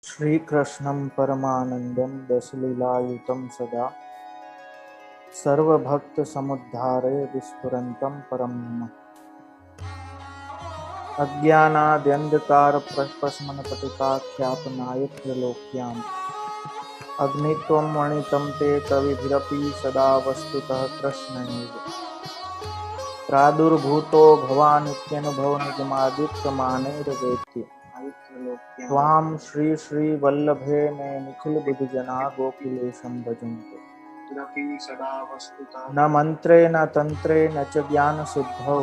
श्रीकृष्णं परमानन्दं दशलीलायुतं सदा सर्वभक्तसमुद्धारे विस्फुरन्तं परं नमः। अज्ञानाद्यन्धकारप्रश्मनपटिताख्यापनाय त्रिलोक्याम् अग्नित्वं वर्णितं ते कविभिरपि सदा वस्तुतः कृष्णैव प्रादुर्भूतो भवानित्यनुभवनिगमादित्यमानैर्वेत्य त्वां श्री श्री वल्लभे मे निखिल बुद्धिजना गोकुलेशं भजन्ते न मंत्रे न तंत्रे न च ज्ञान सिद्धौ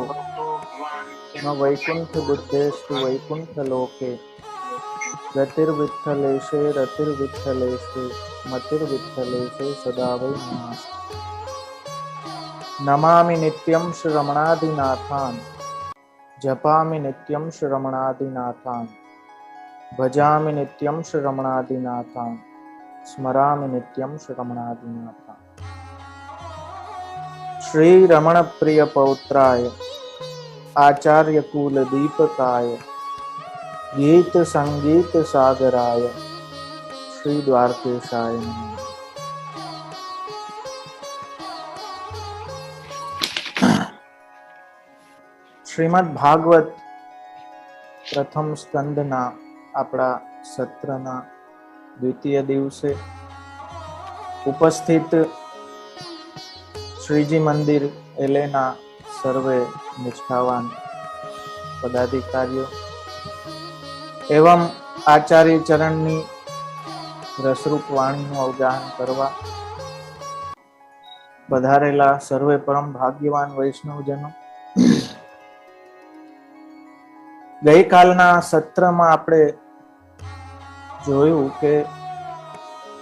न वैकुंठ बुद्धेस्तु वैकुंठ लोके रतिर्विठ्ठलेशे रतिर्विठ्ठलेशे मतिर्विठ्ठलेशे सदा वै नमः। नमामि नित्यं श्रवणादिनाथान् जपामि नित्यं श्रवणादिनाथान् भजामि नित्यं श्रवणादिनाथान् स्मरामि नित्यं श्रवणादिनाथान्। श्री रमण प्रिय पौत्राय आचार्य कुल दीपकाय गीत संगीत सागराय श्री द्वारकेशाय नमः। श्रीमद् भागवत प्रथम स्कंदना આપણા સત્રના દ્વિતીય દિવસે ઉપસ્થિત શ્રીજી મંદિર એલેના સર્વે નિષ્ઠાવાન પદાધિકારીઓ એવં આચાર્ય ચરણની રસરૂપ વાણીનું અવગાહન કરવા પધારેલા સર્વે પરમ ભાગ્યવાન વૈષ્ણવજનો, ગઈકાલના સત્રમાં આપણે જોયું કે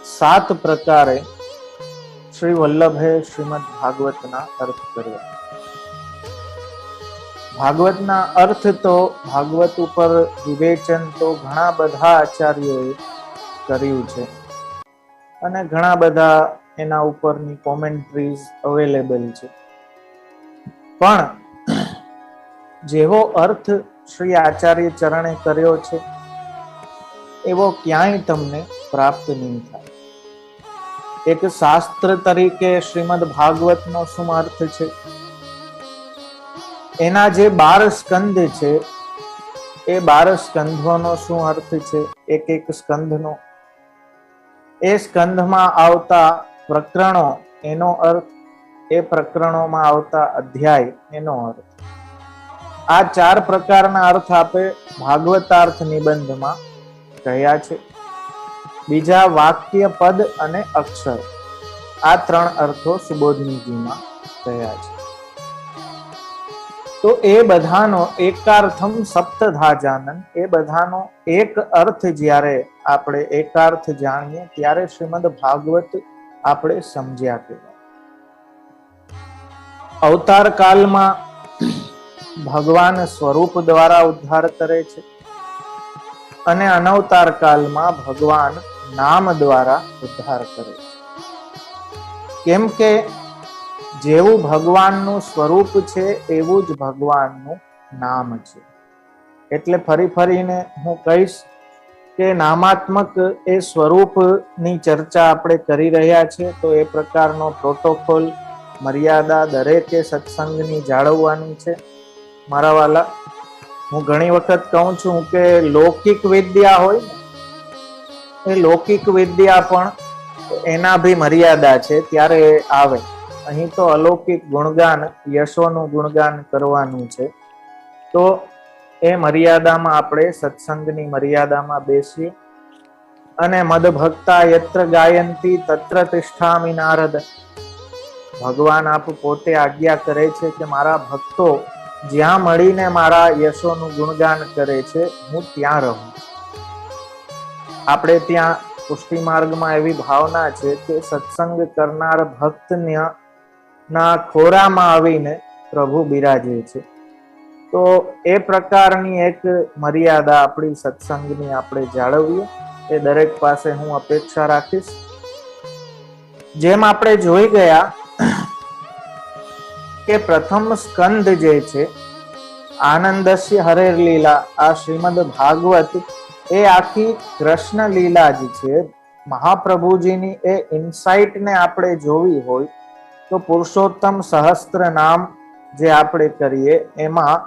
7 પ્રકારે શ્રી વલ્લભે શ્રીમદ ભાગવતના અર્થ કર્યા. ભાગવતના અર્થ તો ભાગવત ઉપર વિવેચન તો ઘણા બધા આચાર્યોએ કર્યું છે અને ઘણા બધા એના ઉપરની કોમેન્ટ્રીઝ અવેલેબલ છે, પણ જેવો અર્થ શ્રી આચાર્ય ચરણે કર્યો છે એવો ક્યાંય તમને પ્રાપ્ત નહીં થાય. એક શાસ્ત્ર તરીકે શ્રીમદ ભાગવતનો શું અર્થ છે, એના જે 12 સ્કંદ છે એ 12 સ્કંધોનો શું અર્થ છે, એક એક સ્કંધનો, એ સ્કંધમાં આવતા પ્રકરણો એનો અર્થ, એ પ્રકરણોમાં આવતા અધ્યાય એનો અર્થ, આ 4 પ્રકારના અર્થ આપે ભાગવતાર્થ નિબંધમાં કહ્યા છે. બીજા વાક્ય, પદ અને અક્ષર, આ 3 અર્થો સુબોધનીજીમાં કહ્યા છે. તો એ બધાનો એકાર્થમ સપ્તધાજાનન, એ બધાનો એક અર્થ જ્યારે આપણે એકાર્થ જાણીએ ત્યારે શ્રીમદ ભાગવત આપણે સમજ્યા કહેવાય. અવતાર કાલમાં ભગવાન સ્વરૂપ દ્વારા ઉદ્ધાર કરે છે અને અનવતાર કાલમાં ભગવાન નામ દ્વારા ઉદ્ધાર કરે છે. કેમ કે જેવું ભગવાનનું સ્વરૂપ છે એવું જ ભગવાનનું નામ છે. એટલે ફરીને હું કહીશ કે નામાત્મક એ સ્વરૂપની ચર્ચા આપણે કરી રહ્યા છે, તો એ પ્રકારનો પ્રોટોકોલ, મર્યાદા દરેકે સત્સંગની જાળવવાની છે. મારા વાલા, હું ઘણી વખત કહું છું કે લૌકિક વિદ્યા હોય ને, એ લૌકિક વિદ્યા પણ એના ભી મર્યાદા છે, ત્યારે આવે. અહીં તો અલૌકિક ગુણગાન, યશોનું ગુણગાન કરવાનું છે, તો એ મર્યાદામાં આપણે સત્સંગની મર્યાદામાં બેસીએ અને મદ ભક્તા યત્ર ગાયંતી તત્ર તિષ્ઠામિ નારદ. ભગવાન આપ પોતે આજ્ઞા કરે છે કે મારા ભક્તો જ્યાં મળીને મારા યશોનું ગુણગાન કરે છે, હું ત્યાં રહું. આપણે ત્યાં પુષ્ટિ માર્ગમાં એવી ભાવના છે કે સત્સંગ કરનાર ભક્તના ખોરામાં આવીને પ્રભુ બિરાજે છે. તો એ પ્રકારની એક મર્યાદા આપણી સત્સંગની આપણે જાળવીએ, એ દરેક પાસે હું અપેક્ષા રાખીશ. જેમ આપણે જોઈ ગયા કે પ્રથમ સ્કંદ જે છે આનંદસ્ય હરેર લીલા, આ શ્રીમદ ભાગવત એ આખી કૃષ્ણ લીલા જ છે. મહાપ્રભુજીની એ ઇન્સાઇટને આપણે જોવી હોય તો પુરુષોત્તમ સહસ્ત્ર નામ જે આપણે કરીએ એમાં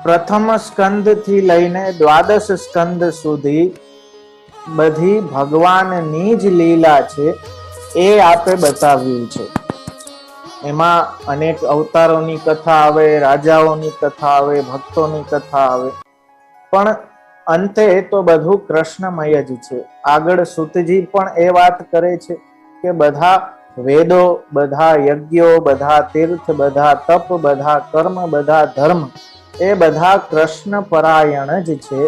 પ્રથમ સ્કંદ થી લઈને દ્વાદશ સ્કંદ સુધી બધી ભગવાનની જ લીલા છે એ આપે બતાવ્યું છે. એમાં અનેક અવતારોની કથા આવે, રાજાઓની કથા આવે, ભક્તોની કથા આવે, પણ અંતે તો બધું કૃષ્ણમય જ છે. આગળ સુતજી પણ એ વાત કરે છે કે બધા વેદો, બધા યજ્ઞો, બધા તીર્થ, બધા તપ, બધા કર્મ, બધા ધર્મ એ બધા કૃષ્ણ પરાયણ જ છે.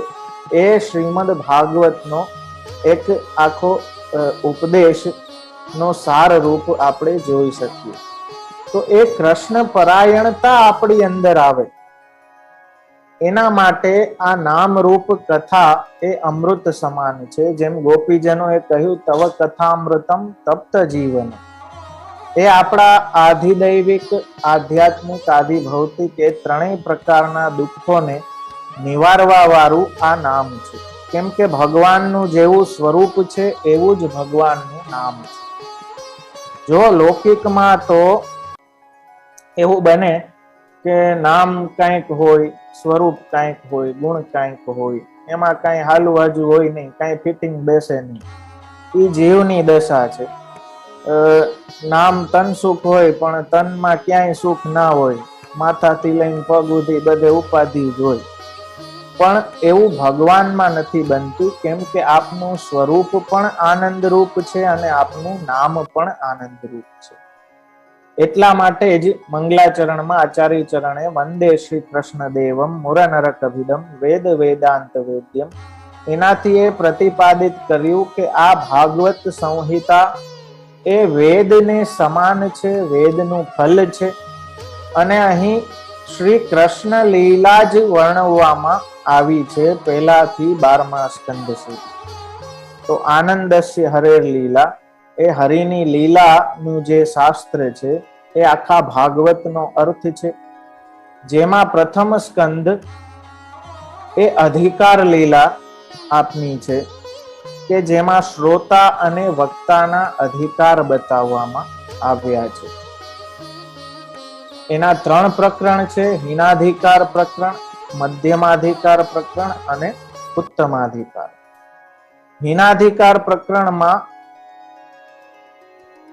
એ શ્રીમદ ભાગવતનો એક આખો ઉપદેશ નો સાર રૂપ આપણે જોઈ શકીએ. તો એ કૃષ્ણ પરાયણતા આપણી અંદર આવે એના માટે આ નામરૂપ કથા એ અમૃત સમાન છે. જેમ ગોપીજનોએ કહ્યું તવ કથામૃતમ તપ્ત જીવન. એ આપણા આધિદૈવિક, આધ્યાત્મિક, આધિભૌતિક એ ત્રણેય પ્રકારના દુઃખોને નિવારવા વાળું આ નામ છે. કેમ કે ભગવાનનું જેવું સ્વરૂપ છે એવું જ ભગવાનનું નામ છે. જો લૌકિકમાં તો એવું બને કે નામ કંઈક હોય, સ્વરૂપ કંઈક હોય, ગુણ કંઈક હોય, એમાં કઈ હાલુ હાજુ હોય નહીં, કઈ ફિટિંગ બેસે નહીં. એ જીવની દશા છે. નામ તન સુખ હોય પણ તનમાં ક્યાંય સુખ ના હોય, માથાથી લઈને પગ સુધી બધે ઉપાધિ જ હોય. પણ એવું ભગવાનમાં નથી બનતું, કેમ કે આપનું સ્વરૂપ પણ આનંદરૂપ છે અને આપનું નામ પણ આનંદરૂપ છે. એટલા માટે જ મંગલાચરણમાં આચાર્ય ચરણે વંદે શ્રી કૃષ્ણ દેવમ મુરનરકભિદમ વેદ વેદાંત વેદ્યમ, એનાથી એ પ્રતિપાદિત કર્યું કે આ ભાગવત સંહિતા એ વેદને સમાન છે, વેદનું ફલ છે. અને અહીં શ્રી કૃષ્ણ લીલા જ વર્ણવવામાં આવી છે પહેલાથી 12મા સ્કંદ સુધી. તો આનંદસ્ય હરેર લીલા, એ હરિની લીલાનું જે શાસ્ત્ર છે એ આખા ભાગવતનો અર્થ છે. જેમાં પ્રથમ સ્કંદ એ અધિકાર લીલા આપની છે કે જેમાં શ્રોતા અને વક્તાના અધિકાર બતાવવામાં આવ્યા છે. એના 3 પ્રકરણ છે: હીનાધિકાર પ્રકરણ, મધ્યમાધિકાર પ્રકરણ અને ઉત્તમાધિકાર. હીનાધિકાર પ્રકરણમાં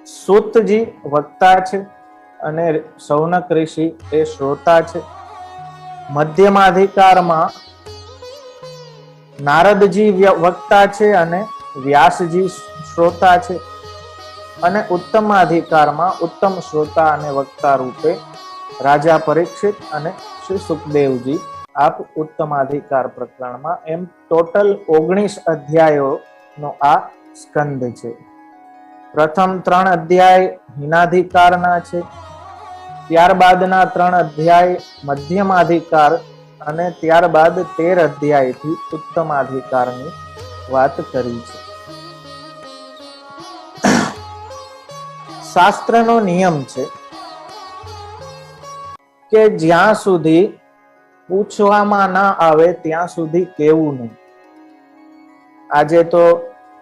સૂતજી વક્તા છે અને શૌનક ઋષિ એ શ્રોતા છે. મધ્યમાધિકારમાં નારદજી વક્તા છે અને વ્યાસજી શ્રોતા છે. અને ઉત્તમાધિકારમાં ઉત્તમ શ્રોતા અને વક્તા રૂપે રાજા પરીક્ષિત અને શ્રી સુખદેવજી આપ ઉત્તમાધિકાર પ્રકરણમાં. એમ ટોટલ 19 અધ્યાયોનો આ સ્કંદ છે. પ્રથમ 3 અધ્યાય હીનાધિકારના છે, ત્યારબાદના 3 અધ્યાય મધ્યમાધિકાર અને ત્યારબાદ 13 અધ્યાયથી ઉત્તમાધિકારની વાત કરી છે. શાસ્ત્રનો નિયમ છે કે જ્યાં સુધી પૂછવામાં ના આવે ત્યાં સુધી કહેવું નહીં. આજે તો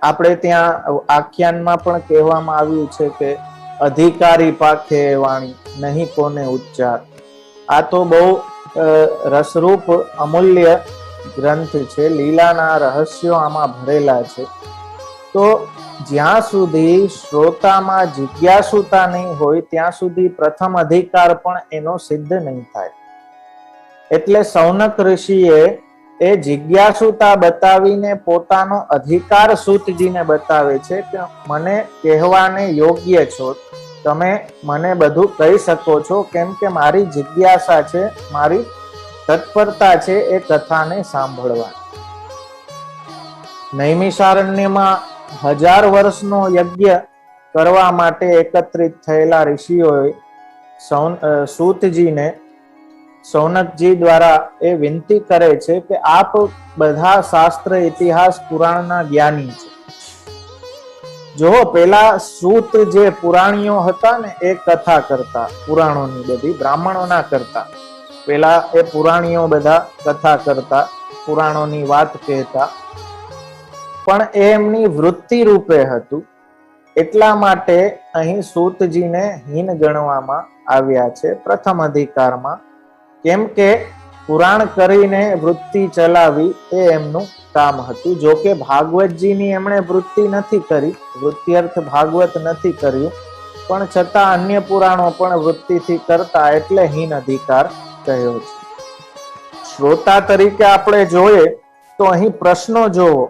આપણે ત્યાં આખ્યાનમાં પણ કહેવામાં આવ્યું છે કે અધિકારી પાખે વાણી, નહીં કોને ઉચ્ચાર. આ તો બહુ રસરૂપ અમૂલ્ય ગ્રંથ છે. લીલાના રહસ્યો આમાં ભરેલા છે. તો જ્યાં સુધી શ્રોતામાં જિજ્ઞાસુતા નહીં હોય ત્યાં સુધી પ્રથમ અધિકાર પણ એનો સિદ્ધ નહીં થાય. એટલે શૌનક ઋષિએ એ જિજ્ઞાસુતા બતાવીને પોતાનો અધિકાર સૂતજીને બતાવે છે કે મને કહેવાને યોગ્ય છો, તમે મને બધું કહી શકો છો, કેમ કે મારી જિજ્ઞાસા છે, મારી તત્પરતા છે એ કથાને સાંભળવા. નૈમિષારણ્યમાં 1000 વર્ષનો યજ્ઞ કરવા માટે એકત્રિત થયેલા ઋષિઓએ સૂતજીને શૌનકજી દ્વારા એ વિનંતી કરે છે કે આપ બધા શાસ્ત્ર, ઇતિહાસ, પુરાણના જ્ઞાની છે. જો પેલા સૂત જે પુરાણીઓ હતા ને એ કથા કરતા, પુરાણોની બધી બ્રાહ્મણો ના કરતા, પેલા એ પુરાણીઓ બધા કથા કરતા. પુરાણોની વાત કહેતા, પણ એ એમની વૃત્તિ રૂપે હતું. એટલા માટે અહીં સૂતજીને હીન ગણવામાં આવ્યા છે પ્રથમ અધિકારમાં, કેમ કે પુરાણ કરીને વૃત્તિ ચલાવી એ એમનું કામ હતું. જો કે ભાગવતજીની એમણે વૃત્તિ નથી કરી, વૃત્ત્યર્થ ભાગવત નથી કર્યું, પણ છતાં અન્ય પુરાણો પણ વૃત્તિથી કરતા, એટલે હીન અધિકાર કહ્યો છે. શ્રોતા તરીકે આપણે જોઈએ તો અહીં પ્રશ્નો જોવો.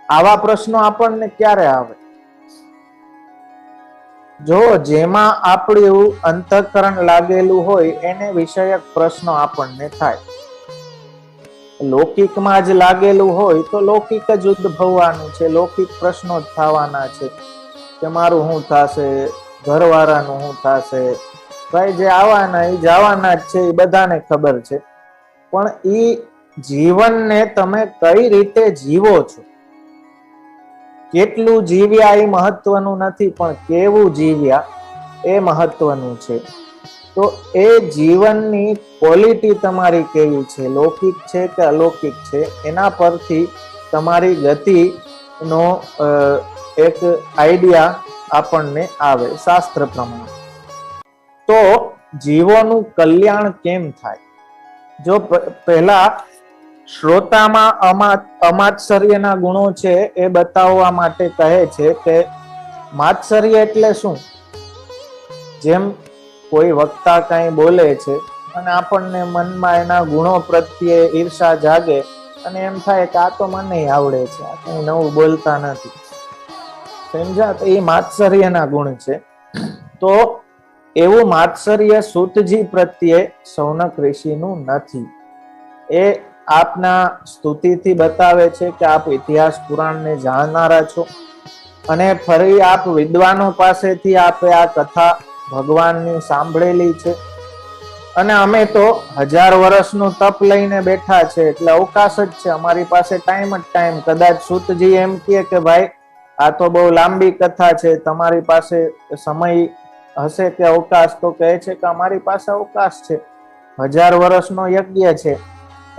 આવા પ્રશ્નો આપણને ક્યારે આવે? જો જેમાં આપણું અંતઃકરણ લાગેલું હોય એને વિષયક પ્રશ્નો આપણને થાય. લૌકિકમાં જ લાગેલું હોય તો લૌકિક જ ઉદ્ભવવાનું છે, લૌકિક પ્રશ્નો જ થવાના છે કે મારું શું થશે, ઘરવાળાનું શું થશે. ભાઈ જે આવવાના એ જવાના જ છે, એ બધાને ખબર છે. પણ એ જીવનને તમે કઈ રીતે જીવો છો, કેટલું જીવ્યા એ મહત્વનું નથી, પણ કેવું જીવ્યા એ મહત્વનું છે. તો એ જીવનની ક્વોલિટી તમારી કેવી છે, લૌકિક છે કે અલૌકિક છે, એના પરથી તમારી ગતિનો એક આઈડિયા આપણને આવે શાસ્ત્ર પ્રમાણે. તો જીવોનું કલ્યાણ કેમ થાય? જો પહેલા શ્રોતામાં અમાત્સર્યના ગુણો છે એ બતાવવા માટે કહે છે કે માત્સર્ય એટલે શું? જેમ કોઈ વક્તા કઈ બોલે છે અને આપણને મનમાં એના ગુણો પ્રત્યે ઈર્ષા જાગે અને એમ થાય કે આ તો મને આવડે છે, આ કઈ નવું બોલતા નથી, સમજ્યા? તો એ માત્સર્યના ગુણ છે. તો એવું માત્સર્ય સૂતજી પ્રત્યે સૌનક ઋષિનું નથી. એ આપના સ્તુતિથી બતાવે છે કે આપ ઇતિહાસ પુરાણને જાણનારા છો અને ફરી આપ વિદ્વાનો પાસેથી આપે આ કથા ભગવાનની સાંભળેલી છે. અને અમે તો 1000 વર્ષનું તપ લઈને બેઠા છે, એટલે અવકાશ જ છે, અમારી પાસે ટાઈમ જ ટાઈમ. કદાચ સૂતજી એમ કહે કે ભાઈ આ તો બહુ લાંબી કથા છે, તમારી પાસે સમય હશે કે અવકાશ? તો કહે છે કે અમારી પાસે અવકાશ છે, 1000 વર્ષનો યજ્ઞ છે,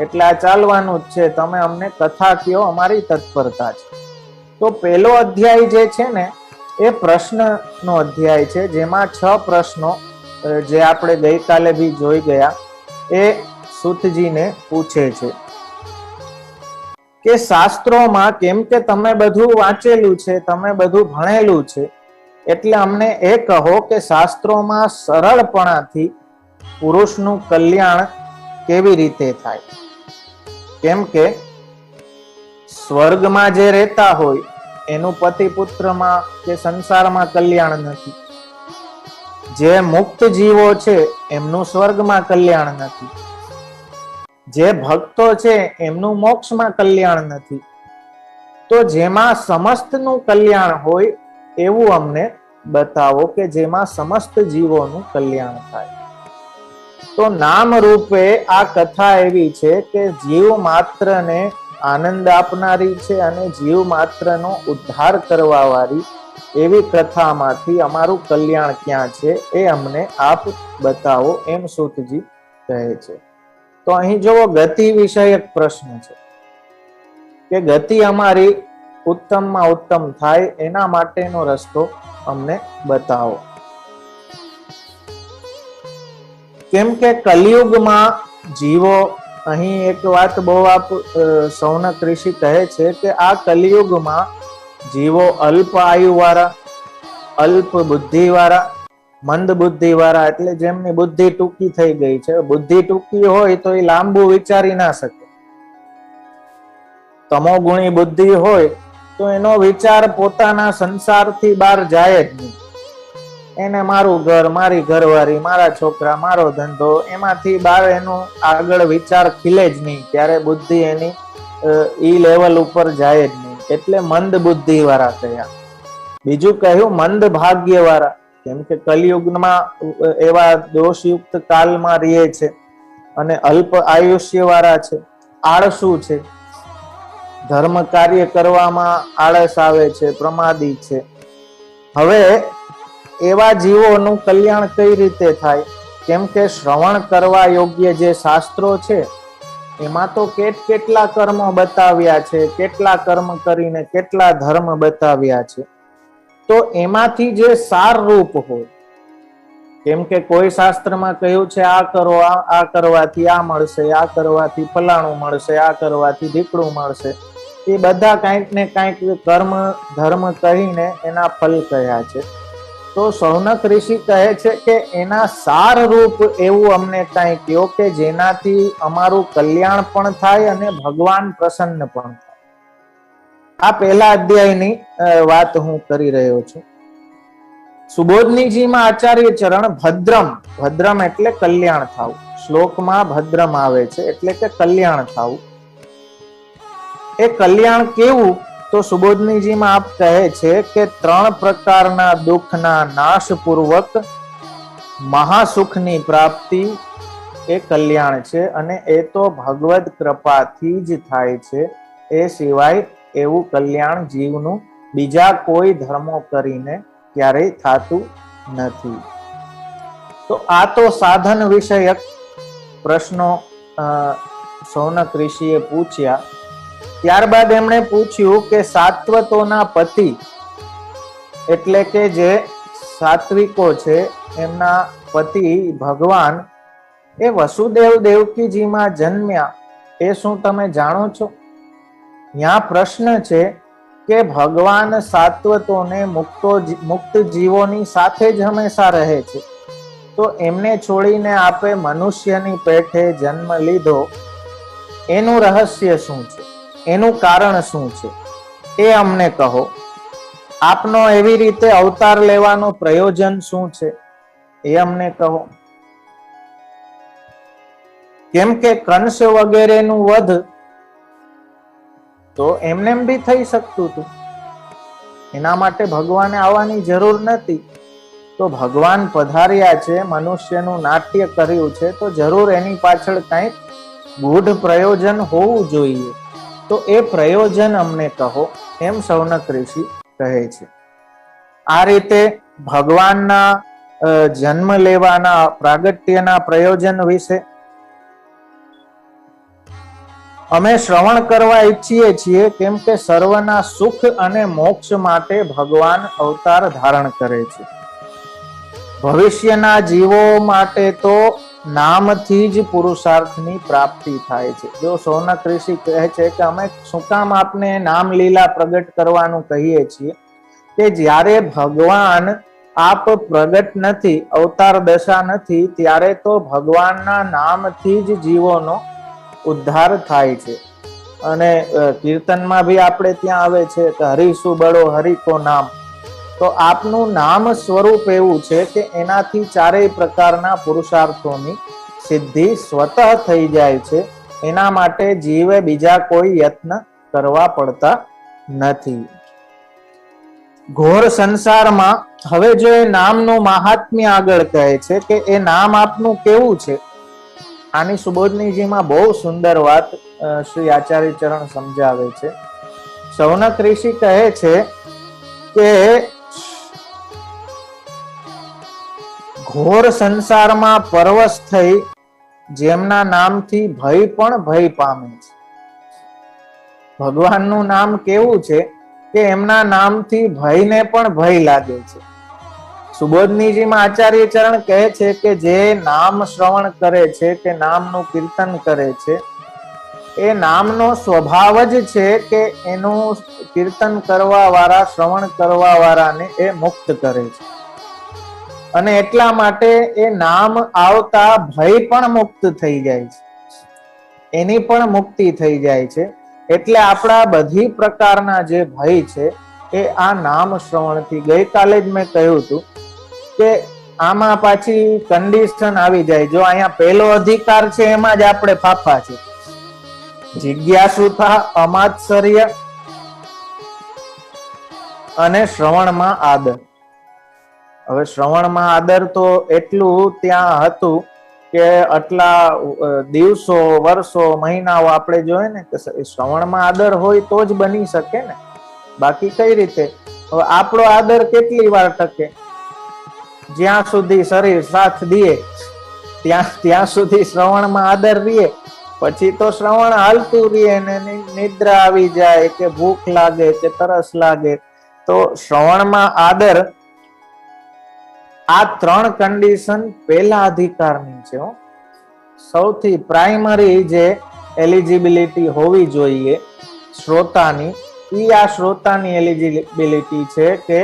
એટલે આ ચાલવાનું જ છે, તમે અમને કથા કયો, અમારી તત્પરતા છે. તો પહેલો અધ્યાય જે છે ને એ પ્રશ્નનો અધ્યાય છે, જેમાં 6 પ્રશ્નો જે આપણે ગઈકાલે બી જોઈ ગયા એ સૂતજીને પૂછે છે કે શાસ્ત્રોમાં, કેમ કે તમે બધું વાંચેલું છે, તમે બધું ભણેલું છે, એટલે અમને એ કહો કે શાસ્ત્રોમાં સરળપણાથી પુરુષનું કલ્યાણ કેવી રીતે થાય? કેમ કે સ્વર્ગમાં જે રહેતા હોય એનું પતિ પુત્રમાં કે સંસારમાં કલ્યાણ નથી. જે મુક્ત જીવો છે એમનું સ્વર્ગમાં કલ્યાણ નથી. જે ભક્તો છે એમનું મોક્ષમાં કલ્યાણ નથી. તો જેમાં સમસ્તનું કલ્યાણ હોય એવું અમને બતાવો કે જેમાં સમસ્ત જીવોનું કલ્યાણ થાય. તો નામ રૂપે આ કથા એવી છે કે જીવ માત્રને આનંદ આપનારી છે અને જીવ માત્રનો ઉદ્ધાર કરવા વાળી એવી કથામાંથી અમારું કલ્યાણ ક્યાં છે એ અમને આપ બતાવો, એમ સૂતજી કહે છે. તો અહીં જોવો ગતિ વિષયક પ્રશ્ન છે કે ગતિ અમારી ઉત્તમમાં ઉત્તમ થાય એના માટેનો રસ્તો અમને બતાવો. કેમ કે કલિયુગમાં જીવો, અહીં એક વાત બહુ આપ સૌનક ઋષિ કહે છે કે આ કલિયુગમાં જીવો અલ્પ આયુ વાળા, અલ્પ બુદ્ધિ વાળા, મંદ બુદ્ધિ વાળા, એટલે જેમની બુદ્ધિ ટૂંકી થઈ ગઈ છે. બુદ્ધિ ટૂંકી હોય તો એ લાંબુ વિચારી ના શકે. તમોગુણી બુદ્ધિ હોય તો એનો વિચાર પોતાના સંસારથી બહાર જાય જ નહીં. એને મારું ઘર, મારી ઘરવાળી, મારા છોકરા, મારો ધંધો, એમાંથી બહાર એનો આગળ વિચાર ખીલે જ નહીં. ત્યારે બુદ્ધિ એની ઈ લેવલ ઉપર જાય જ નહીં. એટલે મંદ બુદ્ધિ વાળા કહ્યા. બીજું કહ્યું મંદ ભાગ્ય વાળા, કેમ કે કલિયુગમાં એવા દોષયુક્ત કાલમાં રહે છે અને અલ્પ આયુષ્ય વાળા છે, આળસુ છે, ધર્મ કાર્ય કરવામાં આળસ આવે છે, પ્રમાદી છે. હવે એવા જીવોનું કલ્યાણ કઈ રીતે થાય? કેમ કે શ્રવણ કરવા યોગ્ય જે શાસ્ત્રો છે એમાં તો કેટલા કર્મો બતાવ્યા છે, કેટલા કર્મ કરીને કેટલા ધર્મ બતાવ્યા છે. તો એમાંથી જે સાર રૂપ હોય, કેમ કે કોઈ શાસ્ત્રમાં કહ્યું છે આ કરો, આ કરવાથી આ મળશે, આ કરવાથી ફલાણું મળશે, આ કરવાથી ઢીકડું મળશે, એ બધા કંઈક ને કંઈક કર્મ ધર્મ કહીને એના ફલ કહ્યા છે. તો શૌનક ઋષિ કહે છે કે એના સાર રૂપ એવું અમને કંઈ કહો કે જેનાથી અમારું કલ્યાણ પણ થાય અને ભગવાન પ્રસન્ન પણ થાય. આ પહેલા અધ્યાયની વાત હું કરી રહ્યો છું. સુબોધનીજીમાં આચાર્ય ચરણ ભદ્રમ એટલે કલ્યાણ થવું. શ્લોકમાં ભદ્રમ આવે છે એટલે કે કલ્યાણ થવું. એ કલ્યાણ કેવું? તો સુબોધનીજીમાં આપ કહે છે કે 3 પ્રકારના દુઃખના નાશ પૂર્વક મહાસુખની પ્રાપ્તિ એ કલ્યાણ છે, અને એ તો ભગવદ કૃપાથી જ થાય છે. એ સિવાય એવું કલ્યાણ જીવનું બીજા કોઈ ધર્મો કરીને ક્યારેય થતું નથી. તો આ તો સાધન વિષયક પ્રશ્નો શૌનક ઋષિએ પૂછ્યા. ત્યારબાદ એમણે પૂછ્યું કે સાત્વતોના પતિ એટલે કે જે સાત્વિકો છે એમના પતિ ભગવાન એ વસુદેવ દેવકીજીમાં જન્મ્યા, એ શું તમે જાણો છો? ત્યાં પ્રશ્ન છે કે ભગવાન સાત્વતોને મુક્ત જીવોની સાથે જ હંમેશા રહે છે, તો એમને છોડીને આપે મનુષ્યની પેઠે જન્મ લીધો, એનું રહસ્ય શું છે? એનું કારણ શું છે? એ અમને કહો. આપનો એવી રીતે અવતાર લેવાનો પ્રયોજન શું છે? એ અમને કહો. કેમ કે કંસ વગેરેનું વધ તો એમને બી થઈ શકતું હતું, એના માટે ભગવાને આવવાની જરૂર નથી. તો ભગવાન પધાર્યા છે, મનુષ્યનું નાટ્ય કર્યું છે, તો જરૂર એની પાછળ કંઈક ગૂઢ પ્રયોજન હોવું જોઈએ. તો એ પ્રયોજન અમને કહો, એમ શૌનક ઋષિ કહે છે. આ રીતે ભગવાનના જન્મ લેવાના પ્રાગટ્યના પ્રયોજન વિશે અમે શ્રવણ કરવા ઈચ્છીએ છીએ, કેમ કે સર્વના સુખ અને મોક્ષ માટે ભગવાન અવતાર ધારણ કરે છે. ભવિષ્યના જીવો માટે તો નામથી જ પુરુષાર્થની પ્રાપ્તિ થાય છે. જો શૌનક ઋષિ કહે છે કે અમે શું કામ આપને નામ લીલા પ્રગટ કરવાનું કહીએ છીએ, કે જ્યારે ભગવાન આપ પ્રગટ નથી, અવતાર દશા નથી, ત્યારે તો ભગવાનના નામથી જ જીવોનો ઉદ્ધાર થાય છે. અને કીર્તનમાં બી આપણે ત્યાં આવે છે કે હરિસુ બળો હરિ કો નામ. તો આપનું નામ સ્વરૂપ એવું છે કે એનાથી ચારેય પ્રકારના પુરુષાર્થોની સિદ્ધિ સ્વતઃ થઈ જાય છે. એના માટે જીવે બીજા કોઈ યત્ન કરવા પડતા નથી. ઘોર સંસારમાં હવે જો એ નામનું મહાત્મ્ય આગળ કહે છે કે એ નામ આપનું કેવું છે, આની સુબોધનીજીમાં બહુ સુંદર વાત શ્રી આચાર્ય ચરણ સમજાવે છે. શૌનક ઋષિ કહે છે કે ઘોર સંસારમાં પરવશ થઈ જેમના નામથી ભય પણ ભય પામે છે. ભગવાનનું નામ કેવું છે કે એમના નામથી ભયને પણ ભય લાગે છે. સુબોધનીજીમાં આચાર્ય ચરણ કહે છે કે જે નામ શ્રવણ કરે છે, કે નામનું કીર્તન કરે છે, એ નામનો સ્વભાવ જ છે કે એનું કીર્તન કરવા વાળા, શ્રવણ કરવા વાળાને એ મુક્ત કરે છે. અને એટલા માટે એ નામ આવતા ભય પણ મુક્ત થઈ જાય છે, એની પણ મુક્તિ થઈ જાય છે. એટલે આપણા બધી પ્રકારના જે ભય છે એ આ નામ શ્રવણથી, ગઈકાલે જ મેં કહ્યું હતું કે આમાં પાછી કન્ડિશન આવી જાય. જો અહીંયા પહેલો અધિકાર છે એમાં જ આપણે ફાફા છે, જિજ્ઞાસુતા, અમાત્સર્ય અને શ્રવણમાં આદર. હવે શ્રવણમાં આદર તો એટલું ત્યાં હતું કે આટલા દિવસો, વર્ષો, મહિનાઓ આપણે જોઈએ ને કે શ્રવણમાં આદર હોય તો જ બની શકે ને, બાકી કઈ રીતે? હવે આપણો આદર કેટલી વાર ટકે? જ્યાં સુધી શરીર સાથ દે ત્યાં સુધી શ્રવણમાં આદર રહીએ, પછી તો શ્રવણ હાલતું રહે ને નિદ્રા આવી જાય કે ભૂખ લાગે કે તરસ લાગે, તો શ્રવણમાં આદર, આ ત્રણ કન્ડિશન પહેલા અધિકારની છે. સૌથી પ્રાઇમરી જે એલિજિબિલિટી હોવી જોઈએ શ્રોતાની, ઈ આ શ્રોતાની એલિજિબિલિટી છે કે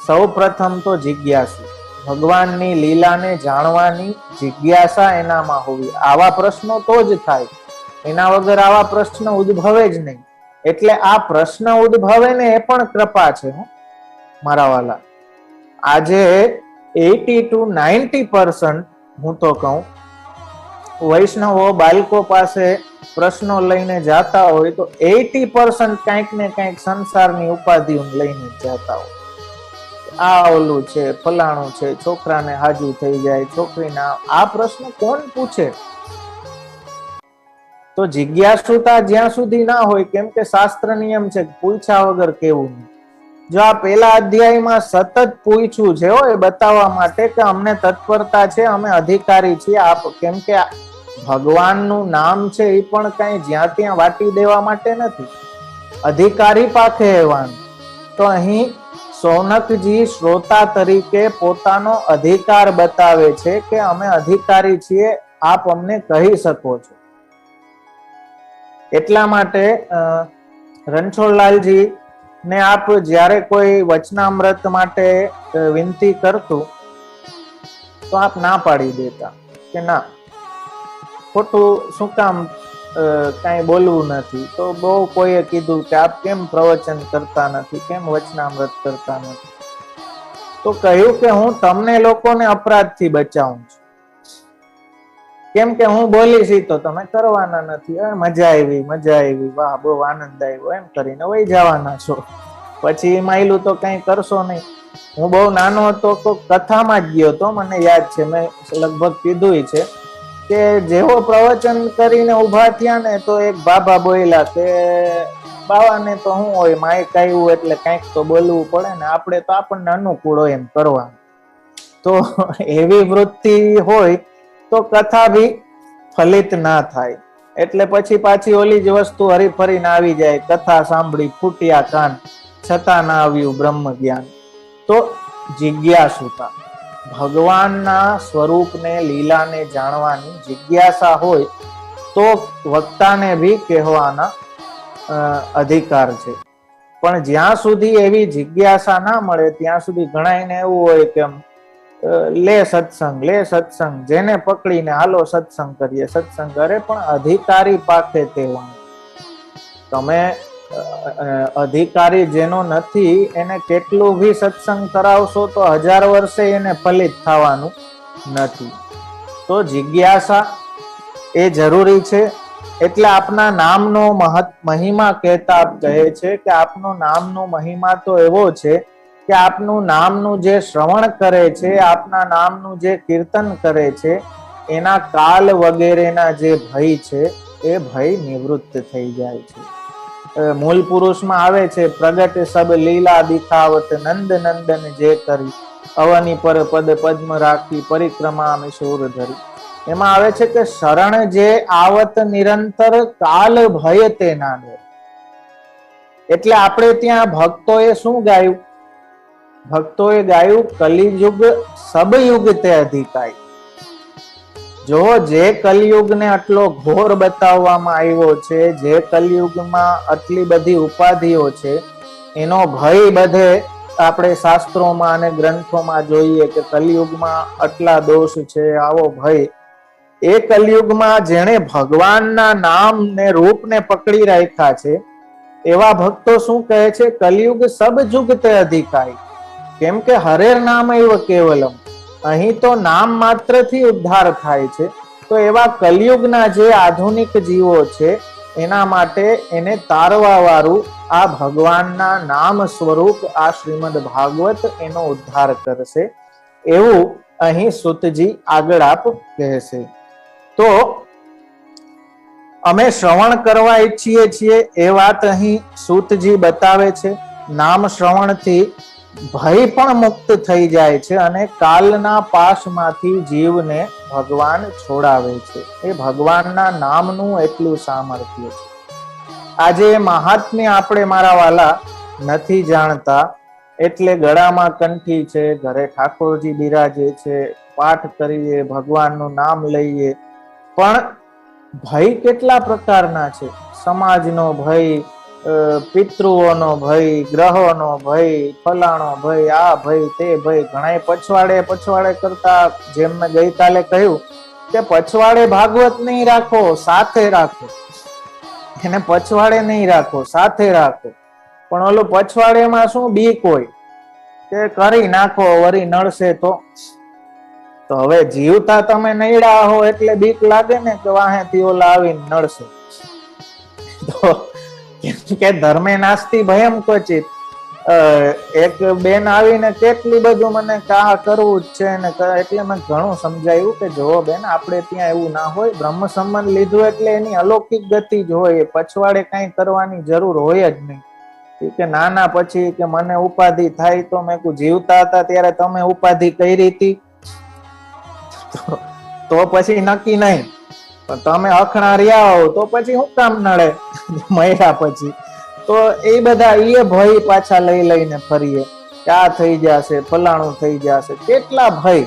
સૌ પ્રથમ તો જિજ્ઞાસુ, ભગવાનની લીલાને જાણવાની જિજ્ઞાસા એનામાં હોવી. આવા પ્રશ્નો તો જ થાય, એના વગર આવા પ્રશ્ન ઉદ્ભવે જ નહીં. એટલે આ પ્રશ્ન ઉદ્ભવે ને એ પણ કૃપા છે મારા વાલા. આજે 80 to 90% હું તો કહું, વૈષ્ણવો બાળકો પાસે પ્રશ્નો લઈને જાતા હોય તો 80% કંઈક ને કંઈક સંસારની ઉપાધિઓ લઈને જતા હોય. આ ઓલું છે, ફલાણું છે, છોકરાને હાજુ થઈ જાય, છોકરીના. આ પ્રશ્ન કોણ પૂછે? તો જિજ્ઞાસુતા જ્યાં સુધી ના હોય, કેમ કે શાસ્ત્ર નિયમ છે પૂછ્યા વગર કેવું નહીં. જો આ પહેલા અધ્યાયમાં સતત પૂછ્યું છે એ બતાવવા માટે કે અમને તત્પરતા છે, અમે અધિકારી છીએ. આપ કેમ કે ભગવાનનું નામ છે એ પણ કઈ જ્યાં ત્યાં વાટી દેવા માટે નથી, અધિકારી પાખે એવાનું. તો અહીં સોનકજી શ્રોતા તરીકે પોતાનો અધિકાર બતાવે છે કે અમે અધિકારી છીએ, આપ અમને કહી શકો છો. એટલા માટે રણછોડલાલજી ને આપ જ્યારે કોઈ વચનામૃત માટે વિનંતી કરતું તો આપ ના પાડી દેતા કે ના, ખોટું શું કામ કઈ બોલવું નથી. તો બહુ કોઈએ કીધું કે આપ કેમ પ્રવચન કરતા નથી, કેમ વચનામૃત કરતા નથી. તો કહ્યું કે હું તમને લોકોને અપરાધથી બચાવું છું, કેમ કે હું બોલીશ તો તમે કરવાના નથી. મજા આવી, વાહ બહુ આનંદ આવ્યો એમ કરીને વહી જવાના છો. પછી માયલું તો કઈ કરશો નહીં. હું બહુ નાનો હતો તો કથામાં જ ગયો હતો, મને યાદ છે, મેં લગભગ કીધું છે કે જેવો પ્રવચન કરીને ઉભા થયા ને તો એક બાબા બોલ્યા કે બાવાને તો શું હોય, માઇક આવ્યું એટલે કંઈક તો બોલવું પડે ને, આપણે તો આપણને અનુકૂળ હોય એમ કરવાનું. તો એવી વૃત્તિ હોય તો કથા બી ફલિત ના થાય. એટલે પછી પાછી ઓલી જ વસ્તુ હરીફરીને આવી જાય, કથા સાંભળી ફૂટ્યા કાન, છતાં ના આવ્યું બ્રહ્મ જ્ઞાન. તો જિજ્ઞાસુતા, ભગવાનના સ્વરૂપને લીલાને જાણવાની જિજ્ઞાસા હોય તો વક્તાને બી કહેવાના અધિકાર છે. પણ જ્યાં સુધી એવી જિજ્ઞાસા ના મળે ત્યાં સુધી ઘણાને એવું હોય કે લે સત્સંગ, જેને પકડીને હાલો સત્સંગ કરીએ, સત્સંગ કરે. પણ અધિકારી પાકે તેવાનું. તમે અધિકારી જેનો નથી એને કેટલું ભી સત્સંગ કરાવશો તો 1000 વર્ષે એને ફલિત થવાનું નથી. તો જિજ્ઞાસા એ જરૂરી છે. એટલે આપના નામનો મહિમા કહેતા આપ કહે છે કે આપનો નામનો મહિમા તો એવો છે કે આપનું નામનું જે શ્રવણ કરે છે, આપના નામનું જે કીર્તન કરે છે, એના કાલ વગેરેના જે ભય છે એ ભય નિવૃત્ત થઈ જાય છે. મૂળ પુરુષમાં આવે છે, પ્રગટ સબ લીલા દિખાવત, નંદ નંદન જે કરી, અવની પર પદ પદ્મ રાખી, પરિક્રમા મિશોર ધરી. એમાં આવે છે કે શરણ જે આવત નિરંતર, કાલ ભય તે ના ડરે. એટલે આપણે ત્યાં ભક્તોએ શું ગાયું? ભક્તોએ ગાયું કલિયુગ સબયુગ તે અધિકાય. જો જે કલયુગને આટલો ઘોર બતાવવામાં આવ્યો છે, જે કલયુગમાં આટલી બધી ઉપાધિઓ છે, એનો ભય બધે આપણે શાસ્ત્રોમાં અને ગ્રંથોમાં જોઈએ કે કલયુગમાં આટલા દોષ છે, આવો ભય. એ કલયુગમાં જેણે ભગવાનના નામ ને રૂપને પકડી રાખ્યા છે એવા ભક્તો શું કહે છે? કલયુગ સબ જુગ તે અધિકાય. કેમ કે હરેર નામ એવ કેવલમ, અહીં તો નામ માત્રથી ઉદ્ધાર થાય છે. તો એવા કલયુગના જે આધુનિક જીવો છે એના માટે એને તારવા વાળું આ ભગવાનના નામ સ્વરૂપ આ શ્રીમદ ભાગવત એનો ઉદ્ધાર કરશે, એવું અહીં સુતજી આગળ આપ કહેશે. તો અમે શ્રવણ કરવા ઈચ્છીએ છીએ એ વાત અહીં સૂતજી બતાવે છે. નામ શ્રવણથી ભય પણ મુક્ત થઈ જાય છે અને કાલના પાશમાંથી જીવને ભગવાન છોડાવે છે. એ ભગવાનના નામનું એટલું સામર્થ્ય છે. આજે મહાત્મ્ય આપણે મારા વાલા નથી જાણતા, એટલે ગળામાં કંઠી છે, ઘરે ઠાકોરજી બિરાજે છે, પાઠ કરીએ, ભગવાનનું નામ લઈએ, પણ ભય કેટલા પ્રકારના છે. સમાજનો ભય, પિતૃઓનો ભય, ગ્રહોનો ભય, ફલાણો ભય, આ ભય, તે ભય. ઘણા પછવાડે કરતા, જેમ મેં ગઈકાલે કહ્યું કે પછવાડે ભાગવત નહીં રાખો, સાથે રાખો. એને પછવાડે નહીં રાખો, સાથે રાખો. પણ ઓલું પછવાડેમાં શું બીક હોય કે કરી નાખો વરી નડશે તો હવે જીવતા તમે નડ્યા હો એટલે બીક લાગે ને કે વાહેથી ઓલા આવીને નડશે. તો કે ધર્મે નાસ્તી ભયમ ક્વચિત. એક બેન આવીને કેટલું બધું મને કા કરવું જ છે ને, એટલે મેં ઘણું સમજાયું કે જો બેન, આપણે ત્યાં એવું ના હોય. બ્રહ્મ સંબંધ લીધું એટલે એની અલૌકિક ગતિ જ હોય, પછવાડે કઈ કરવાની જરૂર હોય જ નહીં. કે નાના પછી કે મને ઉપાધિ થાય, તો મેં જીવતા હતા ત્યારે તમે ઉપાધિ કરી હતી તો પછી નક્કી નહીં, પણ તમે અખણા રહ્યા હો તો પછી હું કામ નડે મર્યા પછી. તો એ બધા એ ભય પાછા લઈને ફરીએ કે આ થઈ જશે, ફલાણું થઈ જશે, કેટલા ભય.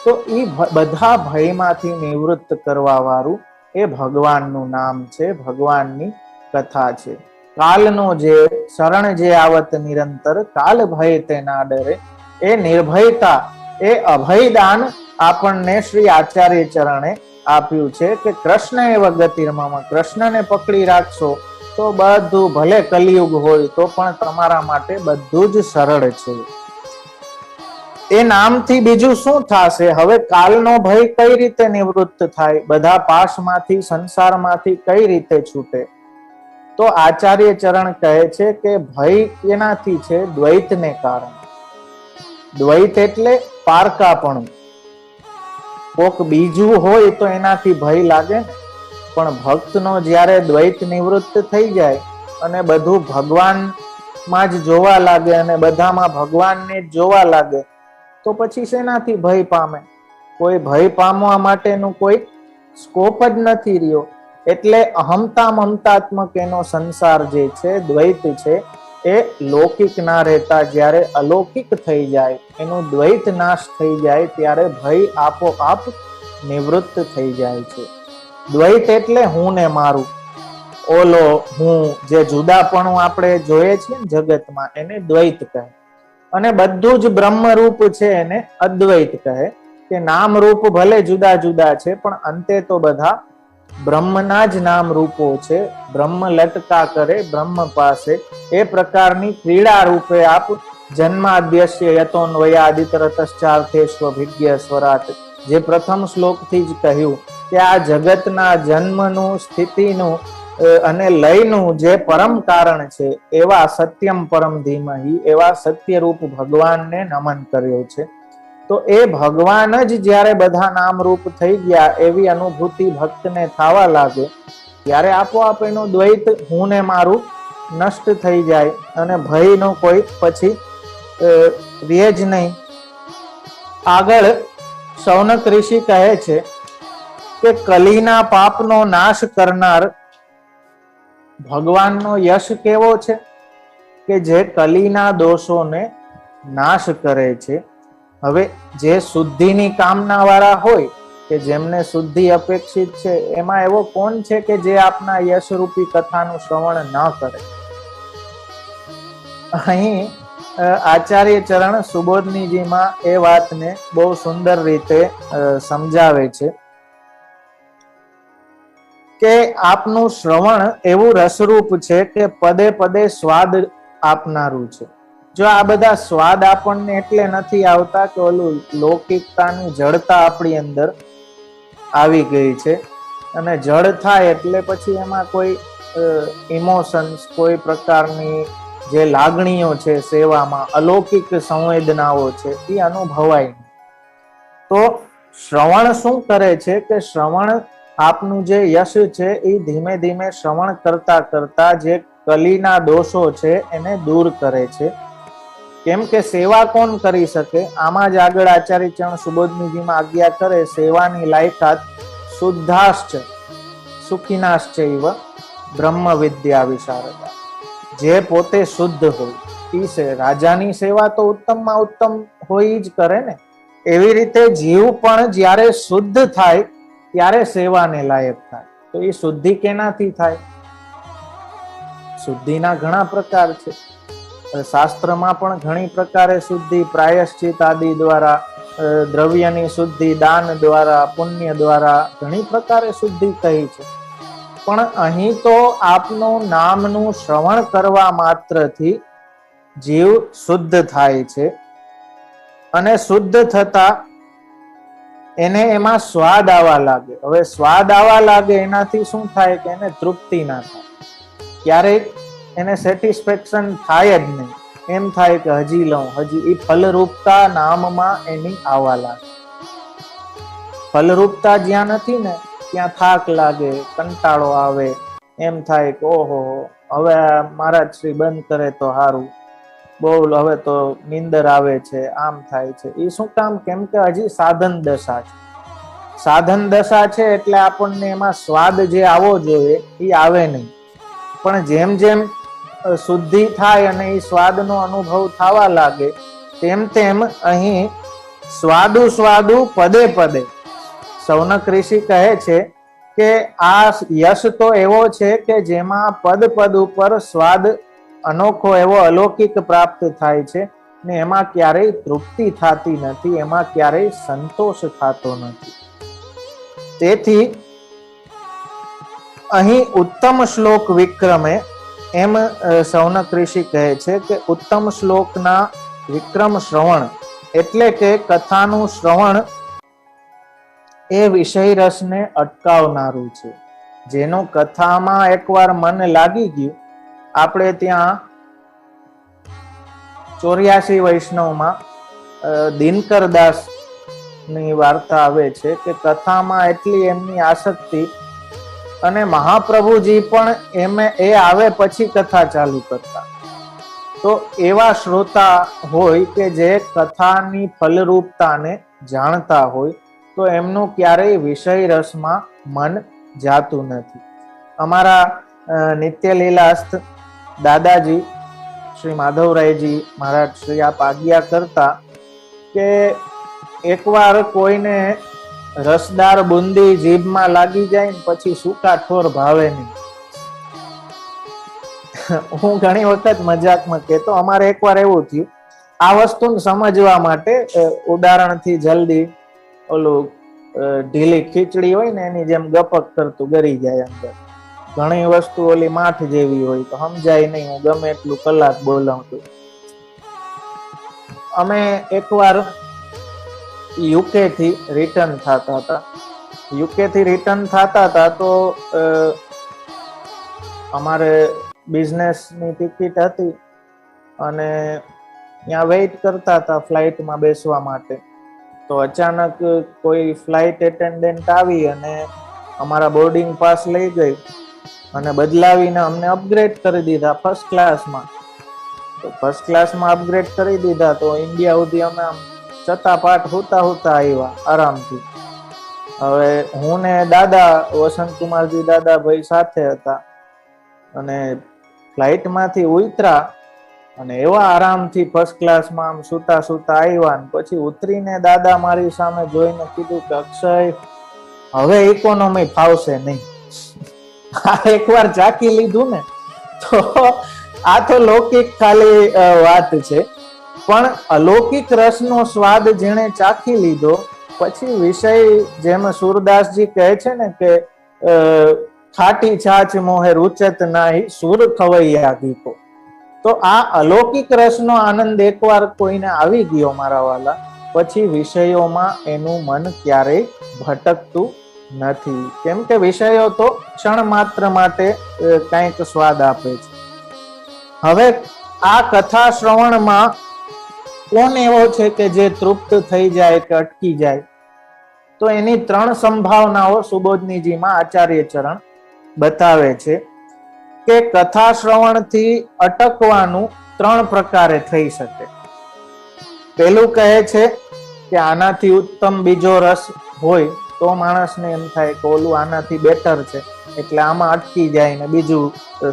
તો એ બધા ભયમાંથી નિવૃત્ત કરવા વાળું એ ભગવાનનું નામ છે, ભગવાનની કથા છે. કાલનો જે શરણ જે આવત નિરંતર, કાલ ભય તે ના ડરે. એ નિર્ભયતા, એ અભયદાન આપણને શ્રી આચાર્ય ચરણે આપ્યું છે કે કૃષ્ણ એવ ગતિર્મમ, કૃષ્ણને પકડી રાખશો તો બધું, ભલે કલિયુગ હોય તો પણ તમારા માટે બધું જ સરળ છે. એ નામથી બીજું શું થશે? હવે કાલનો ભય કઈ રીતે નિવૃત્ત થાય? બધા પાશમાંથી, સંસારમાંથી કઈ રીતે છૂટે? તો આચાર્ય ચરણ કહે છે કે ભય કેનાથી છે? દ્વૈતને કારણે. દ્વૈત એટલે પારકાપણું. કોક બીજું હોય તો એનાથી ભય લાગે ને, પણ ભક્તનો જ્યારે દ્વૈત નિવૃત્ત થઈ જાય અને બધું ભગવાનમાં જ જોવા લાગે અને બધામાં ભગવાનને જ જોવા લાગે, તો પછી શેનાથી ભય પામે? કોઈ ભય પામવા માટેનું કોઈ સ્કોપ જ નથી રહ્યો. એટલે અહમતા મમતાત્મક એનો સંસાર જે છે, દ્વૈત છે, એ લૌકિક ના રહેતા જ્યારે અલૌકિક થઈ જાય, એનું દ્વૈત નાશ થઈ જાય, ત્યારે ભય આપોઆપ નિવૃત્ત થઈ જાય છે. દ્વૈત એટલે હું ને મારું, ઓલો હું, જે જુદાપણું આપણે જોઈએ છીએ ને જગતમાં, એને દ્વૈત કહે. અને બધું જ બ્રહ્મરૂપ છે એને અદ્વૈત કહે. કે નામ રૂપ ભલે જુદા જુદા છે, પણ અંતે તો બધા બ્રહ્મના જ નામ રૂપો છે. બ્રહ્મ લટકા કરે બ્રહ્મ પાસે. એ પ્રકારની ક્રીડા રૂપે આપ જન્માદ્યસ્ય યતોન્વયાદિતરતશ્ચાર્થેષ્વભિજ્ઞ સ્વરાટ, જે પ્રથમ શ્લોકથી જ કહ્યું કે આ જગતના જન્મનું, સ્થિતિનું અને લયનું જે પરમ કારણ છે, એવા સત્યમ પરમ ધીમહિ, એવા સત્યરૂપ ભગવાનને નમન કર્યો છે. તો એ ભગવાન જ જ્યારે બધા નામરૂપ થઈ ગયા, એવી અનુભૂતિ ભક્તને થવા લાગે, ત્યારે આપોઆપ એનું દ્વૈત, હું ને મારું, નષ્ટ થઈ જાય અને ભયનો કોઈ પછી રહે જ નહીં. આગળ શૌનક ઋષિ કહે છે કે કલીના પાપનો નાશ કરનાર ભગવાનનો યશ કેવો છે? કે જે કલીના દોષોને નાશ કરે છે. હવે જે શુદ્ધિની કામના વાળા હોય, કે જેમને શુદ્ધિ અપેક્ષિત છે, એમાં એવો કોણ છે કે જે આપના યશરૂપી કથાનું શ્રવણ ન કરે? અહીં આચાર્ય ચરણ સુબોધનીજીમાં એ વાતને બહુ સુંદર રીતે સમજાવે છે કે આપનું શ્રવણ એવું રસરૂપ છે કે પદે પદે સ્વાદ આપનારું છે. જો આ બધા સ્વાદ આપણને એટલે નથી આવતા કે ઓલું લૌકિકતાની જડતા આપણી અંદર આવી ગઈ છે, અને જડ થાય એટલે પછી એમાં કોઈ ઇમોશન્સ, કોઈ પ્રકારની જે લાગણીઓ છે સેવામાં, અલૌકિક સંવેદનાઓ છે, એ અનુભવાય. તો શ્રવણ શું કરે છે કે શ્રવણ આપનું જે યશ છે એ ધીમે ધીમે શ્રવણ કરતા કરતા જે કલીના દોષો છે એને દૂર કરે છે. કેમ કે સેવા કોણ કરી શકે? આમાં જ આગળ આચાર્ય ચરણ સુબોધનીજીમાં આજ્ઞા કરે, સેવાની લાયકાત શુદ્ધાશ્ચ સુખિનાશ્ચૈવ બ્રહ્મ વિદ્યા વિશારદા. જે પોતે શુદ્ધ હોય ઈ છે. રાજાની સેવા તો ઉત્તમમાં ઉત્તમ હોય જ કરે ને. એવી રીતે જીવ પણ જ્યારે શુદ્ધ થાય ત્યારે સેવાને લાયક થાય. તો એ શુદ્ધિ કેનાથી થાય? શુદ્ધિના ઘણા પ્રકાર છે. શાસ્ત્રમાં પણ ઘણી પ્રકારે શુદ્ધિ, પ્રાયશ્ચિત આદિ દ્વારા, દ્રવ્યની શુદ્ધિ, દાન દ્વારા, પુણ્ય દ્વારા ઘણી પ્રકારે શુદ્ધિ કહી છે. પણ અહીં તો આપનું નામનું શ્રવણ કરવા માત્રથી જીવ શુદ્ધ થાય છે. અને શુદ્ધ થતા એને એમાં સ્વાદ આવવા લાગે. હવે સ્વાદ આવવા લાગે એનાથી શું થાય કે એને તૃપ્તિ ના થાય. ક્યારેક એને સેટિસ્ફેક્શન થાય જ નહીં. એમ થાય કે હજી લઉં, હજી. એ ફલરૂપતા નામમાં એની આવવા લાગે. ફલરૂપતા જ્યાં નથી ને ત્યાં થાક લાગે, કંટાળો આવે. એમ થાય કે ઓહો, હવે મહારાજ શ્રી બંધ કરે તો સારું, બહુ હવે તો નીંદર આવે છે, આમ થાય છે. એ શું કામ? કેમ કે હજી સાધન દશા છે. સાધન દશા છે એટલે આપણને એમાં સ્વાદ જે આવવો જોઈએ એ આવે નહીં. પણ જેમ જેમ શુદ્ધિ થાય અને એ સ્વાદનો અનુભવ થવા લાગે તેમ તેમ અહીં સ્વાદુ સ્વાદુ પદે પદે. સૌનક ઋષિ કહે છે કે આ યશ તો એવો છે કે જેમાં પદ પદ ઉપર સ્વાદ અનોખો એવો અલૌકિક પ્રાપ્ત થાય છે ને એમાં ક્યારેય તૃપ્તિ થતી નથી, એમાં ક્યારેય સંતોષ થતો નથી. તેથી અહીં ઉત્તમ શ્લોક વિક્રમે, એમ સૌનક ઋષિ કહે છે કે ઉત્તમ શ્લોકના વિક્રમ શ્રવણ એટલે કે કથાનું શ્રવણ એ વિષય રસને અટકાવનારું છે. જેનું કથામાં એકવાર મન લાગી ગયું, આપણે ત્યાં 84 વૈષ્ણવમાં દિનકર દાસ ની વાર્તા આવે છે કે કથામાં એટલી એમની આસક્તિ, અને મહાપ્રભુજી પણ એ આવે પછી કથા ચાલુ કરતા. તો એવા શ્રોતા હોય કે જે કથાની ફલરૂપતાને જાણતા હોય તો એમનું ક્યારેય વિષય રસમાં મન જાતું નથી. અમારા નિત્યલીલાસ્થ દાદાજી શ્રી માધવરાયજી મહારાજ શ્રી આપ આજ્ઞા કરતા કે એકવાર કોઈને રસદાર બુંદી જીભમાં લાગી જાય ને પછી સૂકા ઠોર ભાવે નહીં. હું ઘણી વખત મજાકમાં કહેતો, અમારે એકવાર એવું થયું. આ વસ્તુને સમજવા માટે ઉદાહરણથી જલ્દી ઓલું ઢીલી ખીચડી હોય ને એની જેમ ગપક કરતું ગરી જાય અંદર. ઘણી વસ્તુ ઓલી માઠ જેવી હોય તો સમજાય નહીં, હું ગમે એટલું કલાક બોલાવતું. અમે એકવાર યુકે થી રિટર્ન થતા હતા તો અમારે બિઝનેસની ટિકિટ હતી અને ત્યાં વેઇટ કરતા હતા ફ્લાઇટમાં બેસવા માટે. તો અચાનક કોઈ ફ્લાઇટ એટેન્ડન્ટ આવી અને અમારા બોર્ડિંગ પાસ લઈ ગઈ અને બદલાવીને અમને અપગ્રેડ કરી દીધા ફર્સ્ટ ક્લાસમાં. તો ફર્સ્ટ ક્લાસમાં અપગ્રેડ કરી દીધા તો ઇન્ડિયા સુધી અમે ચતાપાટ હોતા આવ્યા આરામથી. હવે હું ને દાદા વસંતકુમારજી દાદા ભાઈ સાથે હતા અને ફ્લાઇટમાંથી ઉતરા અને એવા આરામથી ફર્સ્ટ ક્લાસમાં આમ સુતા આવ્યા. પછી ઉતરીને દાદા મારી સામે જોઈને કીધું કે અક્ષય, હવે ઇકોનોમી ફાવશે નહીં. આ એકવાર ચાખી લીધું ને તો આ તો લૌકિક ખાલી વાત છે, પણ અલૌકિક રસનો સ્વાદ જેણે ચાખી લીધો પછી વિષય, જેમ સુરદાસજી કહે છે ને કે ખાટી છાછ મોહે રૂચત નાહી સુર ખવૈયા ગીતો. તો આ અલૌકિક રસનો આનંદ એકવાર કોઈને આવી ગયો મારા વાલા, પછી વિષયોમાં એનું મન ક્યારેય ભટકતું નથી. કેમ કે વિષયો તો ક્ષણ માત્ર માટે કંઈક સ્વાદ આપે છે. હવે આ કથા શ્રવણમાં કોણ એવો છે કે જે તૃપ્ત થઈ જાય કે અટકી જાય? તો એની 3 સંભાવનાઓ સુબોધનીજીમાં આચાર્ય ચરણ બતાવે છે કે કથા શ્રવણથી અટકવાનું 3 પ્રકારે થઈ શકે. પેલું કહે છે કે આનાથી ઉત્તમ બીજો રસ હોય તો માણસને એમ થાય કે ઓલું આનાથી બેટર છે, એટલે આમાં અટકી જાય ને બીજું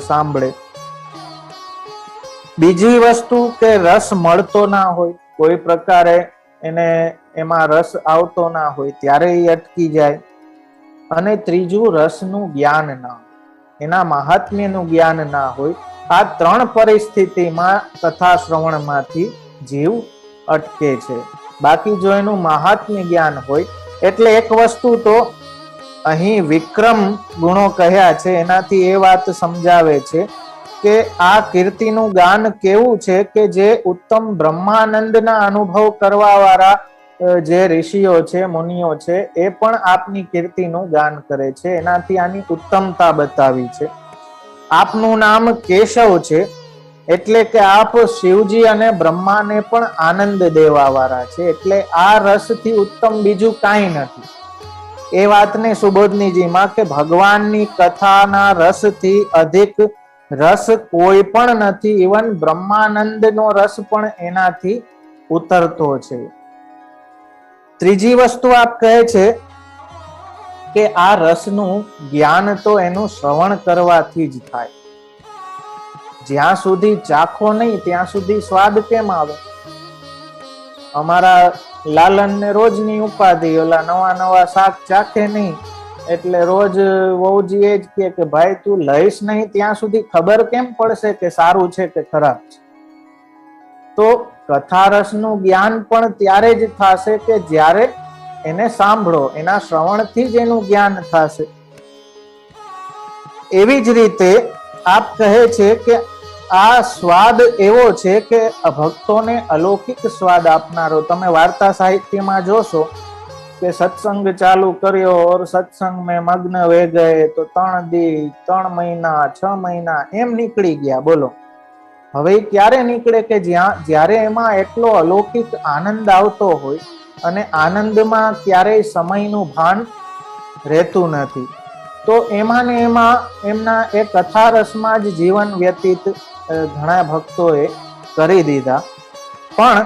સાંભળે. બીજી વસ્તુ કે રસ મળતો ના હોય, કોઈ પ્રકારે એને એમાં રસ આવતો ના હોય ત્યારે એ અટકી જાય. અને ત્રીજું રસનું જ્ઞાન ના હોય, એના મહાત્મ્યનું જ્ઞાન ના હોય. આ ત્રણ પરિસ્થિતિમાં કથા શ્રવણમાંથી જીવ અટકે છે. બાકી જો એનું મહાત્મ્ય જ્ઞાન હોય, એટલે એક વસ્તુ તો અહીં વિક્રમ ગુણો કહ્યા છે એનાથી એ વાત સમજાવે છે કે આ કીર્તિનું ગાન કેવું છે કે જે ઉત્તમ બ્રહ્માનંદના અનુભવ કરવા વાળા જે ઋષિઓ છે, મુનિઓ છે, એ પણ આપની કીર્તિનું ગાન કરે છે. એનાથી આની ઉત્તમતા બતાવી છે. આપનું નામ કેશવ છે, એટલે કે આપ શિવજી અને બ્રહ્માને પણ આનંદ દેવા વાળા છે, એટલે આ રસથી ઉત્તમ બીજું કાંઈ નથી. એ વાતને સુબોધનીજીમાં કે ભગવાનની કથાના રસથી અધિક રસ કોઈ પણ નથી. ઇવન બ્રહ્માનંદનો રસ પણ એનાથી ઉતરતો છે. ત્રીજી વસ્તુ આપ કહે છે કે આ રસનું જ્ઞાન તો એનું શ્રવણ કરવાથી જ થાય. જ્યાં સુધી ચાખો નહીં ત્યાં સુધી સ્વાદ કેમ આવે? અમારા લાલનને રોજની ઉપાધિ, ઓલા નવા નવા શાક ચાખે નહીં એટલે રોજ વહુજી એ જ કહે કે ભાઈ તું લઈશ નહીં ત્યાં સુધી ખબર કેમ પડશે કે સારું છે કે ખરાબ છે? તો કથા રસનું જ્ઞાન પણ ત્યારે જ થશે કે જ્યારે એને સાંભળો, એના શ્રવણથી જ એનું જ્ઞાન થશે. એવી જ રીતે આપ કહે છે કે આ સ્વાદ એવો છે કે ભક્તોને અલૌકિક સ્વાદ આપનારો. તમે વાર્તા સાહિત્યમાં જોશો કે સત્સંગ ચાલુ કર્યો और सत्संग में मग्न वे गए तो 3 દી 3 મહિના 6 મહિના એમ નીકળી ગયા. બોલો હવે ક્યારે નીકળે કે જ્યારે એમાં એટલો અલૌકિક આનંદ આવતો હોય અને આનંદમાં ક્યારેય સમયનું ભાન રહેતું નથી. તો એમાં ને એમાં એમના એ કથા રસમાં જ જીવન વ્યતીત ઘણા ભક્તોએ કરી દીધા. પણ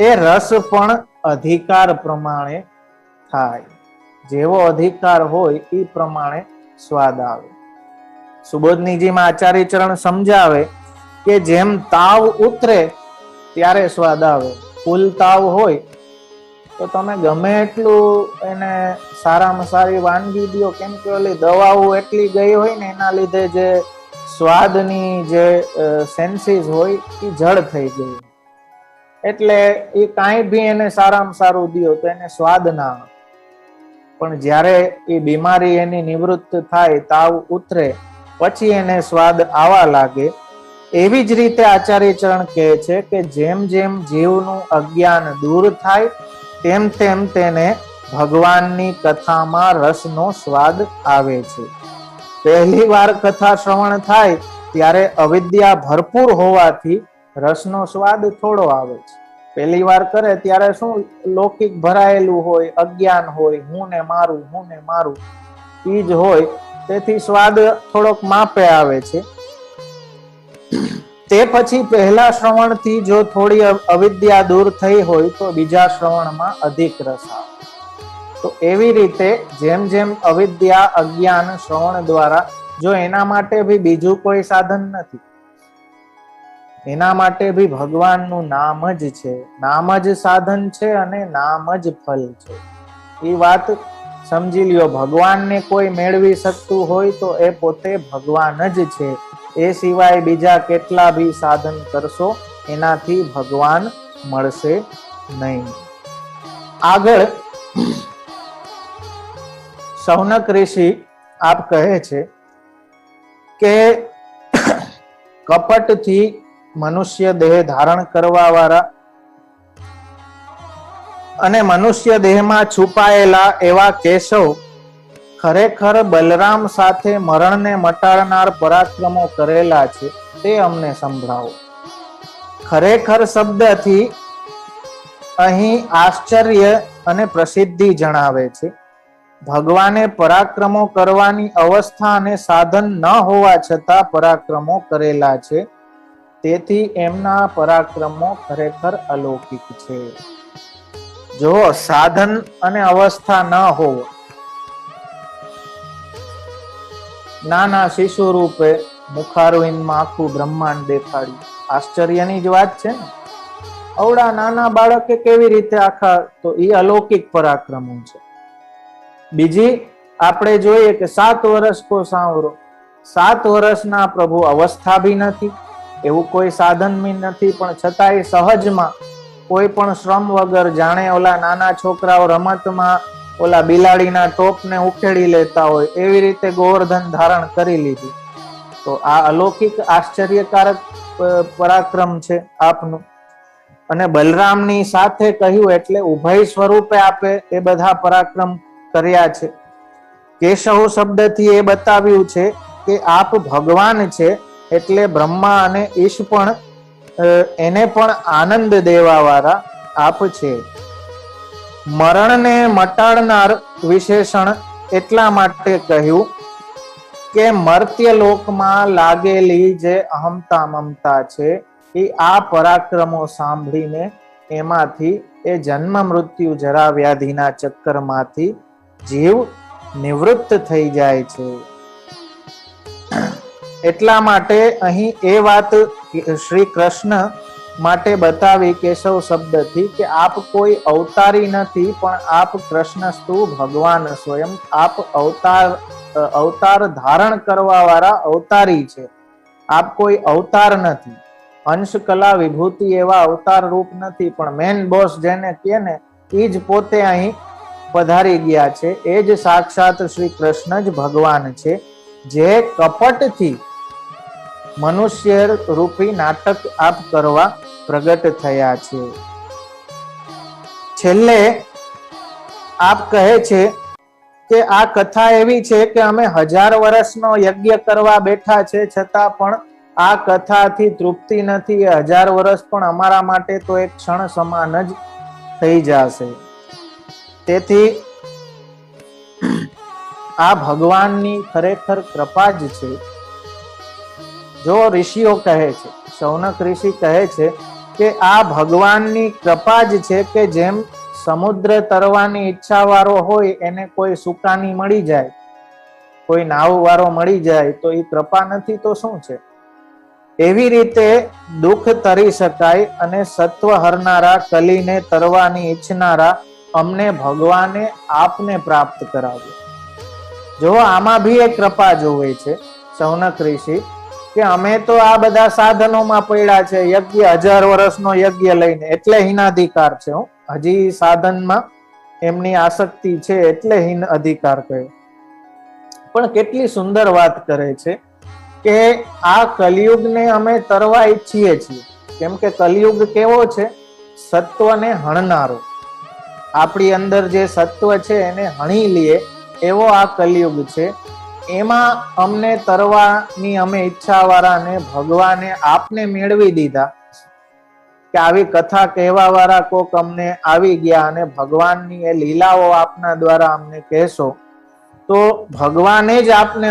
એ રસ પણ અધિકાર પ્રમાણે થાય. જેવો અધિકાર હોય એ પ્રમાણે સ્વાદ આવે. સુબોધનીજીમાં આચાર્ય ચરણ સમજાવે કે જેમ તાવ ઉતરે ત્યારે સ્વાદ આવે. ફૂલ તાવ હોય તો તમે ગમે એટલું એને સારામાં સારી વાનગી દો, કેમ કે ઓલી દવાઓ એટલી ગઈ હોય ને એના લીધે જે સ્વાદની જે સેન્સીસ હોય એ જડ થઈ ગઈ, એટલે એ કાંઈ બી એને સારામાં સારું દો તો એને સ્વાદ ના આવે. પણ જ્યારે એ બીમારી એની નિવૃત્ત થાય, તાવ ઉતરે, પછી એને સ્વાદ આવવા લાગે. એવી જ રીતે આચાર્ય ચરણ કહે છે કે જેમ જેમ જીવનું અજ્ઞાન દૂર થાય તેમ તેમ તેને ભગવાનની કથામાં રસનો સ્વાદ આવે છે. પહેલી વાર કથા શ્રવણ થાય ત્યારે અવિદ્યા ભરપૂર હોવાથી રસનો સ્વાદ થોડો આવે છે. પહેલી વાર કરે ત્યારે શું લૌકિક ભરાયેલું હોય, અજ્ઞાન હોય, હું ને મારું ઈ જ હોય, તેથી સ્વાદ થોડોક માપે આવે છે. તે પછી પહેલા શ્રવણથી જો થોડી અવિદ્યા દૂર થઈ હોય તો બીજા શ્રવણમાં અધિક રસ આવે. તો એવી રીતે જેમ જેમ અવિદ્યા અજ્ઞાન શ્રવણ દ્વારા, જો એના માટે ભી બીજું કોઈ સાધન નથી, એના માટે ભી ભગવાનનું નામ જ છે. નામ જ સાધન છે અને નામ જ ફલ છે. એ વાત સમજી લ્યો. ભગવાનને કોઈ મેળવી શકતું હોય તો એ પોતે ભગવાન જ છે. એ સિવાય બીજા કેટલા બી સાધન કરશો એનાથી ભગવાન મળશે નહીં. આગળ સૌનક ઋષિ આપ કહે છે કે કપટથી મનુષ્ય દેહ ધારણ કરવા વાળા અને મનુષ્ય દેહમાં છુપાયેલા એવા કેશવ ખરેખર બલરામ સાથે મરણને મટાડનાર પરાક્રમો કરેલા છે, તે અમને સંભળાવો. ખરેખર શબ્દથી અહીં આશ્ચર્ય અને પ્રસિદ્ધિ જણાવે છે. ભગવાને પરાક્રમો કરવાની અવસ્થા અને સાધન ન હોવા છતાં પરાક્રમો કરેલા છે. તેથી એમના પરાક્રમો ખરેખર અલૌકિક છે. જો સાધન અને અવસ્થા ન હોવો, નાના શિશુ રૂપે મુખારવિંદમાં આખું બ્રહ્માંડ દેખાડ્યું. આશ્ચર્યની જ વાત છે ને. અવડા નાના બાળકે કેવી રીતે આખા, તો એ અલૌકિક પરાક્રમો છે. બીજી આપણે જોઈએ કે 7 વર્ષ કો સાંવરો, 7 વર્ષના પ્રભુ, અવસ્થા બી નથી, એવું કોઈ સાધન બી નથી, પણ છતાંય સહજમાં કોઈ પણ શ્રમ વગર, જાણે ઓલા નાના છોકરાઓ રમતમાં ઓલા બિલાડીના ટોપને ઉખેડી લેતા હોય એવી રીતે ગોવર્ધન ધારણ કરી લીધી. તો આ અલૌકિક આશ્ચર્યકારક પરાક્રમ છે આપનું. અને બલરામની સાથે કહ્યું એટલે ઉભય સ્વરૂપે આપે એ બધા પરાક્રમ કર્યા છે. કેશવ શબ્દથી એ બતાવ્યું છે કે આપ ભગવાન છે, એટલે બ્રહ્મા અને ઈશ પણ એને પણ આનંદ દેવા વાળા આપ છે. મરણને મટાડનાર વિશેષણ એટલા માટે કહ્યું કે મર્ત્ય લોકમાં લાગેલી જે અહમતા મમતા છે એ આ પરાક્રમો સાંભળીને એમાંથી, એ જન્મ મૃત્યુ જરા વ્યાધિના ચક્કરમાંથી જીવ નિવૃત્ત થઈ જાય છે. એટલા માટે અહીં એ વાત શ્રી કૃષ્ણ માટે બતાવી કેશવ શબ્દથી કે આપ કોઈ અવતારી નથી, પણ આપ કૃષ્ણસ્તુ ભગવાન સ્વયં, આપ અવતાર ધારણ કરવા વાળા અવતારી છે. આપ કોઈ અવતાર નથી, અંશ કલા વિભૂતિ એવા અવતાર રૂપ નથી, પણ મેન બોસ જેને કહે ને એ જ પોતે અહીં પધારી ગયા છે. એ જ સાક્ષાત શ્રી કૃષ્ણ જ ભગવાન છે, જે કપટથી મનુષ્ય રૂપી નાટક આપ કરવા પ્રગટ થયા છે. છેલ્લે આપ કહે છે કે આ કથા એવી છે કે અમે 1000 વર્ષનો યજ્ઞ કરવા બેઠા છે, છતાં પણ આ કથાથી તૃપ્તિ નથી. 1000 વર્ષ પણ અમારા માટે તો એક ક્ષણ સમાન જ થઈ જશે. તેથી આ ભગવાનની ખરેખર કૃપા જ છે. જો ઋષિઓ કહે છે, શૌનક ઋષિ કહે છે કે આ ભગવાનની કૃપા જ છે કે જેમ સમુદ્ર તરવાની ઈચ્છા વાળો હોય એને કોઈ સુકાની મળી જાય, કોઈ નાવ વાળો મળી જાય તો એ કૃપા નથી તો શું છે? એવી રીતે દુઃખ તરી શકાય અને સત્વ હરનારા, કલીને તરવાની ઈચ્છનારા અમને ભગવાને આપને પ્રાપ્ત કરાવ્યો. જો આમાં બી એક કૃપા જોવે છે શૌનક ઋષિ, કે અમે તો આ બધા સાધનોમાં પડ્યા છે, યજ્ઞ 1000 વર્ષનો યજ્ઞ લઈને, એટલે હીનાધિકાર છે. હજી સાધનમાં એમની આસક્તિ છે એટલે હીન અધિકાર કહે. પણ કેટલી સુંદર વાત કરે છે કે આ કલિયુગને અમે તરવા ઈચ્છીએ છીએ. કેમ કે કલિયુગ કેવો છે? સત્વને હણનારો. આપણી અંદર જે સત્વ છે એને હણી લઈએ એવો આ કલિયુગ છે. એમાં અમને તરવાની અમે ઈચ્છા વાળાને ભગવાને આપને મેળવી દીધા કે આવી કથા કહેવા વાળા કોક અમને આવી ગયા અને ભગવાનની એ લીલાઓ આપના દ્વારા અમને કહેશો, તો ભગવાને જ આપને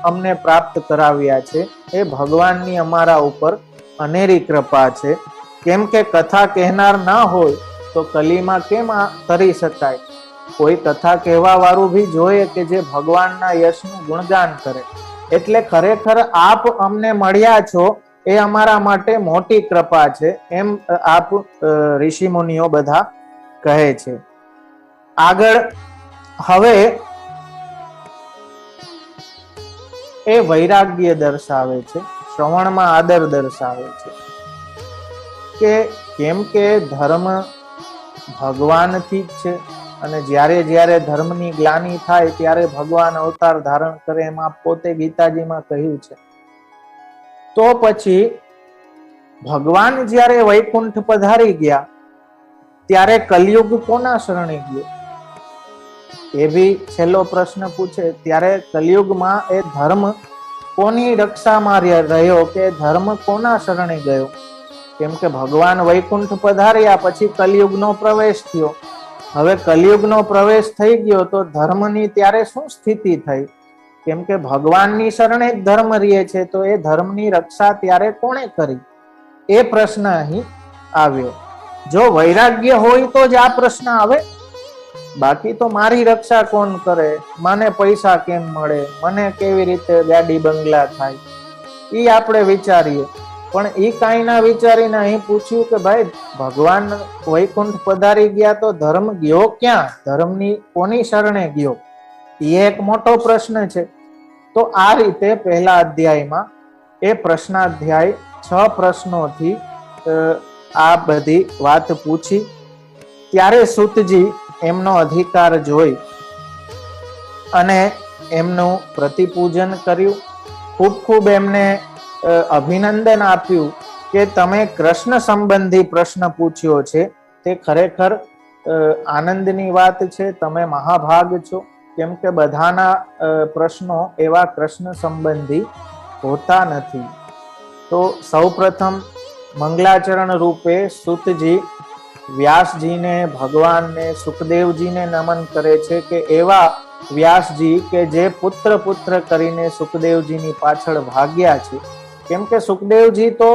અમને પ્રાપ્ત કરાવ્યા છે. એ ભગવાનની અમારા ઉપર અનેરી કૃપા છે. કેમ કે કથા કહેનાર ના હોય તો કલીમાં કેમ તરી શકાય? કોઈ કથા કહેવા વાળું ભી જોઈએ કે જે ભગવાનના યશનું ગુણગાન કરે. એટલે ખરેખર આપ અમને મળ્યા છો એ અમારા માટે મોટી કૃપા છે, એમ આપ ઋષિ મુનિઓ બધા કહે છે. આગળ હવે એ વૈરાગ્ય દર્શાવે છે, શ્રવણમાં આદર દર્શાવે છે કે કેમ કે ધર્મ ભગવાનથી જ છે અને જ્યારે જ્યારે ધર્મની ગ્લાનિ થાય ત્યારે ભગવાન અવતાર ધારણ કરે, એમાં પોતે ગીતાજીમાં કહ્યું છે. તો પછી ભગવાન જ્યારે વૈકુંઠ પધારી ગયા ત્યારે કલયુગ કોના શરણે ગયો? એ ભી છેલ્લો પ્રશ્ન પૂછે. ત્યારે કલયુગમાં એ ધર્મ કોની રક્ષામાં રહ્યો કે ધર્મ કોના શરણે ગયો? કેમ કે ભગવાન વૈકુંઠ પધાર્યા પછી કલયુગનો પ્રવેશ થયો. હવે કલયુગનો પ્રવેશ થઈ ગયો તો ધર્મની ત્યારે શું સ્થિતિ થઈ? કેમ કે ભગવાનની શરણે જ ધર્મ રહે છે, તો એ ધર્મની રક્ષા ત્યારે કોણે કરી? એ પ્રશ્ન અહીં આવ્યો. જો વૈરાગ્ય હોય તો જ આ પ્રશ્ન આવે, બાકી તો મારી રક્ષા કોણ કરે, મને પૈસા કેમ મળે, મને કેવી રીતે ગાડી બંગલા થાય, એ આપણે વિચારીએ. પણ એ કાંઈ ના વિચારીને અહીં પૂછ્યું કે ભાઈ ભગવાન વૈકુંઠ પધારી ગયા તો ધર્મ ગયો ક્યાં, ધર્મની કોની શરણે ગયો, એ એક મોટો પ્રશ્ન છે. તો આ રીતે પહેલા અધ્યાયમાં એ પ્રશ્નાધ્યાય 6 પ્રશ્નોથી આ બધી વાત પૂછી. ત્યારે સૂતજી એમનો અધિકાર જોઈ અને એમનું પ્રતિપૂજન કર્યું. ખૂબ ખૂબ એમને અભિનંદન આપ્યું કે તમે કૃષ્ણ સંબંધી પ્રશ્ન પૂછ્યો છે, તે ખરેખર આનંદની વાત છે, તમે મહાભાગ છો. કેમ કે બધાના પ્રશ્નો એવા કૃષ્ણ સંબંધી હોતા નથી. તો સૌપ્રથમ મંગલાચરણ રૂપે સૂતજી વ્યાસજીને, ભગવાનને, સુખદેવજીને નમન કરે છે કે એવા વ્યાસજી કે જે પુત્ર પુત્ર કરીને સુખદેવજીની પાછળ ભાગ્યા છે. કેમ કે સુખદેવજી તો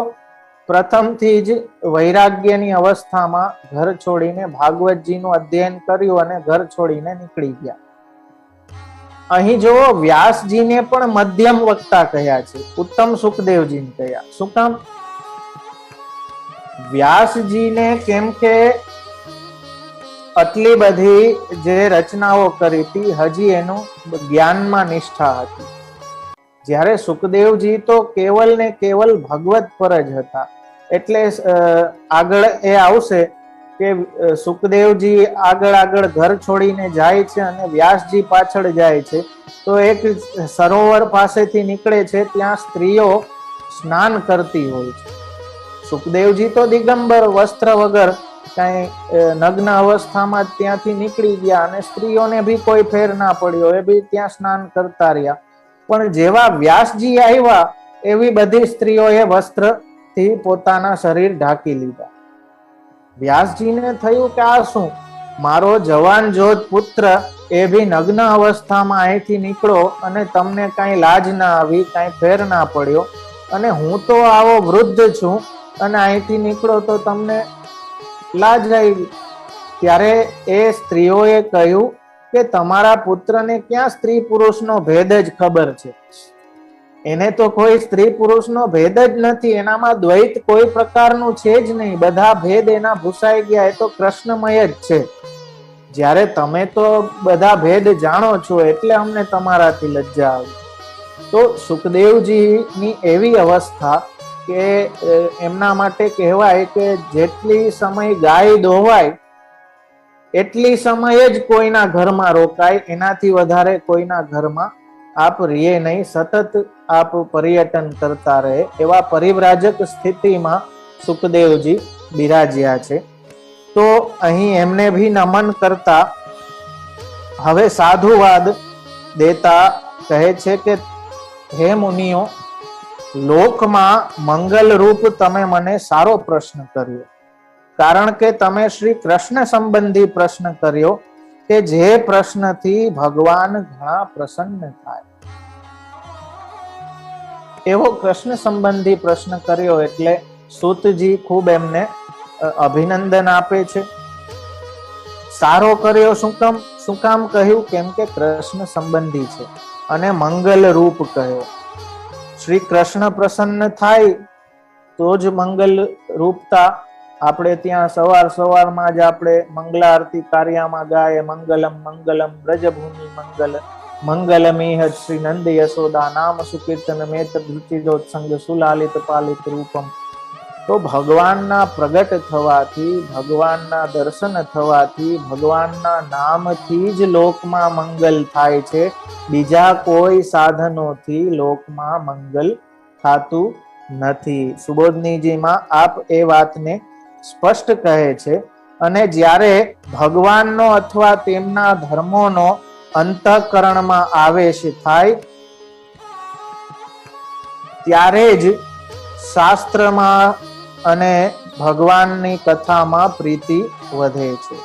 પ્રથમથી જ વૈરાગ્યની અવસ્થામાં ઘર છોડીને ભાગવતજીનું અધ્યયન કર્યું અને ઘર છોડીને નીકળી ગયા. અહીં જો વ્યાસજીને પણ મધ્યમ વક્તા કહ્યા છે, ઉત્તમ સુખદેવજીને કહ્યા. શું કામ? વ્યાસજીને કેમ કે આટલી બધી જે રચનાઓ કરી હતી, હજી એનું જ્ઞાનમાં નિષ્ઠા હતી. જ્યારે સુખદેવજી તો કેવલ ને કેવલ ભગવત પર જ હતા. એટલે આગળ એ આવશે કે સુખદેવજી આગળ ઘર છોડીને જાય છે અને વ્યાસજી પાછળ જાય છે. તો એક સરોવર પાસેથી નીકળે છે, ત્યાં સ્ત્રીઓ સ્નાન કરતી હોય છે. સુખદેવજી તો દિગંબર વસ્ત્ર વગર કઈ નગ્ન અવસ્થામાં ત્યાંથી નીકળી ગયા અને સ્ત્રીઓને બી કોઈ ફેર ના પડ્યો, એ બી ત્યાં સ્નાન કરતા રહ્યા. પણ જેવા વ્યાસજી આવ્યા એવી બધી સ્ત્રીઓએ વસ્ત્રથી પોતાના શરીર ઢાંકી લીધા. વ્યાસજીને થયું કે આ શું, મારો જવાન જોધ પુત્ર એ બી નગ્ન અવસ્થામાં અહીંથી નીકળો અને તમને કઈ લાજ ના આવી, કઈ ફેર ના પડ્યો, અને હું તો આવો વૃદ્ધ છું અને અહીંથી નીકળો તો તમને લાજ આવી. ત્યારે એ સ્ત્રીઓએ કહ્યું કે તમારા પુત્રને ક્યાં સ્ત્રી પુરુષનો ભેદ જ ખબર છે, એને તો કોઈ સ્ત્રી પુરુષનો ભેદ જ નથી, એનામાં દ્વૈત કોઈ પ્રકારનું છે જ નહીં, બધા ભેદ એના ભૂસાઈ ગયા, એ તો કૃષ્ણમય જ છે. જ્યારે તમે તો બધા ભેદ જાણો છો એટલે અમને તમારાથી લજ્જા આવી. તો સુખદેવજીની એવી અવસ્થા કે એમના માટે કહેવાય કે જેટલી સમય ગાય દોવાય એટલી સમય જ કોઈના ઘરમાં રોકાય, એનાથી વધારે કોઈના ઘરમાં આપ રહીએ નહીં, સતત આપ પર્યટન કરતા રહે. એવા પરિવ્રાજક સ્થિતિમાં સુખદેવજી બિરાજ્યા છે. તો અહીં એમને ભી નમન કરતા હવે સાધુવાદ દેતા કહે છે કે હે મુનિઓ, લોકમાં મંગલ રૂપ તમે મને સારો પ્રશ્ન કર્યો, કારણ કે તમે શ્રી કૃષ્ણ સંબંધી પ્રશ્ન કર્યો કે જે પ્રશ્નથી ભગવાન ઘણા પ્રસન્ન થાય. એવો કૃષ્ણ સંબંધી પ્રશ્ન કર્યો એટલે સૂતજી ખૂબ એમને અભિનંદન આપે છે. સારો કર્યો શું કામ કહ્યું? કેમ કે કૃષ્ણ સંબંધી છે અને મંગલ રૂપ કહ્યો. શ્રી કૃષ્ણ પ્રસન્ન થાય તો જ મંગલ રૂપતા. આપણે ત્યાં સવારમાં જ આપણે મંગલા આરતી કાર્યમાં ગાય મંગલમ મંગલમ બ્રજભૂમિ મંગલ મંગલમિહ શ્રી નંદ યશોદા નામ સુકીર્તન મેત ધૃતિજોત્સંગ સુલાલિત પાલિત રૂપમ. તો ભગવાનના પ્રગટ થવાથી, ભગવાનના દર્શન થવાથી, ભગવાનના નામથી જ લોકમાં મંગલ થાય છે. બીજા કોઈ સાધનોથી લોકમાં મંગલ થતું નથી. સુબોધનીજીમાં આપ એ વાતને સ્પષ્ટ કહે છે. અને જ્યારે ભગવાનનો અથવા તેમના ધર્મોનો અંતઃકરણમાં આવેશ થાય ત્યારે જ શાસ્ત્રમાં અને ભગવાનની કથામાં પ્રીતિ વધે છે.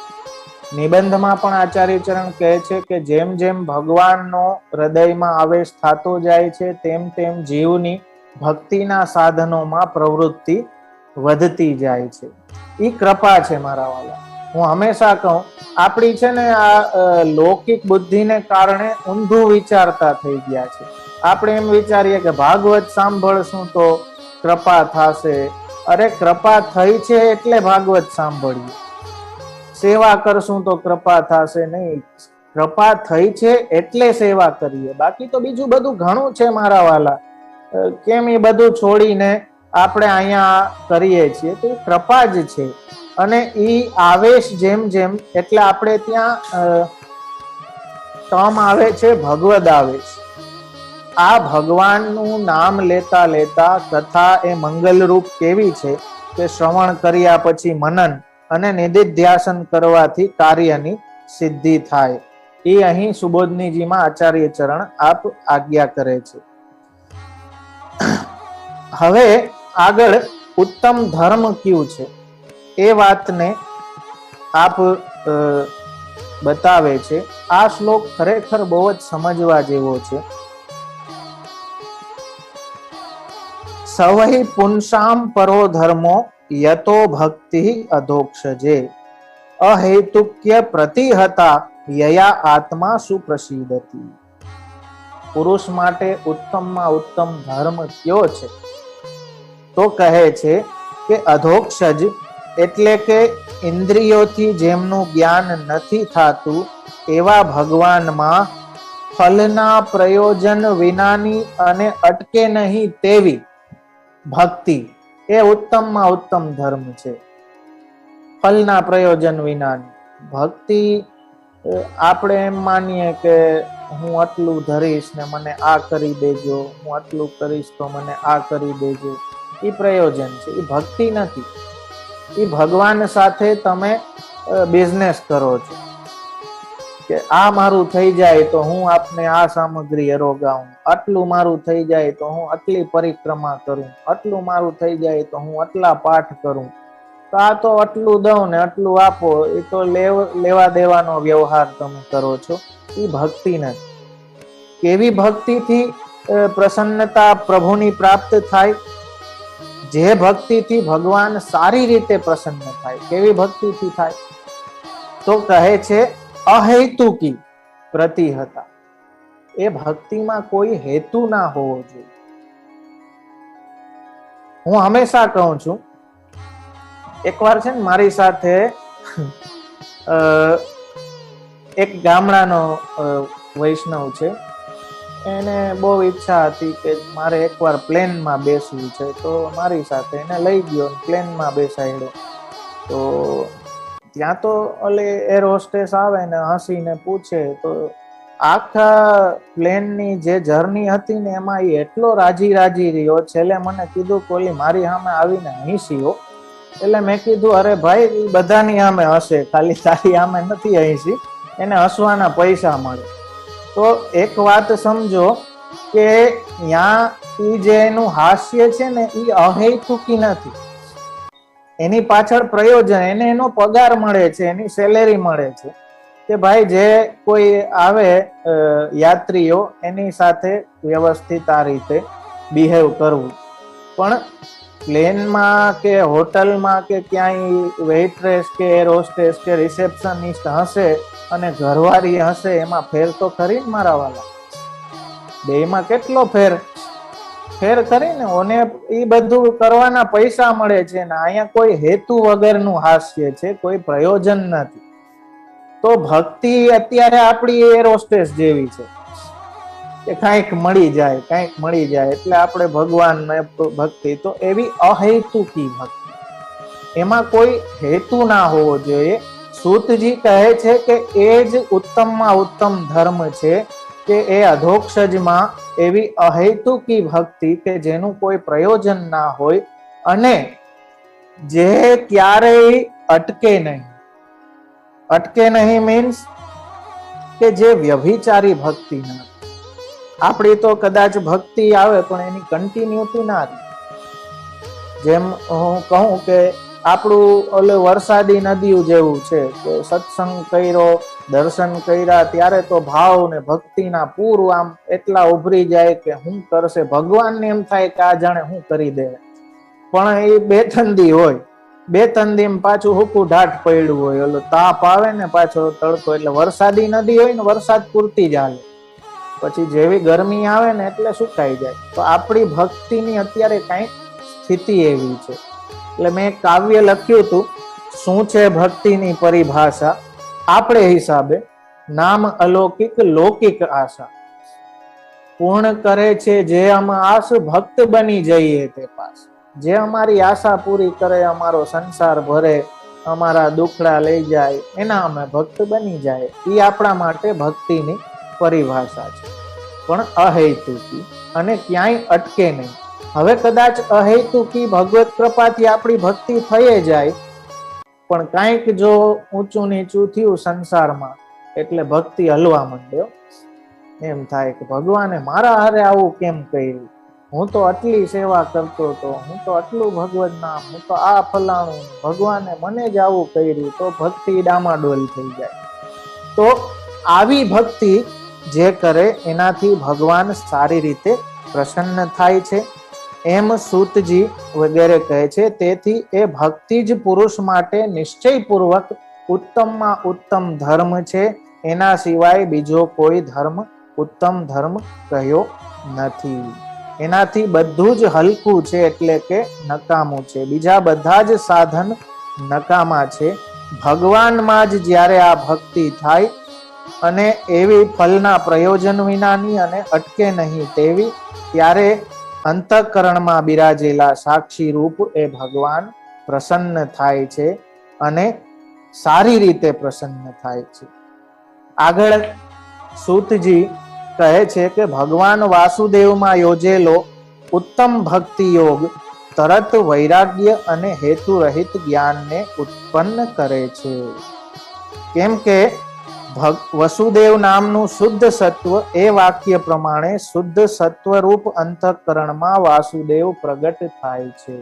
નિબંધમાં પણ આચાર્ય ચરણ કહે છે કે જેમ જેમ ભગવાનનો હૃદયમાં આવેશ થતો જાય છે તેમ તેમ જીવની ભક્તિના સાધનોમાં પ્રવૃત્તિ વધતી જાય છે. ઈ કૃપા છે મારા વાલા. હું હંમેશા કહું, આપણી છે ને આ લૌકિક બુદ્ધિને કારણે ઊંધું વિચારતા થઈ ગયા છે. આપણે એમ વિચારીએ કે ભાગવત સાંભળશું તો કૃપા થશે. અરે કૃપા થઈ છે એટલે ભાગવત સાંભળીએ. સેવા કરશું તો કૃપા થશે નહીં. કૃપા થઈ છે એટલે સેવા કરીએ. બાકી તો બીજું બધું ઘણું છે મારા વાલા. કેમ એ બધું છોડીને આપણે અહીંયા કરીએ છીએ? તો કૃપા જ છે. અને ઈ આવેશ જેમ જેમ, એટલે આપણે ત્યાં ટર્મ આવે છે ભગવદ આવેશ. આ ભગવાનનું નામ લેતા લેતા કથા એ મંગલરૂપ કેવી છે કે શ્રવણ કર્યા પછી મનન અને નિધિધ્યાસન કરવાથી કાર્યની સિદ્ધિ થાય. એ અહીં સુબોધનીજીમાં આચાર્ય ચરણ આપ આજ્ઞા કરે છે. હવે આગળ ઉત્તમ ધર્મ કયું છે એ વાતને આપ બતાવે છે. આ શ્લોક ખરેખર બહુ જ સમજવા જેવો છે. સવહી પુંસામ પરો ધર્મો યતો ભક્તિ અધોક્ષજે અહેતુક્ય પ્રતિહતા યયા આત્મા સુપ્રસિદ્ધતી. પુરુષ માટે ઉત્તમમાં ઉત્તમ ધર્મ કયો છે? તો કહે છે કે અધોક્ષજ, એટલે કે ઇન્દ્રિયોથી જેમનું જ્ઞાન નથી થાતું એવા ભગવાનમાં ફલના પ્રયોજન વિનાની અને અટકે નહીં તેવી ભક્તિ એ ઉત્તમમાં ઉત્તમ ધર્મ છે. ફલના પ્રયોજન વિનાની ભક્તિ. આપણે એમ માનીએ કે હું આટલું ધરીશ ને મને આ કરી દેજો, હું આટલું કરીશ તો મને આ કરી દેજો. એ પ્રયોજન છે, એ ભક્તિ નથી. એ ભગવાન સાથે તમે બિઝનેસ કરો છો કે આ મારું થઈ જાય તો હું આપને આ સામગ્રી અરોગાવું, આટલું મારું થઈ જાય તો હું આટલી પરિક્રમા કરું, આટલું મારું થઈ જાય તો હું આટલા પાઠ કરું. તો આ તો આટલું દઉં ને આટલું આપો, એ તો લેવા દેવાનો વ્યવહાર તમે કરો છો. એ ભક્તિ નથી. કેવી ભક્તિથી પ્રસન્નતા પ્રભુની પ્રાપ્ત થાય? જે ભક્તિથી ભગવાન સારી રીતે પ્રસન્ન થાય. કેવી ભક્તિથી થાય? તો કહે છે અહેતુકી પ્રતિહતા. એ ભક્તિમાં કોઈ હેતુ ના હોવો જોઈએ. હું હંમેશા કહું છું, એકવાર છે ને મારી સાથે એક ગામડાનો વૈષ્ણવ છે. એને બહુ ઈચ્છા હતી કે મારે એકવાર પ્લેનમાં બેસવું છે, તો મારી સાથે એને લઈ ગયો, પ્લેનમાં બેસાડ્યો. તો ત્યાં તો ઓલે એર હોસ્ટેસ આવે ને હસીને પૂછે, તો આખા પ્લેનની જે જર્ની હતી ને એમાં એ એટલો રાજી રહ્યો. છેલ્લે મને કીધું કે ઓલી મારી સામે આવીને હસીઓ. એટલે મેં કીધું અરે ભાઈ, એ બધાની સામે હશે, ખાલી તારી સામે નથી હસી. એને હસવાના પૈસા મળે. તો એક વાત સમજો કે ત્યાં ઈ જે એનું હાસ્ય છે ને એ અહેતુકી નથી. એની પાછળ પ્રયોજન, એને એનો પગાર મળે છે, એની સેલેરી મળે છે કે ભાઈ જે કોઈ આવે યાત્રીઓ એની સાથે વ્યવસ્થિત આ રીતે બિહેવ કરવું. પણ પ્લેનમાં કે હોટલમાં કે ક્યાંય વેઇટ્રેસ કે એર હોસ્ટેસ કે રિસેપ્શનિસ્ટ હશે અને ઘરવાળી હશે, એમાં ફેર તો ખરી ને મારા વાલા? બેમાં કેટલો ફેર કરીને ઓને એ બધું કરવાના પૈસા મળે છે ને અહીંયા કોઈ હેતુ વગરનું હાસ્ય છે, કોઈ પ્રયોજન નથી. તો ભક્તિ અત્યારે આપણી એર હોસ્ટેસ જેવી છે કે કંઈક મળી જાય એટલે આપણે ભગવાન ભક્તિ. તો એવી અહેતુકી ભક્તિ, એમાં કોઈ હેતુ ના હોવો જોઈએ. સૂતજી કહે છે કે એ જ ઉત્તમમાં ઉત્તમ ધર્મ છે કે એ અધોક્ષજમાં એવી અહેતુકી ભક્તિ કે જેનું કોઈ પ્રયોજન ના હોય અને જે ક્યારેય અટકે નહીં. અટકે નહીં મીન્સ કે જે વ્યભિચારી ભક્તિ ના. આપણી તો કદાચ ભક્તિ આવે પણ એની કન્ટિન્યુટી ના રહે. જેમ હું કહું કે આપણું ઓલે વરસાદી નદીઓ જેવું છે કે સત્સંગ કર્યો, દર્શન કર્યા, ત્યારે તો ભાવ ને ભક્તિના પૂર આમ એટલા ઉભરી જાય કે શું કરશે ભગવાનને એમ થાય કે આ જાણે શું કરી દે. પણ એ 2-3 દી હોય, 2-3 દી પાછું હુકું ઢાટ પડ્યું હોય, ઓલો તાપ આવે ને પાછો તડકો, એટલે વરસાદી નદી હોય ને વરસાદ પૂરતી જ હાલે, પછી જેવી ગરમી આવે ને એટલે સુકાઈ જાય. તો આપણી ભક્તિની અત્યારે કઈક સ્થિતિ એવી છે. એટલે મેં કાવ્ય લખ્યું હતું, શું છે ભક્તિની પરિભાષા. આપણે હિસાબે નામ અલૌકિક લૌકિક આશા, પૂર્ણ કરે છે જે અમ આસ, ભક્ત બની જઈએ તે પાસ. જે અમારી આશા પૂરી કરે, અમારો સંસાર ભરે, અમારા દુખડા લઈ જાય, એના અમે ભક્ત બની જાય. એ આપણા માટે ભક્તિની પરિભાષા છે. પણ અહેતુકી અને ક્યાંય અટકે નહીં. હવે કદાચ અહેતુકી ભગવત કૃપાથી આપણી ભક્તિ થઈ જાય, પણ કાંઈક જો ઊંચું નીચું થયું સંસારમાં એટલે ભક્તિ હલવા માંડ્યો. એમ થાય કે ભગવાને મારા હારે આવું કેમ કર્યું, હું તો આટલી સેવા કરતો હતો, હું તો આટલું ભગવત નામ, હું તો આ ફલાણું, ભગવાને મને જ આવું કર્યું. તો ભક્તિ ડામાડોલ થઈ જાય. તો આવી ભક્તિ જે કરે એનાથી ભગવાન સારી રીતે પ્રસન્ન થાય છે, એમ સૂતજી વગેરે કહે છે. તેથી એ ભક્તિ જ પુરુષ માટે નિશ્ચયપૂર્વક ઉત્તમમાં ઉત્તમ ધર્મ છે. એના સિવાય બીજો કોઈ ધર્મ ઉત્તમ ધર્મ કહ્યો નથી. એનાથી બધું જ હલકું છે, એટલે કે નકામું છે. બીજા બધા જ સાધન નકામા છે. ભગવાનમાં જ જ્યારે આ ભક્તિ થાય અને એવી ફલના પ્રયોજન વિનાની અને અટકે નહીં તેવી, ત્યારે અંતઃકરણમાં બિરાજેલા સાક્ષી રૂપ એ ભગવાન પ્રસન્ન થાય છે અને સારી રીતે પ્રસન્ન થાય છે. આગળ સૂતજી કહે છે કે ભગવાન વાસુદેવમાં યોજેલો ઉત્તમ ભક્તિ યોગ તરત વૈરાગ્ય અને હેતુ રહિત જ્ઞાનને ઉત્પન્ન કરે છે. કેમ કે વસુદેવ નામનું શુદ્ધ સત્વ, એ વાક્ય પ્રમાણે શુદ્ધ સત્વરૂપ અંતઃકરણમાં વાસુદેવ પ્રગટ થાય છે.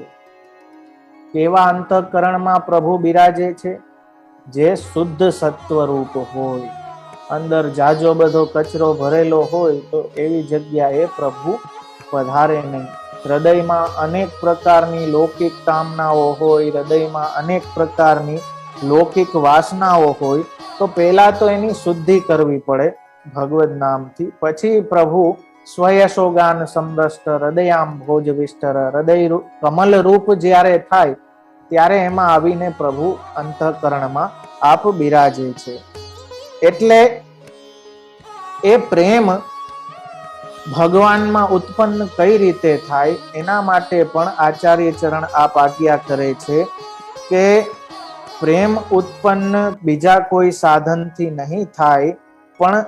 કેવા અંતઃકરણમાં પ્રભુ બિરાજે છે? જે શુદ્ધ સત્વરૂપ હોય. અંદર જાજો બધો કચરો ભરેલો હોય તો એવી જગ્યાએ પ્રભુ પધારે નહીં. હૃદયમાં અનેક પ્રકારની લૌકિક કામનાઓ હોય, હૃદયમાં અનેક પ્રકારની લૌકિક વાસનાઓ હોય, તો પહેલા તો એની શુદ્ધિ કરવી પડે ભગવદ નામથી. પછી પ્રભુ સ્વયશોગાન સમરષ્ટ હૃદયામ ભોજ વિષ્ટર, હૃદય કમલ રૂપ જ્યારે થાય ત્યારે એમાં આવીને પ્રભુ અંતઃકરણમાં આપ બિરાજે છે. એટલે એ પ્રેમ ભગવાનમાં ઉત્પન્ન કઈ રીતે થાય એના માટે પણ આચાર્ય ચરણ આપ આજ્ઞા કરે છે કે પ્રેમ ઉત્પન્ન બીજા કોઈ સાધનથી નહીં થાય, પણ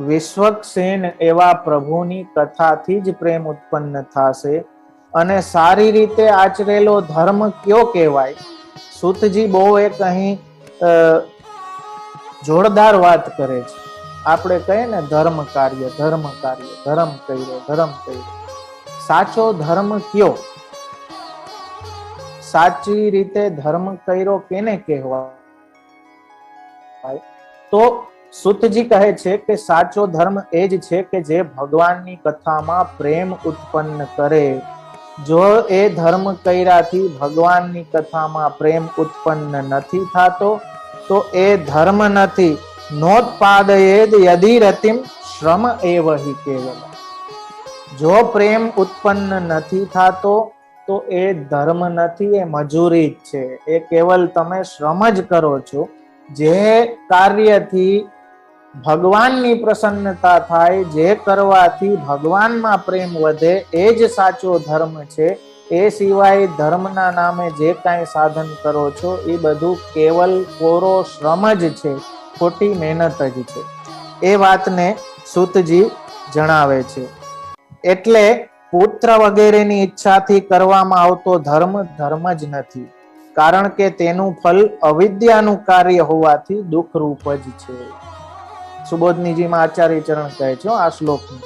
વિશ્વક્સેન એવા પ્રભુની કથાથી જ પ્રેમ ઉત્પન્ન થશે. અને સારી રીતે આચરેલો ધર્મ કયો કહેવાય? સૂતજી બહુ એક અહીં જોરદાર વાત કરે છે. આપણે કહીએ ને ધર્મ કાર્ય, ધર્મ કાર્ય, ધર્મ કર્યો, ધર્મ કર્યો. સાચો ધર્મ કયો? સાચી રીતે ધર્મ કર્યો કેને કહેવાય? તો સૂતજી કહે છે કે સાચો ધર્મ એ જ છે કે જે ભગવાનની કથામાં પ્રેમ ઉત્પન્ન કરે. જો એ ધર્મ કર્યાથી ભગવાનની કથામાં પ્રેમ ઉત્પન્ન નથી થતો તો એ ધર્મ નથી. નોત્પાદયેદ યદિ રતિમ શ્રમ એવ હિ કેવલમ. જો પ્રેમ ઉત્પન્ન નથી થતો તો એ ધર્મ નથી, એ મજૂરી જ છે. એ કેવલ તમે શ્રમ જ કરો છો. જે કાર્યથી ભગવાનની પ્રસન્નતા થાય, જે કરવાથી ભગવાનમાં પ્રેમ વધે, એ જ સાચો ધર્મ છે. એ સિવાય ધર્મના નામે જે કાંઈ સાધન કરો છો એ બધું કેવલ કોરો શ્રમ જ છે, ખોટી મહેનત જ છે. એ વાતને સૂતજી જણાવે છે. એટલે પુત્ર વગેરેની ઈચ્છાથી કરવામાં આવતો ધર્મ ધર્મ જ નથી, કારણ કે તેનું ફલ અવિદ્યાનું કાર્ય હોવાથી દુઃખરૂપ જ છે. સુબોધનીજીમાં આચાર્ય ચરણ કહે છે આ શ્લોકમાં,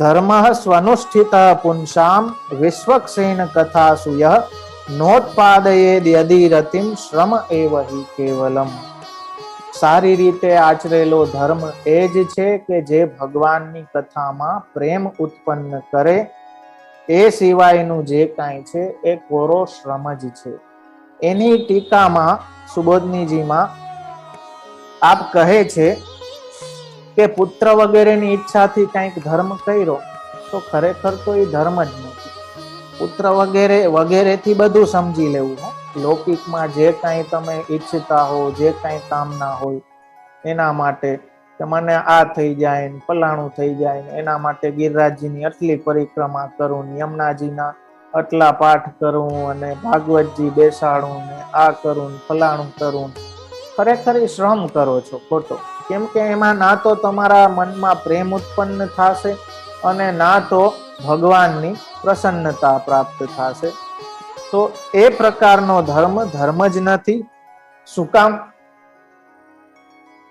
ધર્મ સ્વનુષ્ઠિત પુંસામ વિશ્વક્સેન કથાસુ યહ નોત્પાદયેદ યદિ રતિમ શ્રમ એવ હિ કેવલમ. સારી રીતે આચરેલો ધર્મ એ જ છે કે જે ભગવાનની કથામાં પ્રેમ ઉત્પન્ન કરે. એ સિવાયનું જે કાંઈ છે એ કોરો શ્રમ જ છે. એની ટીકામાં સુબોધનીજીમાં આપ કહે છે કે પુત્ર વગેરેની ઈચ્છાથી કંઈક ધર્મ કર્યો તો ખરેખર તો એ ધર્મ જ નથી. પુત્ર વગેરેથી બધું સમજી લેવું. લૌકિકમાં જે કાંઈ તમે ઈચ્છતા હો, જે કાંઈ કામના હોય એના માટે કે મને આ થઈ જાય ને ફલાણું થઈ જાય ને એના માટે ગિરિરાજજીની આટલી પરિક્રમા કરું, યમુનાજીના આટલા પાઠ કરું અને ભાગવતજી બેસાડું ને આ કરું ફલાણું કરું. ખરેખર શ્રમ કરો છો ખોટો. કેમ કે એમાં ના તો તમારા મનમાં પ્રેમ ઉત્પન્ન થશે અને ના તો ભગવાનની પ્રસન્નતા પ્રાપ્ત થશે. તો એ પ્રકારનો ધર્મ ધર્મ જ નથી. શું કામ?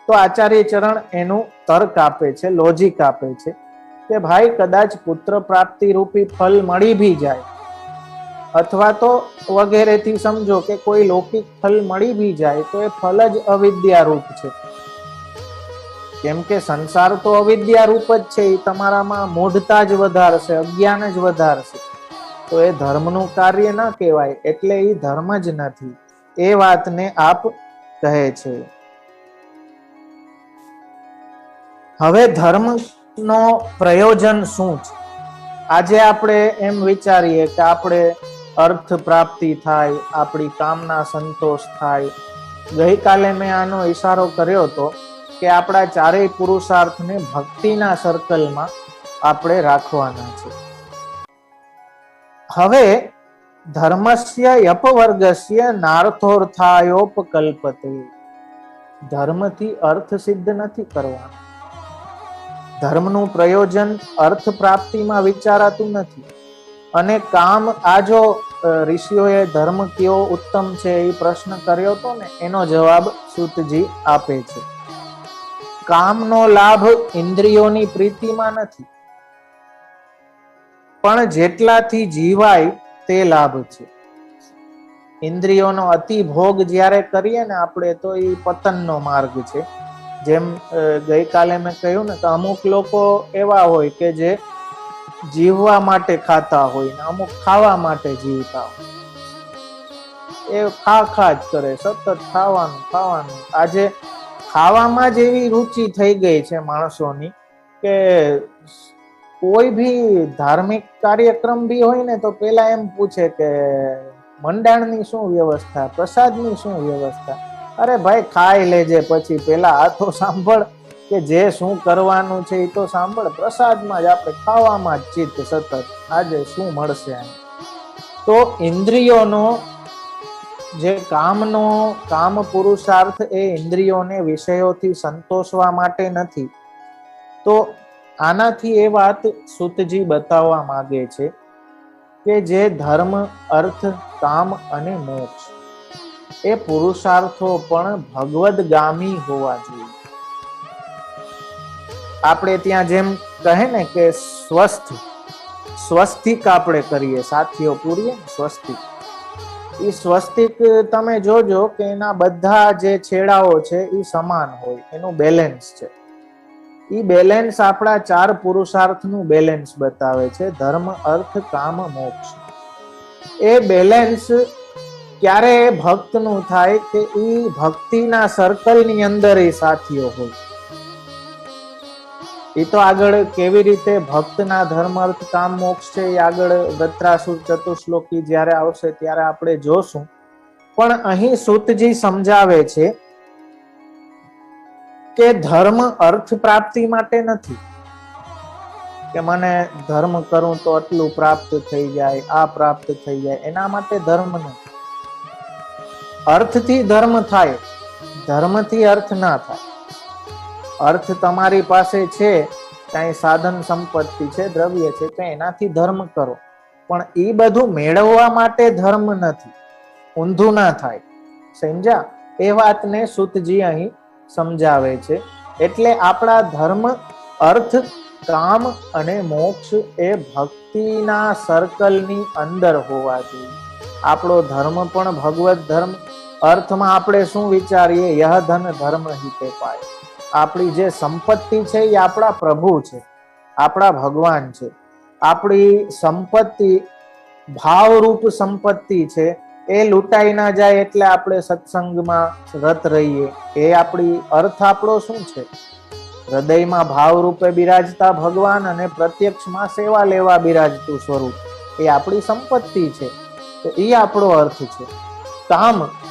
તો આચાર્ય ચરણ એનું તર્ક આપે છે, લોજિક આપે છે કે ભાઈ કદાચ પુત્ર પ્રાપ્તિ રૂપી ફલ મળી ભી જાય અથવા તો વગેરેથી સમજો કે કોઈ લૌકિક ફલ મળી ભી જાય તો એ ફલ જ અવિદ્યા રૂપ છે. કેમ કે સંસાર તો અવિદ્યા રૂપ જ છે. એ તમારામાં મૂઢતા જ વધારશે, અજ્ઞાન જ વધારશે. તો એ ધર્મનું કાર્ય ન કહેવાય, એટલે એ ધર્મ જ નથી. એ વાતને આપ કહે છે. હવે ધર્મનો પ્રયોજન શું છે? આજે આપણે એમ વિચારીએ કે આપણે અર્થ પ્રાપ્તિ થાય, આપણી કામના સંતોષ થાય. ગઈકાલે મેં આનો ઈશારો કર્યો હતો કે આપણા ચારેય પુરુષાર્થને ભક્તિના સર્કલમાં આપણે રાખવાના છે. હવે ધર્મસ્ય અપવર્ગસ્ય નાર્થોર્થાયોપકલ્પતે. ધર્મથી અર્થ સિદ્ધ નથી કરવાનો. ધર્મનું પ્રયોજન અર્થ પ્રાપ્તિમાં વિચારાતું નથી. અને કામ, આ જો ઋષિઓએ ધર્મ કયો ઉત્તમ છે એ પ્રશ્ન કર્યો હતો ને, એનો જવાબ સૂતજી આપે છે. કામનો લાભ ઇન્દ્રિયોની પ્રીતિમાં નથી, પણ જેટલાથી જીવાય તે લાભ છે. ઇન્દ્રિયોનો અતિ ભોગ જ્યારે કરીએ ને આપણે, તો એ પતનનો માર્ગ છે. જેમ ગઈકાલે મેં કહ્યું ને કે અમુક લોકો એવા હોય કે જે જીવવા માટે ખાતા હોય ને અમુક ખાવા માટે જીવતા હોય. એ ખા જ કરે, સતત ખાવાનું. આજે ખાવામાં જ એવી રુચિ થઈ ગઈ છે માણસોની કે કોઈ ભી ધાર્મિક કાર્યક્રમ ભી હોય ને તો પેલા એમ પૂછે કે મંડાણની શું વ્યવસ્થા, પ્રસાદની શું વ્યવસ્થા. અરે ભાઈ ખાઈ લેજે પછી, પેલા આ તો સાંભળ કે જે શું કરવાનું છે એ તો સાંભળ. પ્રસાદમાં જ આપણે ખાવામાં જ ચિત્ત સતત, આજે શું મળશે. તો ઇન્દ્રિયોનો જે કામ પુરુષાર્થ એ ઇન્દ્રિયોને વિષયોથી સંતોષવા માટે નથી. તો આનાથી એ વાત સૂતજી બતાવવા માંગે છે કે જે ધર્મ, અર્થ, કામ અને મોક્ષ એ પુરુષાર્થો પણ ભગવદગામી હોવા જોઈએ. આપણે ત્યાં જેમ કહે ને કે સ્વસ્તિક આપણે કરીએ, સાથીઓ પૂરીએ સ્વસ્તિક. એ સ્વસ્તિક તમે જોજો કે એના બધા જે છેડાઓ છે એ સમાન હોય, એનું બેલેન્સ છે. એ બેલેન્સ આપણા ચાર પુરુષાર્થનું બેલેન્સ બતાવે છે, ધર્મ, અર્થ, કામ, મોક્ષ. એ બેલેન્સ ક્યારે ભક્તનું થાય કે એ ભક્તિના સર્કલની અંદર એ સાથીઓ હોય. એ તો આગળ કેવી રીતે ભક્તના ધર્મ, અર્થ, કામ, મોક્ષ છે એ આગળ વૃત્રાસુર ચતુશ્લોકી જ્યારે આવશે ત્યારે આપણે જોશું. પણ અહીં સૂતજી સમજાવે છે કે ધર્મ અર્થ પ્રાપ્તિ માટે નથી કે મને ધર્મ કરું તો આટલું પ્રાપ્ત થઈ જાય, આ પ્રાપ્ત થઈ જાય, એના માટે ધર્મ નથી. અર્થથી ધર્મ થાય, ધર્મથી અર્થ ના થાય. અર્થ તમારી પાસે છે, કઈ સાધન સંપત્તિ છે, દ્રવ્ય છે, તો એનાથી ધર્મ કરો. પણ એ બધું મેળવવા માટે ધર્મ નથી. ઊંધું ના થાય. સમજ્યા? એ વાતને સૂતજી અહીં સમજાવે છે. એટલે આપણા ધર્મ, અર્થ, કામ અને મોક્ષ એ ભક્તિના સર્કલની અંદર હોવા જોઈએ. આપણો ધર્મ પણ ભગવત ધર્મ. અર્થમાં આપણે શું વિચારીએ? યહ ધન ધર્મ હિતે પાય. આપણી જે સંપત્તિ છે એ આપણા પ્રભુ છે, આપણા ભગવાન છે. આપણી સંપત્તિ ભાવરૂપ સંપત્તિ છે એ લૂંટાઈ ના જાય એટલે આપણે સત્સંગમાં રત રહીએ. એ આપણી અર્થ આપણો શું છે? હૃદયમાં ભાવ રૂપે બિરાજતા ભગવાન અને પ્રત્યક્ષમાં સેવા લેવા બિરાજતું સ્વરૂપ એ આપણી સંપત્તિ છે. તો એ આપણો અર્થ છે.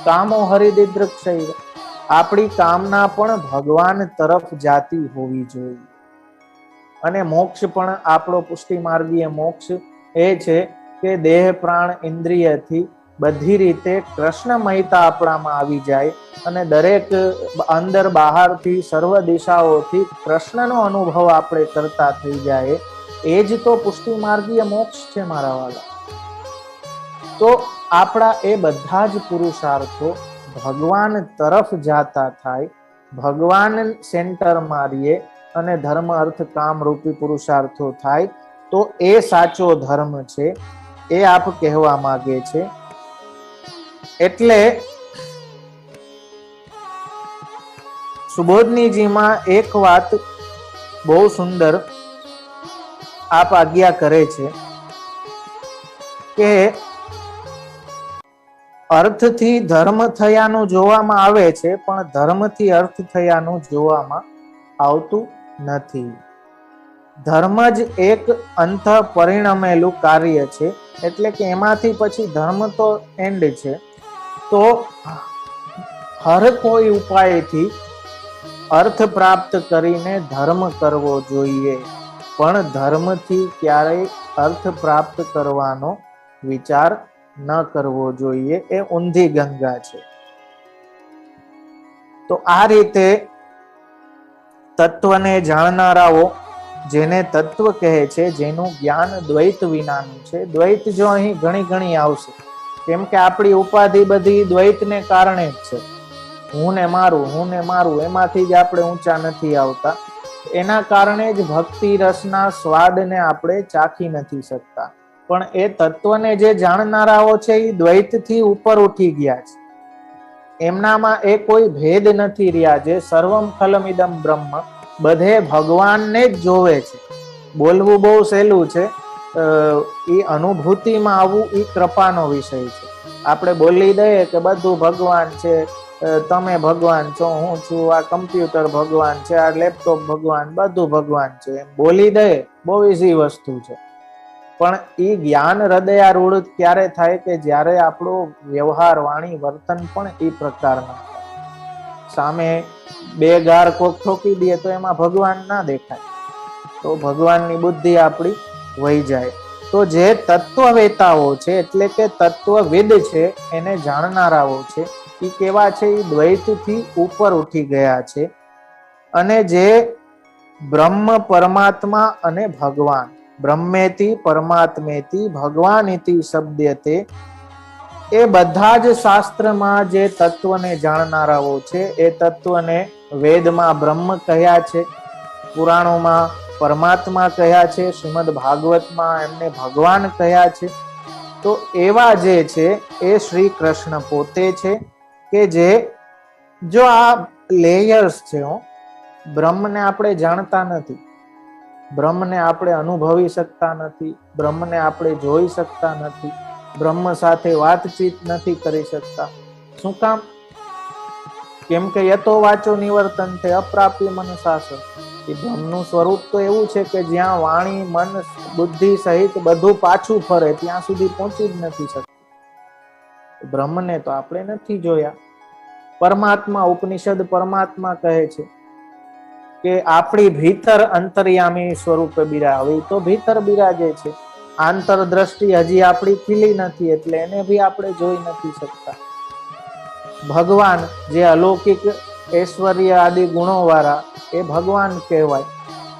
કામો હરિદિદ્રક્ષય, આપણી કામના પણ ભગવાન તરફ જાતી હોવી જોઈએ. અને મોક્ષ પણ આપણો પુષ્ટિ માર્ગીય મોક્ષ એ છે કે દેહ પ્રાણ ઇન્દ્રિયથી બધી રીતે કૃષ્ણમયતા આપણામાં આવી જાય અને દરેક અંદર બહારથી સર્વ દિશાઓથી કૃષ્ણનો અનુભવ આપણે કરતા થઈ જાય. એ જ તો પુષ્ટિ માર્ગીય મોક્ષ છે મારા વાલા. તો આપણા એ બધા જ પુરુષાર્થો ભગવાન તરફ જાતા થાય, ભગવાન સેન્ટર મારીએ અને ધર્મ અર્થ કામ રૂપી પુરુષાર્થો થાય તો એ સાચો ધર્મ છે. એ આપ કહેવા માંગે છે. એટલે સુબોધનીજીમાં એક વાત બહુ સુંદર આપ આજ્ઞા કરે છે કે અર્થથી ધર્મ થયાનું જોવામાં આવે છે, પણ ધર્મથી અર્થ થયાનું જોવામાં આવતું નથી. ધર્મ જ એક અંત પરિણમેલું કાર્ય છે. એટલે કે એમાંથી પછી ધર્મ તો એન્ડ છે. તો હર કોઈ ઉપાયથી અર્થ પ્રાપ્ત કરીને ધર્મ કરવો જોઈએ, પણ ધર્મથી ક્યારેય અર્થ પ્રાપ્ત કરવાનો વિચાર ન કરવો જોઈએ. એ ઊંધી ગંગા છે. તો આ રીતે તત્વને જાણનારાઓ જેને તત્વ કહે છે, જેનું જ્ઞાન દ્વૈત વિનાનું છે. દ્વૈત જો અહીં ઘણી આવશે, કેમ કે આપણી ઉપાધિ બધી દ્વૈતને કારણે જ છે. હું ને મારું એમાંથી જ આપણે ઊંચા નથી આવતા. એના કારણે જ ભક્તિ રસના સ્વાદને આપણે ચાખી નથી શકતા. પણ એ તત્વને જે જાણનારાઓ છે એ દ્વૈતથી ઉપર ઉઠી ગયા છે. એમનામાં એ કોઈ ભેદ નથી રહ્યા. જે સર્વમ ખલમિદમ બ્રહ્મ, બધે ભગવાનને જ જોવે છે. બોલવું બહુ સહેલું છે, એ અનુભૂતિમાં આવવું એ કૃપાનો વિષય છે. આપણે બોલી દઈએ કે બધું ભગવાન છે, તમે ભગવાન છો, હું છું, આ કમ્પ્યુટર ભગવાન છે, આ લેપટોપ ભગવાન, બધું ભગવાન છે, એમ બોલી દઈએ બહુ ઈઝી વસ્તુ છે. પણ એ જ્ઞાન હૃદયારૂઢ ક્યારે થાય કે જ્યારે આપણો વ્યવહાર, વાણી, વર્તન પણ એ પ્રકારના થાય. સામે બે ગાર કોક ઠોકી દે તો એમાં ભગવાન ના દેખાય, તો ભગવાનની બુદ્ધિ આપણી વહી જાય. તો જે તત્વવેતાઓ છે, એટલે કે તત્વવિદ છે, એને જાણનારાઓ છે, એ કેવા છે? એ દ્વૈતથી ઉપર ઉઠી ગયા છે. અને જે બ્રહ્મ, પરમાત્મા અને ભગવાન, બ્રહ્મેતિ પરમાત્મેતિ ભગવાનિતિ શબ્દતે, એ બધા જ શાસ્ત્રમાં જે તત્વને જાણનારાઓ છે, એ તત્વને વેદમાં બ્રહ્મ કહ્યા છે, પુરાણોમાં પરમાત્મા કહ્યા છે, શ્રીમદ ભાગવતમાં એમને ભગવાન કહ્યા છે. તો એવા જે છે એ શ્રી કૃષ્ણ પોતે છે. કે જે જો આ લેયર્સ છે, બ્રહ્મને આપણે જાણતા નથી, બ્રહ્મને આપણે અનુભવી શકતા નથી, બ્રહ્મને આપણે જોઈ શકતા નથી, બ્રહ્મ સાથે વાતચીત નથી કરી શકતા. શું કામ? કેમ કે યતો વાચો નિવર્તન તે અપ્રાપ્ય મન શાસન. એ બ્રહ્મનું સ્વરૂપ તો એવું છે કે જ્યાં વાણી, મન, બુદ્ધિ સહિત બધું પાછું ફરે ત્યાં સુધી પહોંચી જ નથી શકતું. બ્રહ્મને તો આપણે નથી જોયા. પરમાત્મા, ઉપનિષદ પરમાત્મા કહે છે કે આપણી ભીતર અંતર્યામી સ્વરૂપે બિરાવે, તો ભીતર બિરાજે છે. આંતરદ્રષ્ટિ હજી આપણી ખીલી નથી, એટલે એને બી આપણે જોઈ નથી શકતા. ભગવાન જે અલૌકિક ઐશ્વર્ય આદિ ગુણો વાળા, એ ભગવાન કહેવાય.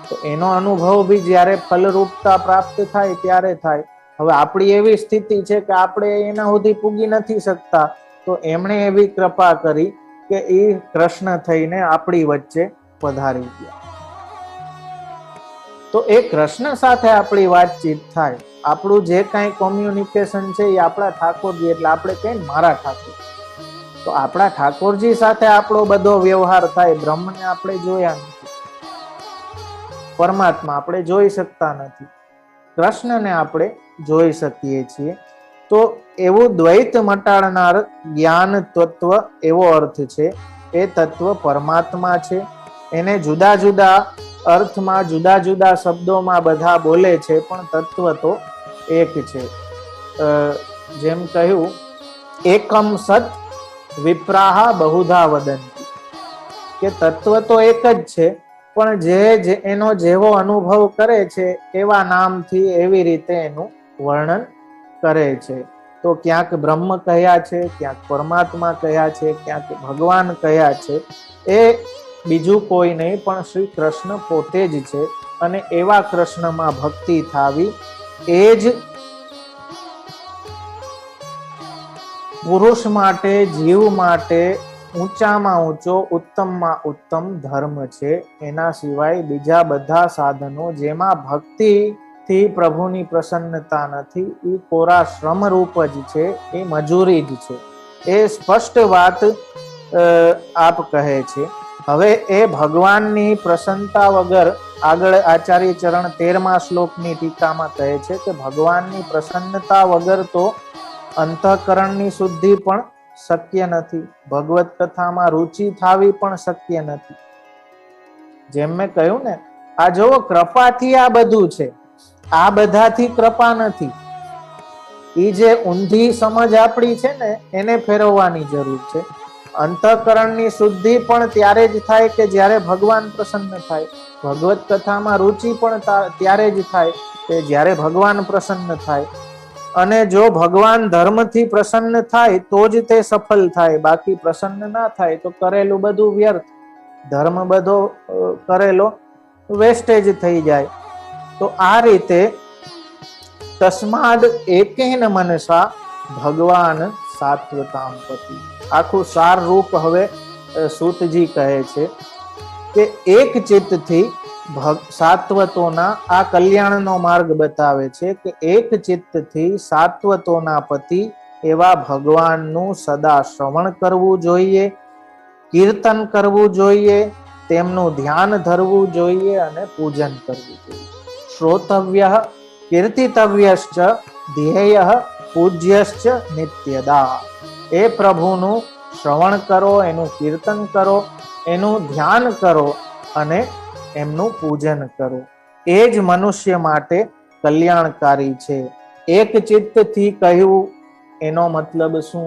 તો એનો અનુભવ બી જ્યારે ફલરૂપતા પ્રાપ્ત થાય ત્યારે થાય. હવે આપણી એવી સ્થિતિ છે કે આપણે એના સુધી પૂગી નથી શકતા, તો એમણે એવી કૃપા કરી કે એ કૃષ્ણ થઈને આપણી વચ્ચે પધારી ગયા. તો એ કૃષ્ણ સાથે આપણી વાતચીત થાય. આપણું જે કાંઈ કોમ્યુનિકેશન છે એ આપણા ઠાકોરજી, એટલે આપણે કહીએ મારા ઠાકોર, તો આપણા ઠાકોરજી સાથે આપણો બધો વ્યવહાર થાય. બ્રહ્મને આપણે જોયા નથી, પરમાત્મા આપણે જોઈ શકતા નથી. કૃષ્ણને આપણે જોઈ શકીએ છીએ. તો એવું દ્વૈત મટાડનાર જ્ઞાન તત્વ એવો અર્થ છે. એ તત્વ પરમાત્મા છે. એને જુદા જુદા અર્થમાં જુદા જુદા શબ્દોમાં બધા બોલે છે, પણ તત્વ તો એક છે. જેમ કહ્યું, એકમ સત વિપ્રાહા બહુધા વદંતી, કે તત્વ તો એક જ છે, પણ જે એનો જેવો અનુભવ કરે છે એવા નામથી એવી રીતે એનું વર્ણન કરે છે. તો ક્યાંક બ્રહ્મ કહ્યા છે, ક્યાંક પરમાત્મા કહ્યા છે, ક્યાંક ભગવાન કહ્યા છે. એ બીજું કોઈ નહીં પણ શ્રી કૃષ્ણ પોતે જ છે. અને એવા કૃષ્ણમાં ભક્તિ થાવી એ જ પુરુષ માટે, જીવ માટે ઊંચામાં ઊંચો, ઉત્તમમાં ઉત્તમ ધર્મ છે. એના સિવાય બીજા બધા સાધનો જેમાં ભક્તિ થી પ્રભુની પ્રસન્નતા નથી, એ કોરા શ્રમ રૂપ જ છે, એ મજૂરી જ છે. એ સ્પષ્ટ વાત આપ કહે છે. હવે એ ભગવાનની પ્રસન્નતા વગર, આગળ આચાર્ય ચરણ 13મા શ્લોકની ટીકામાં કહે છે કે ભગવાનની પ્રસન્નતા વગર તો અંતઃકરણની શુદ્ધિ પણ શક્ય નથી, ભગવત કથામાં રુચિ થાવી પણ શક્ય નથી. જેમ મેં કહ્યું ને, આ જોવો, કૃપાથી આ બધું છે, આ બધાથી કૃપા નથી. એ જે ઊંધી સમજ આપણી છે ને, એને ફેરવવાની જરૂર છે. અંતઃકરણની શુદ્ધિ પણ ત્યારે જ થાય કે જ્યારે ભગવાન પ્રસન્ન થાય. ભગવત કથામાં રુચિ પણ ત્યારે જ થાય કે જ્યારે ભગવાન પ્રસન્ન થાય. અને જો ભગવાન ધર્મથી પ્રસન્ન થાય તો જ તે સફળ થાય, બાકી પ્રસન્ન ના થાય તો કરેલું બધું વ્યર્થ, ધર્મ બધો કરેલો વેસ્ટેજ થઈ જાય. તો આ રીતે તસ્માદ એકેન મનસા ભગવાન સાત્વતામ પતિ. આખું સાર રૂપ હવે સૂતજી કહે છે કે એક ચિત્તથી સાત્વતોના, આ કલ્યાણનો માર્ગ બતાવે છે કે એક ચિત્તથી સાત્વતોના પતિ એવા ભગવાનનું સદા શ્રવણ કરવું જોઈએ, કીર્તન કરવું જોઈએ, તેમનું ધ્યાન ધરવું જોઈએ અને પૂજન કરવું જોઈએ. શ્રોતવ્ય કીર્તિતવ્યશ્ચ ધ્યેય પૂજ્યશ્ચ નિત્યદા. એ પ્રભુનું શ્રવણ કરો, એનું કીર્તન કરો, એનું ધ્યાન કરો અને એમનું પૂજન કરો. એ જ મનુષ્ય માટે કલ્યાણકારી છે. એક ચિત્તથી કહ્યું એનો મતલબ શું?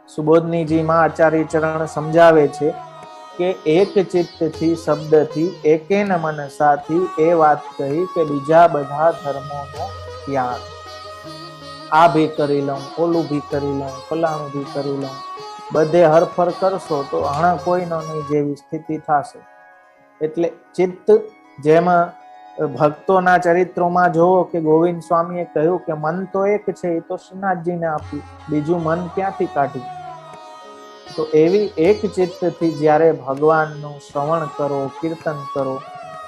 સુબોધનીજીમાં આચાર્ય ચરણ સમજાવે છે કે એક ચિત્તથી શબ્દથી એકેન મનસાથી એ વાત કહી કે બીજા બધા ધર્મોનો ત્યાગ. આ ભી કરી લઉં, ઓલું ભી કરી લઉં, ફલાણું ભી કરી લઉં, બધે હરફર કરશો તો હણા કોઈનો નહીં જેવી સ્થિતિ થશે. એટલે ચિત્ત, જેમાં ભક્તોના ચરિત્રોમાં જોવો કે ગોવિંદ સ્વામીએ કહ્યું કે મન તો એક છે, એ તો શ્રીનાથજીને આપ્યું, બીજું મન ક્યાંથી કાઢ્યું? તો એવી એક ચિત્તથી જ્યારે ભગવાનનું શ્રવણ કરો, કીર્તન કરો.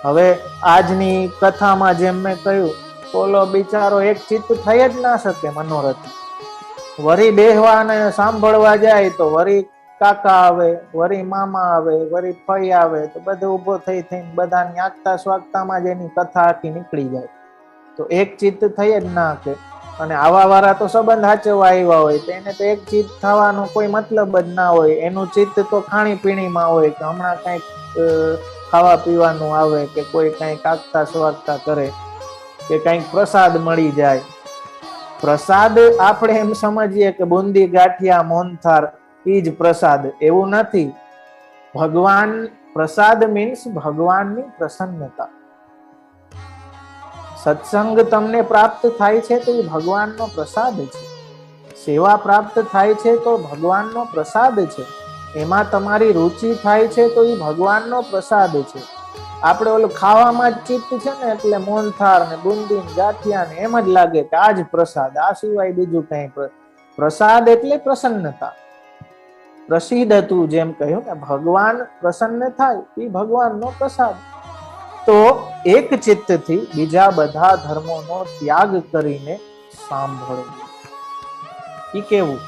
હવે આજની કથામાં જેમ મેં કહ્યું, ઓલો બિચારો એક ચિત્ત થઈ જ ના શકે મનોરથ. વરી બેહવા અને સાંભળવા જાય તો વરી કાકા આવે, વરી મામા આવે, વરી ફઈ આવે, તો બધે ઉભો થઈ થઈને બધાની આગતા સ્વાગતામાં જ એની કથા આખી નીકળી જાય. તો એક ચિત્ત થઈ જ ના કે. અને આવા વાળા તો સંબંધ સાચવવા આવ્યા હોય તો એને તો એક ચિત્ત થવાનો કોઈ મતલબ જ ના હોય. એનું ચિત્ત તો ખાણી પીણીમાં હોય કે હમણાં કંઈક ખાવા પીવાનું આવે, કે કોઈ કંઈક આગતા સ્વાગતા કરે, કે કંઈક પ્રસાદ મળી જાય. પ્રસાદ આપણે એમ સમજીએ કે બુંદી, ગાંઠિયા, મોહનથાળ એ જ પ્રસાદ, એવું નથી. ભગવાન પ્રસાદ મીન્સ ભગવાનની પ્રસન્નતા. સત્સંગ તમને પ્રાપ્ત થાય છે તો એ ભગવાનનો પ્રસાદ છે. સેવા પ્રાપ્ત થાય છે તો ભગવાનનો પ્રસાદ છે. એમાં તમારી રુચિ થાય છે તો એ ભગવાનનો પ્રસાદ છે. આપણે ઓલું ખાવામાં જ ચિત્ત છે ને, એટલે મોહનથાળ ને બુંદી ને ગાંઠિયા ને એમ જ લાગે કે આ જ પ્રસાદ, આ સિવાય બીજું કઈ. પ્રસાદ એટલે પ્રસન્નતા. પ્રસિદ્ધ હતું જેમ કહ્યું ને, ભગવાન પ્રસન્ન થાય એ ભગવાનનો પ્રસાદ. તો એક ચિત્તથી બીજા બધા ધર્મોનો ત્યાગ કરીને સાંભળવું. ઈ કેવું?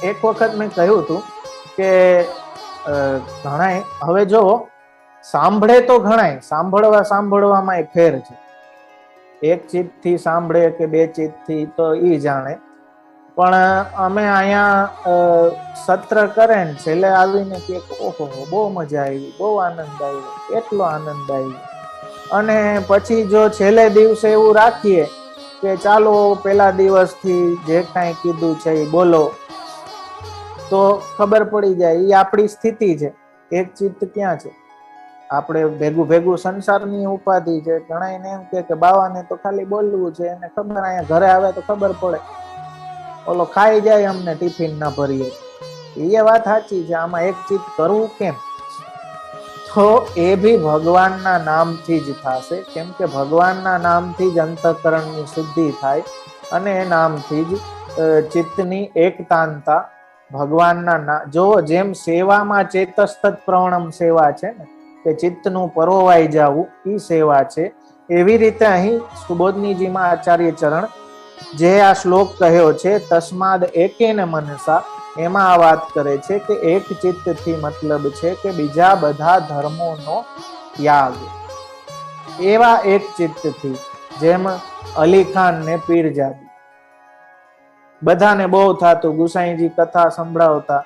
એક વખત મેં કહ્યું હતું કે ઘણા, હવે જો સાંભળે તો ઘણાય, સાંભળવામાં ફેર છે. એક ચિત્ત થી સાંભળે કે બે ચિત્ત થી તો ઈ જાણે, પણ અમે અહીંયા સત્ર કરે ને છેલ્લે આવીને કે ઓહો બહુ મજા આવી, બહુ આનંદ આવ્યો, એટલો આનંદ આવ્યો. અને પછી જો છેલ્લે દિવસે એવું રાખીએ કે ચાલો પેલા દિવસથી જે કાંઈ કીધું છે એ બોલો, તો ખબર પડી જાય એ આપણી સ્થિતિ છે. એક ચિત્ત ક્યાં છે? આપણે ભેગું સંસારની ઉપાધિ છે. ઘણા એને એમ કે બાવાને તો ખાલી બોલવું છે, એને ખબર અહીંયા ઘરે આવે તો ખબર પડે, ઓલો ખાઈ જાય અમને ટિફિન ના ભરીએ. એ વાત સાચી છે. આમાં એક ચિત્ત કરવું કેમ? તો એ ભી ભગવાનના નામથી જ થશે, કેમ કે ભગવાનના નામથી જ અંતઃકરણની શુદ્ધિ થાય અને એ નામથી જ ચિત્તની એકતાનતા ભગવાનના જો જેમ સેવામાં ચેતસ્તત પ્રવણમ સેવા છે ને, કે ચિત્તનું પરોવાઈ જવું એ સેવા છે. એવી રીતે અહીં સુબોધનીજીમાં આચાર્ય ચરણ જે આ શ્લોક કહ્યો છે તસ્માદ એકેન મનસા, એમાં આ વાત કરે છે કે એક ચિત્તથી મતલબ છે કે બીજા બધા ધર્મોનો ત્યાગ. એવા એક ચિત્તથી, જેમ અલી ખાન ને પીરજાદી, બધાને બહુ થતું ગુસાઈજી કથા સંભળાવતા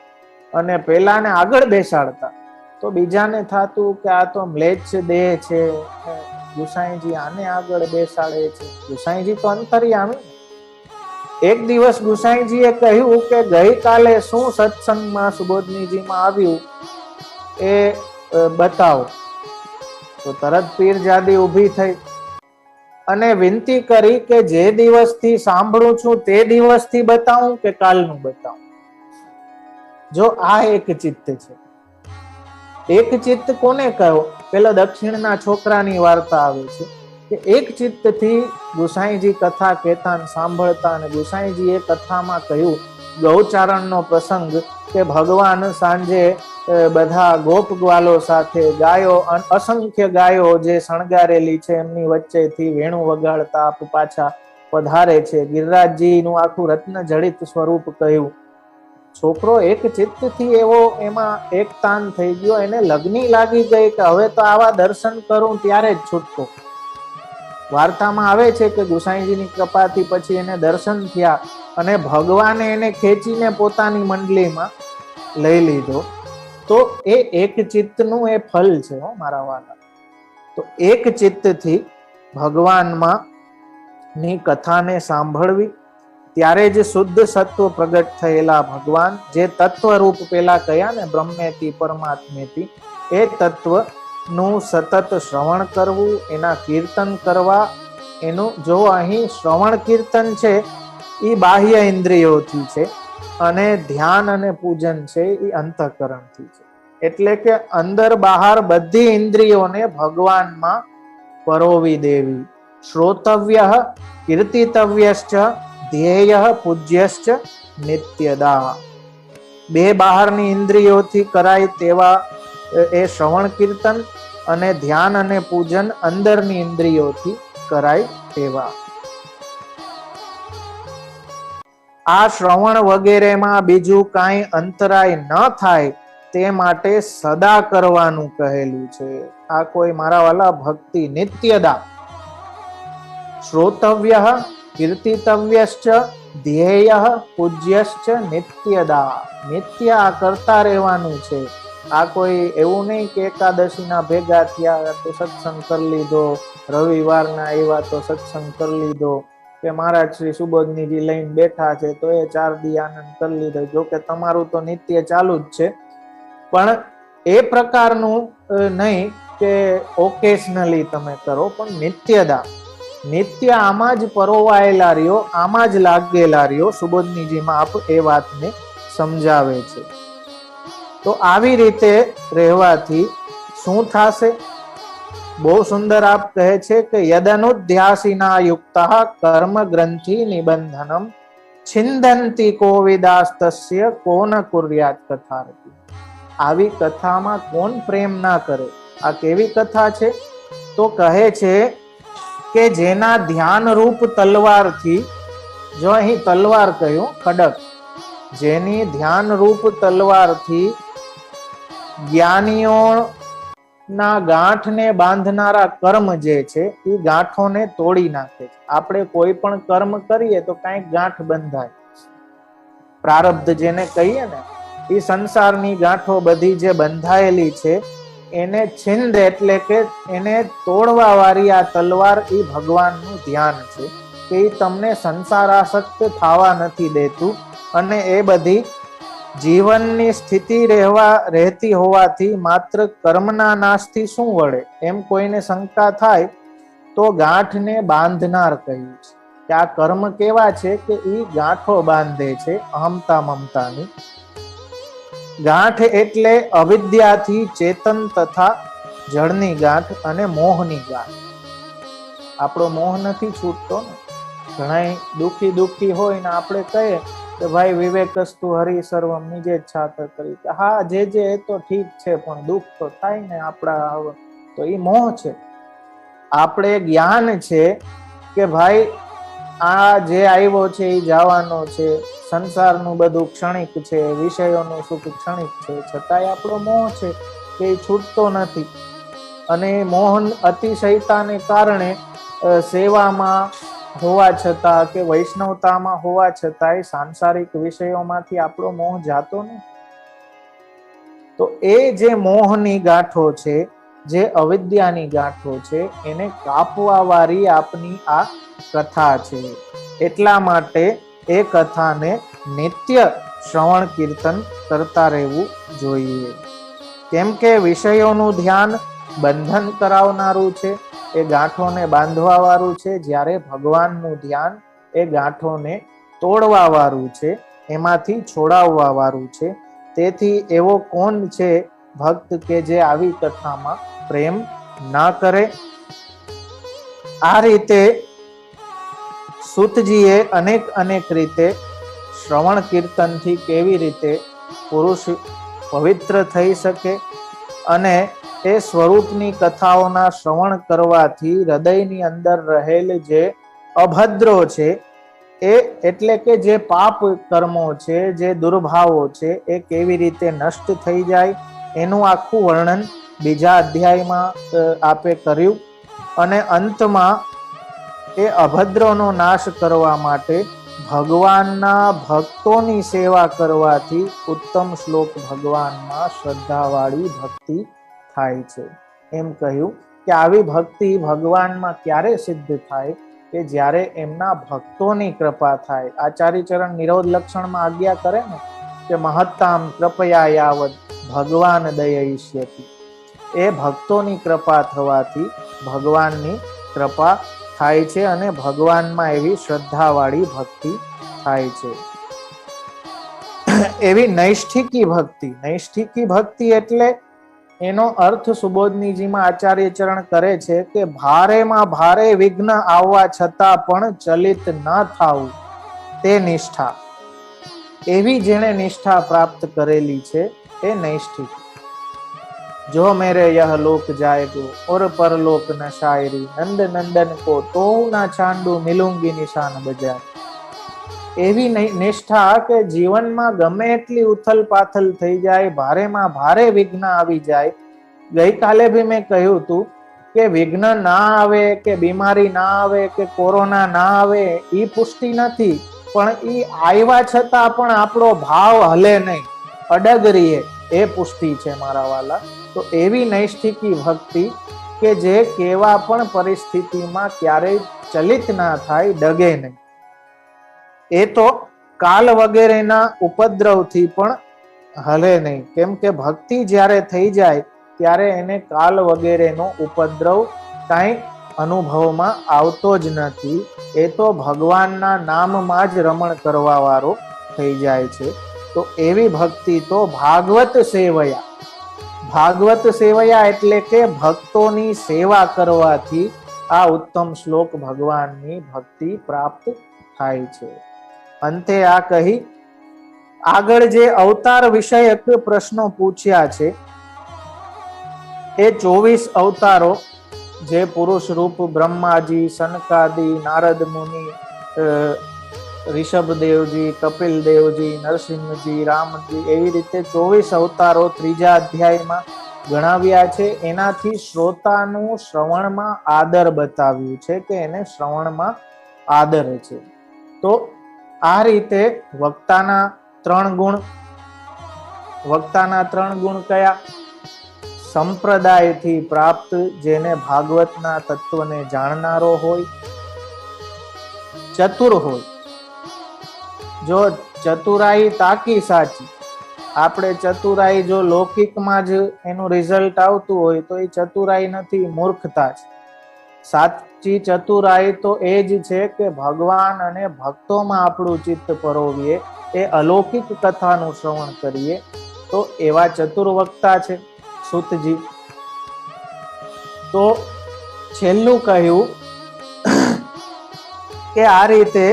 અને પેલાને આગળ બેસાડતા, તો બીજાને થતું કે આ તો મ્લેચ્છ દેહ છે, ગુસાઈજી આને આગળ બેસાડે છે. ગુસાઈજી તો અંતર્યામી. એક દિવસ ગુસાઈજીએ કહ્યું કે ગઈકાલે શું સત્સંગમાં સુબોધનીજીમાં આવ્યું એ બતાવો. તો તરત પીરજાદી ઊભી થઈ અને વિનંતી કરી કે જે દિવસથી સાંભળું છું તે દિવસથી બતાવું કે કાલનું બતાવું. જો આ એક ચિત્ત છે. એક ચિત્ત કોને કહો? પેલા દક્ષિણના છોકરાની વાર્તા આવે છે કે એક ચિત્તથી ગુસાઈજી કથા કહેતા સાંભળતા, અને ગુસાઈજી એ કથામાં કહ્યું ગૌચારણનો પ્રસંગ કે ભગવાન સાંજે બધા ગોપ ગ્વાલો સાથે ગાયો, અસંખ્ય ગાયો જે શણગારેલી છે એમની વચ્ચેથી વેણુ વગાડતા પાછા પધારે છે. ગિરિરાજજીનું આખું રત્ન જડિત સ્વરૂપ કહ્યું. છોકરો એક ચિત્તથી એવો એમાં એક તાન થઈ ગયો, એને લગ્ની લાગી ગઈ કે હવે તો આવા દર્શન કરું ત્યારે જ છૂટકો. વાર્તામાં આવે છે કે ગુસાઈજીની કૃપાથી પછી એને દર્શન થયા અને ભગવાને એને ખેંચીને પોતાની મંડલીમાં લઈ લીધો. તો એ એક ચિત્તનું એ ફલ છે મારા વાલા. તો એક ચિત્તથી ભગવાનમાં ની કથાને સાંભળવી, ત્યારે જ શુદ્ધ સત્વ પ્રગટ થયેલા ભગવાન, જે તત્વ રૂપ પેલા કયા ને બ્રહ્મેતિ પરમાત્મેતિ, એ તત્વ નું સતત શ્રવણ કરવું, એના કીર્તન કરવા. એનું જો અહીં શ્રવણ કીર્તન છે એ બાહ્ય ઇન્દ્રિયોથી છે અને ધ્યાન અને પૂજન છે એ અંતઃકરણથી છે. એટલે કે અંદર બહાર બધી ઇન્દ્રિયોને ભગવાનમાં પરોવી દેવી. શ્રોતવ્ય કીર્તિતવ્યશ્ચ ધ્યેય પૂજ્યશ્ચ નિત્યદા. બે બહારની ઇન્દ્રિયોથી કરાય તેવા એ શ્રવણ કીર્તન અને ધ્યાન અને પૂજન અંદરની ઇન્દ્રિયોથી કરાય તેવા. આ શ્રવણ વગેરેમાં બીજું કાંઈ અંતરાય ન થાય તે માટે સદા કરવાનું કહેલું છે. આ કોઈ મારા વાલા ભક્તિ નિત્યદા. શ્રોતવ્ય કીર્તિતવ્યશ્ચ ધ્યેય પૂજ્યશ્ચ નિત્યદા. નિત્ય આ કરતા રહેવાનું છે. આ કોઈ એવું નહીં કે એકાદશીના ભેગા થયા તો સત્સંગ કરી લીધો, રવિવારના આવ્યા તો સત્સંગ કરી લીધો, કે મહારાજ શ્રી સુબોધનીજી લઈને બેઠા છે તો એ 4 દી આનંદ કરી લીધો. જો કે તમારું તો નિત્ય ચાલુ જ છે, પણ એ પ્રકારનું નહીં કે ઓકેશનલી તમે કરો, પણ નિત્યદા. નિત્ય આમાં જ પરોવાયેલા રહ્યો, આમાં જ લાગેલા રહ્યો. સુબોધનીજીમાં આપ એ વાતને સમજાવે છે. તો આવી રીતે રહેવાથી શું થશે? બહુ સુંદર આપ કહે છે કે યદનુધ્યાસીના યુક્તા કર્મ ગ્રંથિ નિબંધનમ છિંદંતિ કોવિદાસ્તસ્ય કોન કુર્યાત કથારતી. આવી કથામાં કોણ પ્રેમ ના કરે? આ કેવી કથા છે? તો કહે છે કે જેના ધ્યાન રૂપ તલવારથી, જો અહીં તલવાર કહ્યું ખડક, જેની ધ્યાન રૂપ તલવારથી જ્ઞાનીઓ ના ગાંઠને બાંધનારા કર્મ જે છે એ ગાંઠોને તોડી નાખે છે. આપણે કોઈ પણ કર્મ કરીએ તો કાંઈક ગાંઠ બંધાય. પ્રારબ્ધ જેને કહીએ ને, એ સંસારની ગાંઠો બધી જે બંધાયેલી છે એને છિંદ એટલે કે એને તોડવા વાળી આ તલવાર એ ભગવાનનું ધ્યાન છે કે એ તમને સંસારાસક્ત થવા નથી દેતું. અને એ બધી જીવનની સ્થિતિ રહેતી હોવાથી માત્ર કર્મના નાશથી શું વળે એમ કોઈને શંકા થાય તો ગાંઠને બાંધનાર કહ્યું છે કે આ કર્મ કેવા છે કે એ ગાંઠો બાંધે છે અહમતા મમતાની. ગાંઠ એટલે અવિદ્યાથી ચેતન તથા જળની ગાંઠ અને મોહની ગાંઠ. આપણો મોહ નથી છૂટતો ને. ઘણા દુઃખી હોય ને આપણે કહીએ કે ભાઈ વિવેકસ્તુ હરિ સર્વમ નિજે છાત કરી. હા, જે એ તો ઠીક છે પણ દુઃખ તો થાય ને આપણા. તો એ મોહ છે. આપણે જ્ઞાન છે કે ભાઈ આ જે આવ્યો છે એ જવાનો છે, સંસારનું બધું ક્ષણિક છે, વિષયોનું સુખ ક્ષણિક છે, છતાંય આપણો મોહ છે કે એ છૂટતો નથી. અને મોહ અતિશયતાને કારણે સેવામાં હોવા છતાં કે વૈષ્ણવતામાં હોવા છતાંય સાંસારિક વિષયોમાંથી આપણો મોહ જાતો નથી. તો એ જે મોહની ગાંઠો છે, જે અવિદ્યાની ગાંઠો છે, એને કાપવા વાળી આપની આ કથા છે. એટલા માટે એ કથાને નિત્ય શ્રવણ કીર્તન કરતા રહેવું જોઈએ. કેમ કે વિષયોનું ધ્યાન બંધન કરાવનારું છે, એ ગાંઠોને બાંધવા વાળું છે. જ્યારે ભગવાનનું ધ્યાન એ ગાંઠોને તોડવા વાળું છે, એમાંથી છોડાવવા વાળું છે. તેથી એવો કોણ છે ભક્ત કે જે આવી કથામાં પ્રેમ ના કરે? આ રીતે સૂતજીએ અનેક રીતે શ્રવણ કીર્તનથી કેવી રીતે પુરુષ પવિત્ર થઈ શકે અને એ સ્વરૂપની કથાઓના શ્રવણ કરવાથી હૃદયની અંદર રહેલ જે અભદ્રો છે, એ એટલે કે જે પાપ કર્મો છે, જે દુર્ભાવો છે, એ કેવી રીતે નષ્ટ થઈ જાય એનું આખું વર્ણન બીજા અધ્યાયમાં આપે કર્યું. અને અંતમાં એ અભદ્રોનો નાશ કરવા માટે ભગવાનના ભક્તોની સેવા કરવાથી ઉત્તમ શ્લોક ભગવાનમાં શ્રદ્ધાવાળી ભક્તિ થાય છે. એમ કહ્યું કે આવી ભક્તિ ભગવાનમાં ક્યારે સિદ્ધ થાય કે જ્યારે એમના ભક્તોની કૃપા થાય. આચાર્યચરણ નિરોધ લક્ષણમાં આજ્ઞા કરે ને કે મહત્તામ કૃપયા યાવત ભગવાન દયયિષ્યતિ. એ ભક્તોની કૃપા થવાથી ભગવાનની કૃપા થાય છે અને ભગવાનમાં એવી શ્રદ્ધાવાળી ભક્તિ થાય છે. એવી નૈષ્ઠિકી ભક્તિ એટલે એનો અર્થ સુબોધનીજીમાં આચાર્યચરણ કરે છે કે ભારેમાં ભારે વિઘ્ન આવવા છતાં પણ ચલિત ન થાવું તે નિષ્ઠા. એવી જેણે નિષ્ઠા પ્રાપ્ત કરેલી છે એ નૈષ્ઠિક. જો મેરે યહ લોક જાયગો ઓર પરલોક ન શાયરી નંદ નંદન કો તો ના ચાંડુ મિલુંગી નિશાન બજાય. એવી નિષ્ઠા કે જીવનમાં ગમે એટલી ઉથલ પાથલ થઈ જાય, ભારેમાં ભારે વિઘ્ન આવી જાય. ગઈકાલે બી મેં કહ્યું હતું કે વિઘ્ન ના આવે કે બીમારી ના આવે કે કોરોના ના આવે એ પુષ્ટિ નથી, પણ એ આવ્યા છતાં પણ આપણો ભાવ હલે નહીં, અડગ રહીએ, એ પુષ્ટિ છે મારા વાલા. તો એવી નૈષ્ઠિકી ભક્તિ કે જે કેવા પણ પરિસ્થિતિમાં ક્યારેય ચલિત ના થાય, ડગે નહીં. એ તો કાલ વગેરેના ઉપદ્રવથી પણ હલે નહીં. કેમ કે ભક્તિ જ્યારે થઈ જાય ત્યારે એને કાલ વગેરેનો ઉપદ્રવ કાંઈ અનુભવમાં આવતો જ નથી. એ તો ભગવાનના નામમાં જ રમણ કરવા વાળો થઈ જાય છે. તો એવી ભક્તિ તો ભાગવત સેવયા એટલે કે ભક્તોની સેવા કરવાથી આ ઉત્તમ શ્લોક ભગવાનની ભક્તિ પ્રાપ્ત થાય છે. અંતે આ કહી આગળ જે અવતાર વિષયક પ્રશ્નો પૂછ્યા છે એ 24 અવતારો જે પુરુષ રૂપ બ્રહ્માજી, સનકાદી, નારદ મુનિ, ઋષભદેવજી, કપિલ દેવજી, નરસિંહજી, રામજી, એવી રીતે 24 અવતારો ત્રીજા અધ્યાયમાં ગણાવ્યા છે એનાથી શ્રોતાનું શ્રવણમાં આદર બતાવ્યું છે કે એને શ્રવણમાં આદર છે. તો આ રીતે વક્તાના ત્રણ ગુણ કયા? સંપ્રદાયથી પ્રાપ્ત, જેને ભાગવતના તત્વને જાણનારો હોય, ચતુર હોય. જો ચતુરાઈ તાકી સાચી, આપણે ચતુરાઈ જો લૌકિકમાં જ એનું રિઝલ્ટ આવતું હોય તો એ ચતુરાઈ નથી, મૂર્ખતા છે. સાચી ચતુરાઈ તો એ જ છે કે ભગવાન અને ભક્તોમાં આપણું ચિત્ત પરોવીએ, એ અલૌકિક કથાનું શ્રવણ કરીએ. તો એવા ચતુર વક્તા છે સૂતજી. તો છેલ્લું કહ્યું કે આ રીતે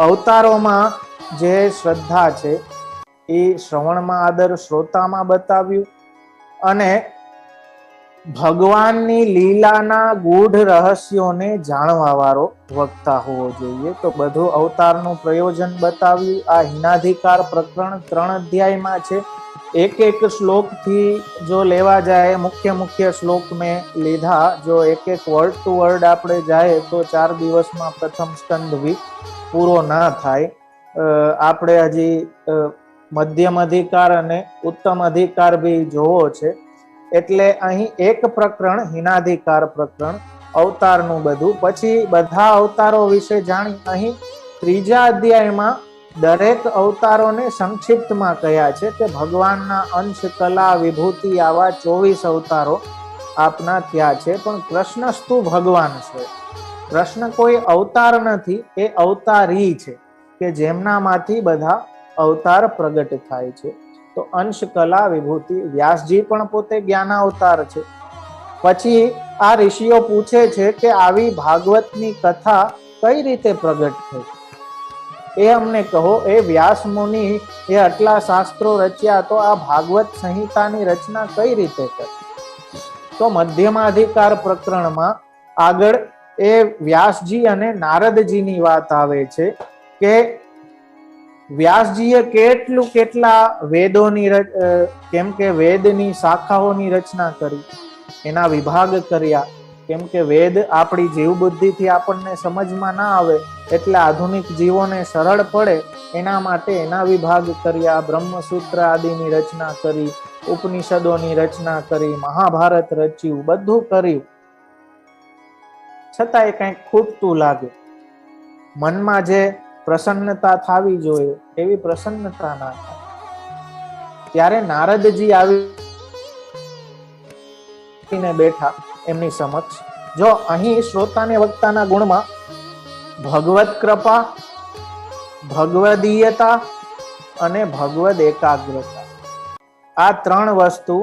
અવતારોમાં જે શ્રદ્ધા છે એ શ્રવણમાં આદર શ્રોતામાં બતાવ્યું, અને ભગવાનની લીલાના ગૂઢ રહસ્યોને જાણવા વાળો વક્તા હોવો જોઈએ. તો બધું અવતારનું પ્રયોજન બતાવ્યું. આ હિનાધિકાર પ્રકરણ 3 અધ્યાયમાં છે. એક એક શ્લોકથી જો લેવા જાય, મુખ્ય શ્લોક મેં લીધા, જો એક વર્ડ ટુ વર્ડ આપણે જાય તો 4 દિવસમાં પ્રથમ સ્કંદ બી પૂરો ના થાય. આપણે હજી મધ્યમ અધિકાર અને ઉત્તમ અધિકાર બી જોવો છે. એટલે અહીં એક પ્રકરણ, હિનાધિકાર પ્રકરણ, અવતારનું બધું, પછી બધા અવતારો વિશે જાણી અહીં 3જા અધ્યાયમાં દરેક અવતારોને સંક્ષિપ્તમાં કહ્યા છે કે ભગવાનના અંશ, કલા, વિભૂતિ આવા 24 અવતારો આપના થયા છે. પણ કૃષ્ણસ્તુ ભગવાન છે. કૃષ્ણ કોઈ અવતાર નથી, એ અવતારી છે કે જેમનામાંથી બધા અવતાર પ્રગટ થાય છે. તો અંશ, કલા, વિભૂતિ. વ્યાસજી પણ પોતે જ્ઞાનાવતાર છે. પછી આ ઋષિઓ પૂછે છે કે આવી ભાગવતની કથા કઈ રીતે પ્રગટ થઈ, એ અમને કહો. એ વ્યાસ મુનિ એ આટલા શાસ્ત્રો રચ્યા, તો આ ભાગવત સંહિતાની રચના કઈ રીતે કરી? તો મધ્યમાધિકાર પ્રકરણમાં આગળ એ વ્યાસજી અને નારદજીની વાત આવે છે કે વ્યાસજીએ કેટલા વેદોની, કેમ કે વેદની શાખાઓની રચના કરી, એના વિભાગ કર્યા. કેમ કે વેદ આપણી જીવ બુદ્ધિથી આપણને સમજમાં ના આવે, એટલે આધુનિક જીવોને સરળ પડે એના માટે એના વિભાગ કર્યા. બ્રહ્મસૂત્ર આદિની રચના કરી, ઉપનિષદોની રચના કરી, મહાભારત રચ્યું, બધું કર્યું. છતાંય કંઈક ખૂટતું લાગે. મનમાં જે પ્રસન્નતા થવી જોઈએ એવી પ્રસન્નતા ના થાય. ત્યારે નારદજી આવીને બેઠા એમની સમક્ષ. જો અહીં શ્રોતાને વક્તાના ગુણમાં ભગવત કૃપા, ભગવદીયતા અને ભગવદ એકાગ્રતા, આ 3 વસ્તુ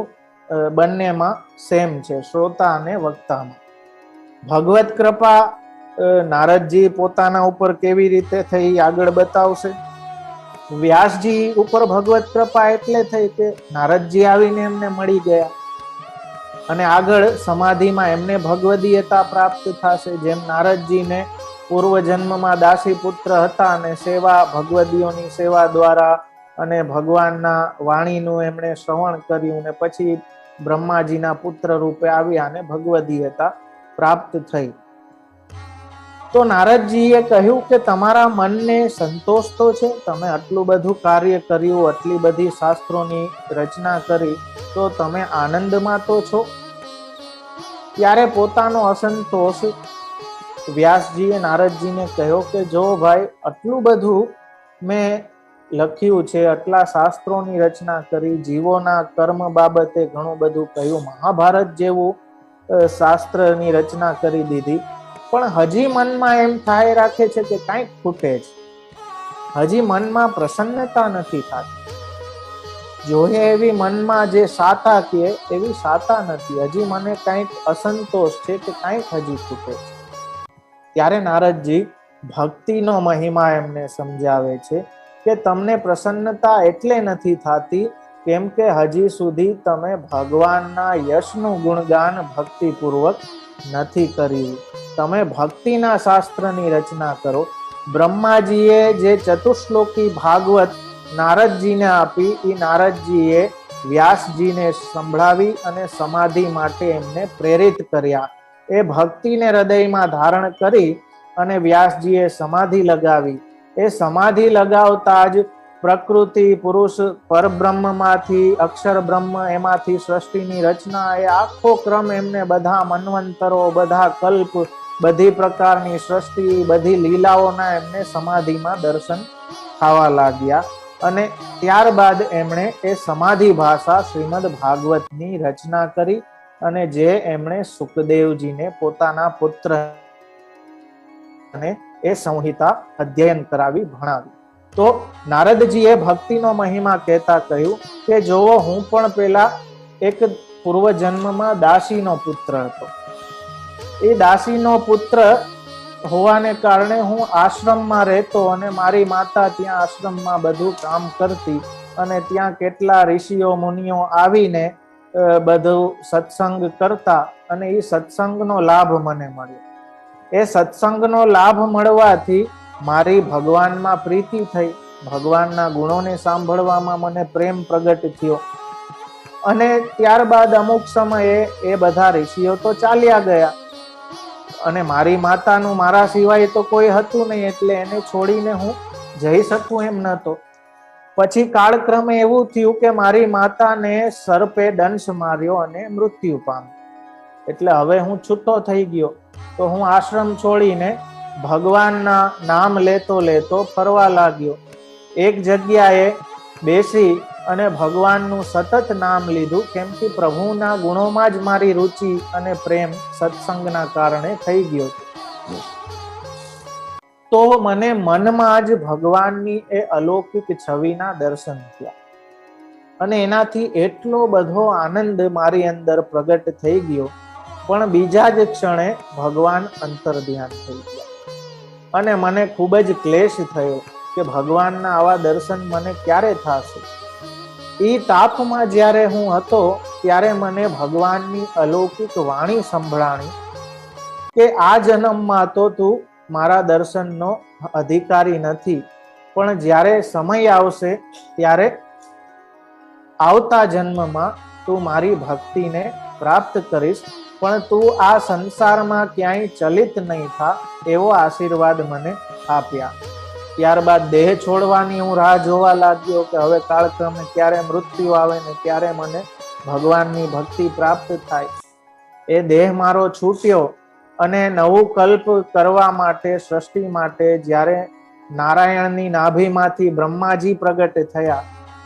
બંનેમાં સેમ છે, શ્રોતા અને વક્તામાં. ભગવત કૃપા નારદજી પોતાના ઉપર કેવી રીતે થઈ આગળ બતાવશે. વ્યાસજી ઉપર ભગવત કૃપા એટલે થઈ કે નારદજી આવીને એમને મળી ગયા, અને આગળ સમાધિમાં એમને ભગવદીયતા પ્રાપ્ત થશે. જેમ નારદજીને પૂર્વ જન્મમાં દાસી પુત્ર હતા અને સેવા, ભગવદીઓની સેવા દ્વારા અને ભગવાનના વાણીનું એમણે શ્રવણ કર્યું, ને પછી બ્રહ્માજીના પુત્ર રૂપે આવ્યા અને ભગવદીયતા પ્રાપ્ત થઈ. તો નારદજીએ કહ્યું કે તમારા મનને સંતોષ તો છે, તમે આટલું બધું કાર્ય કર્યું, આટલી બધી શાસ્ત્રોની રચના કરી, તો તમે આનંદમાં તો છો. ત્યારે પોતાનો અસંતોષ વ્યાસજીએ નારદજીને કહ્યો કે જો ભાઈ, આટલું બધું મેં લખ્યું છે, આટલા શાસ્ત્રોની રચના કરી, જીવોના કર્મ બાબતે ઘણું બધું કહ્યું, મહાભારત જેવું શાસ્ત્રની રચના કરી દીધી, પણ હજી મનમાં એમ થાય રાખે છે કે કંઈક ખૂટે છે. હજી મનમાં પ્રસન્નતા નથી થતી. જોઈએ એવી મનમાં જે સાતા કહે એવી સાતા નથી. હજી મને કંઈક અસંતોષ છે કે કંઈક હજી ખૂટે છે. ત્યારે નારદજી ભક્તિનો મહિમા એમને સમજાવે છે કે તમને પ્રસન્નતા એટલે નથી થતી કેમ કે હજી સુધી તમે ભગવાનના યશનું ગુણગાન ભક્તિપૂર્વક નથી કર્યું. તમે ભક્તિના શાસ્ત્રની રચના કરો. બ્રહ્માજીએ જે ચતુશ્લોકી ભાગવત નારદજીને આપી, એ નારદજીએ વ્યાસજીને સંભળાવી અને સમાધિ માટે એમને પ્રેરિત કર્યા. એ ભક્તિને હૃદયમાં ધારણ કરી અને વ્યાસજીએ સમાધિ લગાવી. એ સમાધિ લગાવતા જ પ્રકૃતિ પુરુષ પરબ્રહ્મમાંથી અક્ષર બ્રહ્મ એમાંથી સૃષ્ટિની રચના એ આખો ક્રમ એમને બધા મન્વંતરો બધા કલ્પ બધી પ્રકારની સૃષ્ટિ બધી લીલાઓના એમને સમાધિમાં દર્શન થવા લાગ્યા. અને ત્યારબાદ એમણે એ સમાધિ ભાષા શ્રીમદ ભાગવતની રચના કરી અને જે એમણે સુખદેવજીને પોતાના પુત્ર અને એ સંહિતા અધ્યયન કરાવી ભણાવી. તો નારદજીએ ભક્તિનો મહિમા કહેતા કહ્યું કે જોવો હું પણ પેલા એક પૂર્વજન્મમાં દાસીનો પુત્ર હતો. એ દાસીનો પુત્ર હોવાને કારણે હું આશ્રમમાં રહેતો અને મારી માતા ત્યાં આશ્રમમાં બધું કામ કરતી અને ત્યાં કેટલા ઋષિઓ મુનિઓ આવીને બધું સત્સંગ કરતા અને એ સત્સંગનો લાભ મને મળ્યો. એ સત્સંગનો લાભ મળવાથી મારી ભગવાનમાં પ્રીતિ થઈ, ભગવાનના ગુણોને સાંભળવામાં મને પ્રેમ પ્રગટ થયો. અને ત્યારબાદ અમુક સમયે એ બધા ઋષિઓ તો ચાલ્યા ગયા અને મારી માતાનું મારા સિવાય તો કોઈ હતું નહીં, એટલે એને છોડીને હું જઈ શકું એમ નહોતો. પછી કાળક્રમે એવું થયું કે મારી માતાને સર્પે દંશ માર્યો અને મૃત્યુ પામ્યો. એટલે હવે હું છૂટો થઈ ગયો. તો હું આશ્રમ છોડીને ભગવાનના નામ લેતો લેતો ફરવા લાગ્યો. એક જગ્યાએ બેસી અને ભગવાનનું સતત નામ લીધું, કેમ કે પ્રભુના ગુણોમાં જ મારી રુચિ અને પ્રેમ સત્સંગના કારણે થઈ ગયો. તો મને મનમાં જ ભગવાનની એ અલૌકિક છવિના દર્શન થયા અને એનાથી એટલો બધો આનંદ મારી અંદર પ્રગટ થઈ ગયો. પણ બીજા જ ક્ષણે ભગવાન અંતર્ધ્યાન થઈ ગયા અને મને ખૂબ જ ક્લેશ થયો કે ભગવાનના આવા દર્શન મને ક્યારે થશે. એ તાપમાં જ્યારે હું હતો ત્યારે મને ભગવાનની અલૌકિક વાણી સંભળાણી કે આ જન્મમાં તો તું મારા દર્શનનો અધિકારી નથી, પણ જ્યારે સમય આવશે ત્યારે આવતા જન્મમાં તું મારી ભક્તિને પ્રાપ્ત કરીશ, પણ તું આ સંસારમાં ક્યાંય ચલિત નહીં થા એવો આશીર્વાદ મને આપ્યા. ત્યારબાદ દેહ છોડવાની હું રાહ જોવા લાગ્યો કે હવે કાળક્રમે ક્યારે મૃત્યુ આવે ને ક્યારે મને ભગવાનની ભક્તિ પ્રાપ્ત થાય. એ દેહ મારો છૂટ્યો અને નવું કલ્પ કરવા માટે સૃષ્ટિ માટે જ્યારે નારાયણની નાભીમાંથી બ્રહ્માજી પ્રગટ થયા,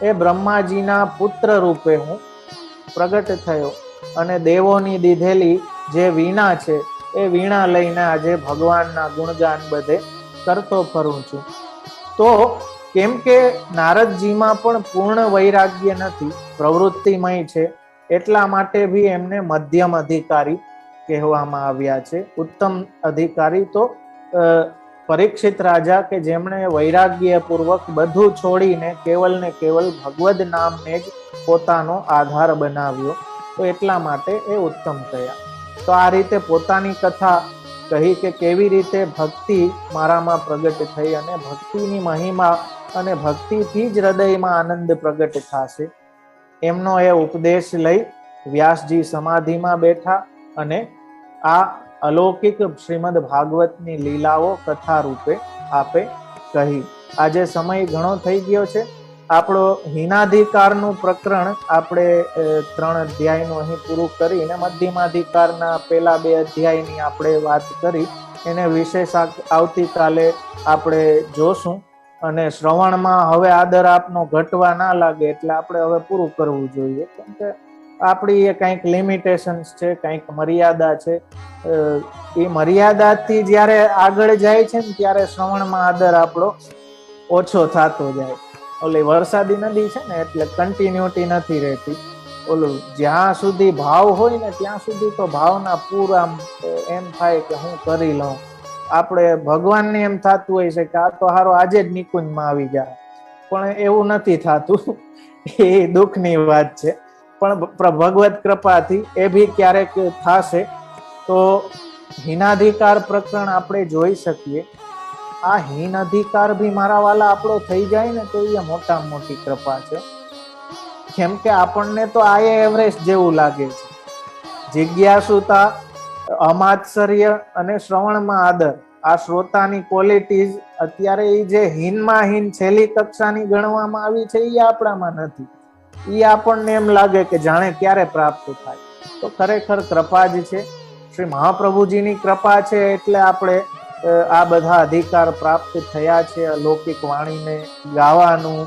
એ બ્રહ્માજીના પુત્ર રૂપે હું પ્રગટ થયો અને દેવોની દીધેલી જે વીણા છે એ વીણા લઈને આજે ભગવાનના ગુણગાન બધે કરતો ફરું છું. તો કેમ કે નારદજીમાં પણ પૂર્ણ વૈરાગ્ય નથી, પ્રવૃત્તિમય છે, એટલા માટે બી એમને મધ્યમ અધિકારી કહેવામાં આવ્યા છે. ઉત્તમ અધિકારી તો પરીક્ષિત રાજા કે જેમણે વૈરાગ્ય પૂર્વક બધું છોડીને કેવલ ને કેવલ ભગવદ નામને જ પોતાનો આધાર બનાવ્યો, તો એટલા માટે એ ઉત્તમ કયા. તો આ રીતે પોતાની કથા કહી કે કેવી રીતે ભક્તિ મારામાં પ્રગટ થઈ અને ભક્તિની મહિમા અને ભક્તિથી જ હૃદયમાં આનંદ પ્રગટ થશે. એમનો એ ઉપદેશ લઈ વ્યાસજી સમાધિમાં બેઠા અને આ અલૌકિક શ્રીમદ ભાગવતની લીલાઓ કથા રૂપે આપે કહી. આજે સમય ઘણો થઈ ગયો છે. આપણો હિનાધિકારનું પ્રકરણ આપણે 3 અધ્યાયનું અહીં પૂરું કરીને મધ્યમાધિકારના પહેલા 2 અધ્યાયની આપણે વાત કરી. એને વિશેષ આવતીકાલે આપણે જોશું અને શ્રવણમાં હવે આદર આપનો ઘટવા ના લાગે એટલે આપણે હવે પૂરું કરવું જોઈએ, કેમ કે આપણી એ કંઈક લિમિટેશન્સ છે, કંઈક મર્યાદા છે. એ મર્યાદાથી જ્યારે આગળ જાય છે ને ત્યારે શ્રવણમાં આદર આપણો ઓછો થતો જાય. ઓલી વરસાદી નદી છે ને એટલે કન્ટિન્યુટી નથી રહેતી. ઓલું જ્યાં સુધી ભાવ હોય ને ત્યાં સુધી તો ભાવના પૂર આમ એમ થાય કે હું કરી લઉં. આપણે ભગવાનને એમ થતું હોય છે કે આ તો હારો આજે જ નિકુંજમાં આવી ગયા, પણ એવું નથી થતું. એ દુઃખની વાત છે. પણ ભગવત કૃપાથી એ બી ક્યારેક થશે. તો હિનાધિકાર પ્રકરણ આપણે જોઈ શકીએ. આ હીન અધિકાર ભી મારા વાલા આપણો થઈ જાય ને તો એ મોટામાં મોટી કૃપા છે. કેમ કે આપણને તો આ એવરેસ્ટ જેવું લાગે છે. જિજ્ઞાસુતા, અમાત્સર્ય અને શ્રવણમાં આદર, આ શ્રોતાની ક્વોલિટીઝ અત્યારે એ જે હીનમાં હીન છેલ્લી કક્ષાની ગણવામાં આવી છે એ આપણામાં નથી. એ આપણને એમ લાગે કે જાણે ક્યારે પ્રાપ્ત થાય. તો ખરેખર કૃપા જ છે, શ્રી મહાપ્રભુજીની કૃપા છે એટલે આપણે આ બધા અધિકાર પ્રાપ્ત થયા છે. અલૌકિક વાણીને ગાવાનું,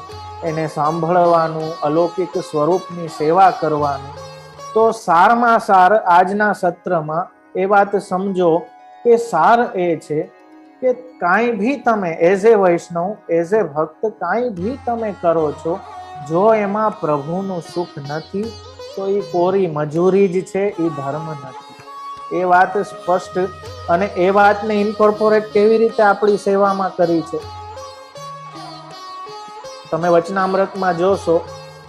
એને સાંભળવાનું, અલૌકિક સ્વરૂપની સેવા કરવાનું. તો સારમાં સાર આજના સત્રમાં એ વાત સમજો કે સાર એ છે કે કાંઈ ભી તમે as a Vaishnav, as a ભક્ત કાંઈ ભી તમે કરો છો, જો એમાં પ્રભુનું સુખ નથી તો એ કોરી મજૂરી જ છે, એ ધર્મ નથી. એ વાત સ્પષ્ટ. અને એ વાતને ઇન્કોર્પોરેટ કેવી રીતે આપણી સેવામાં કરી છે. તમે વચનામૃતમાં જોશો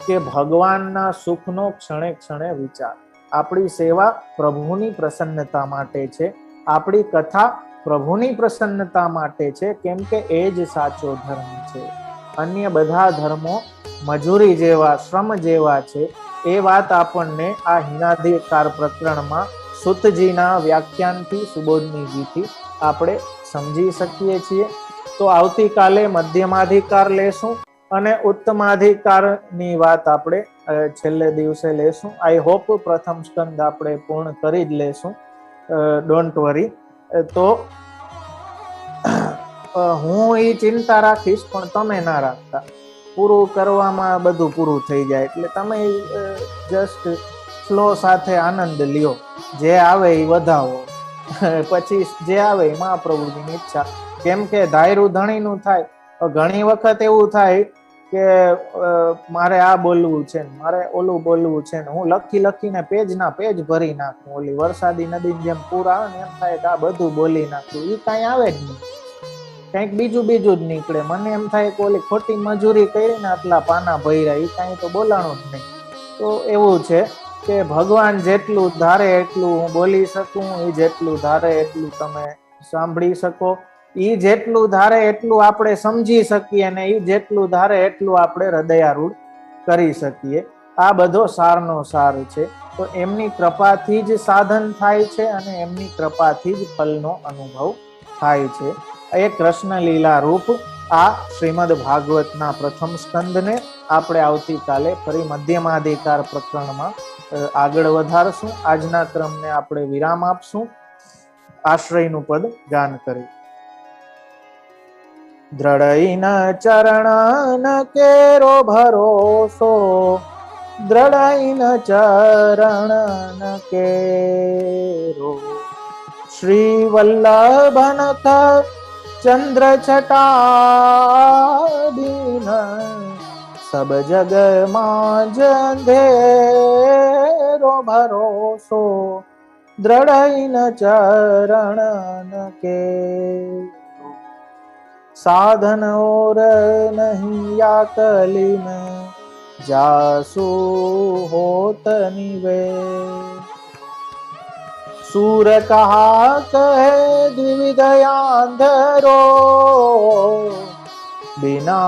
કે ભગવાનના સુખનો ક્ષણે ક્ષણે વિચાર. આપણી સેવા પ્રભુની પ્રસન્નતા માટે છે, આપણી કથા પ્રભુની પ્રસન્નતા માટે છે, કેમ કે એ જ સાચો ધર્મ છે. અન્ય બધા ધર્મો મજૂરી જેવા, શ્રમ જેવા છે. એ વાત આપણને આ હિનાધિકાર પ્રકરણમાં સુતજીના વ્યાખ્યાનથી, સુબોધનીજીથી આપણે સમજી શકીએ છીએ. તો આવતીકાલે મધ્યમાધિકાર લેશું અને ઉત્તમાધિકારની વાત આપણે છેલ્લે દિવસે લેશું. આઈ હોપ પ્રથમ સ્કંદ આપણે પૂર્ણ કરી જ લેશું, ડોન્ટ વરી. તો હું એ ચિંતા રાખીશ પણ તમે ના રાખતા. પૂરું કરવામાં બધું પૂરું થઈ જાય એટલે તમે જસ્ટ ફ્લો સાથે આનંદ લ્યો. જે આવે એ વધાવો, પછી જે આવે એ મહાપ્રભુજીની ઈચ્છા. કેમ કે ધાયરું ધણીનું થાય. ઘણી વખત એવું થાય કે મારે આ બોલવું છે, મારે ઓલું બોલવું છે, ને હું લખી લખીને પેજના પેજ ભરી નાખું. ઓલી વરસાદી નદીની જેમ પૂર આવે ને એમ થાય કે આ બધું બોલી નાખ્યું, એ કાંઈ આવે જ નહીં, કંઈક બીજું જ નીકળે. મને એમ થાય કે ઓલી ખોટી મજૂરી કરીને આટલા પાના ભર્યા, એ કાંઈ તો બોલાણું જ નહીં. તો એવું છે કે ભગવાન જેટલું ધારે એટલું હું બોલી શકું, એ જેટલું ધારે એટલું તમે સાંભળી શકો, એ જેટલું ધારે એટલું આપણે સમજી શકીએ, અને એ જેટલું ધારે એટલું આપણે હૃદયારૂઢ કરી શકીએ. આ બધો સારનો સાર છે. તો એમની કૃપાથી જ સાધન થાય છે અને એમની કૃપાથી જ ફલનો અનુભવ થાય છે. એ કૃષ્ણ લીલા રૂપ આ શ્રીમદ ભાગવતના પ્રથમ સ્કંદને આપણે આવતીકાલે ફરી મધ્યમાધિકાર પ્રકરણમાં આગળ વધારશું. આજના ક્રમને આપણે વિરામ આપશું. આશ્રયનું પદ ગાન કરી. દ્રઢઈન ચરણ કેરો ભરોસો, દ્રઢઈન ચરણ કેરો, શ્રી વલ્લભનખ ચંદ્ર છટાબીન, સબ જગ માં અંધેરો ભરોસો, દ્રઢઈન ચરણ કેરો, साधन और नहीं या कली में जासु होत निवे, सूर कहा कहे द्विविधयांधरो, बिना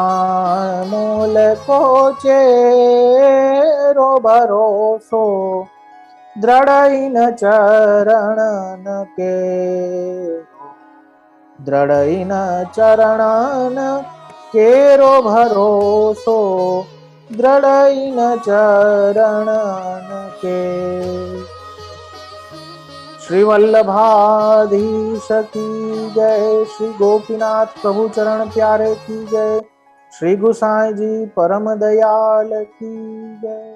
मूल को चेरो भरोसो, દ્રઢઈન ચરણ કેરો, દ્રઢઈન ચરણ કેરો ભરોસો, દ્રઢઈન ચરણ કેરો. श्री वल्लभाधीश की जय, श्री गोपीनाथ प्रभु चरण प्यारे की जय, श्री गुसाई जी परम दयाल की जय.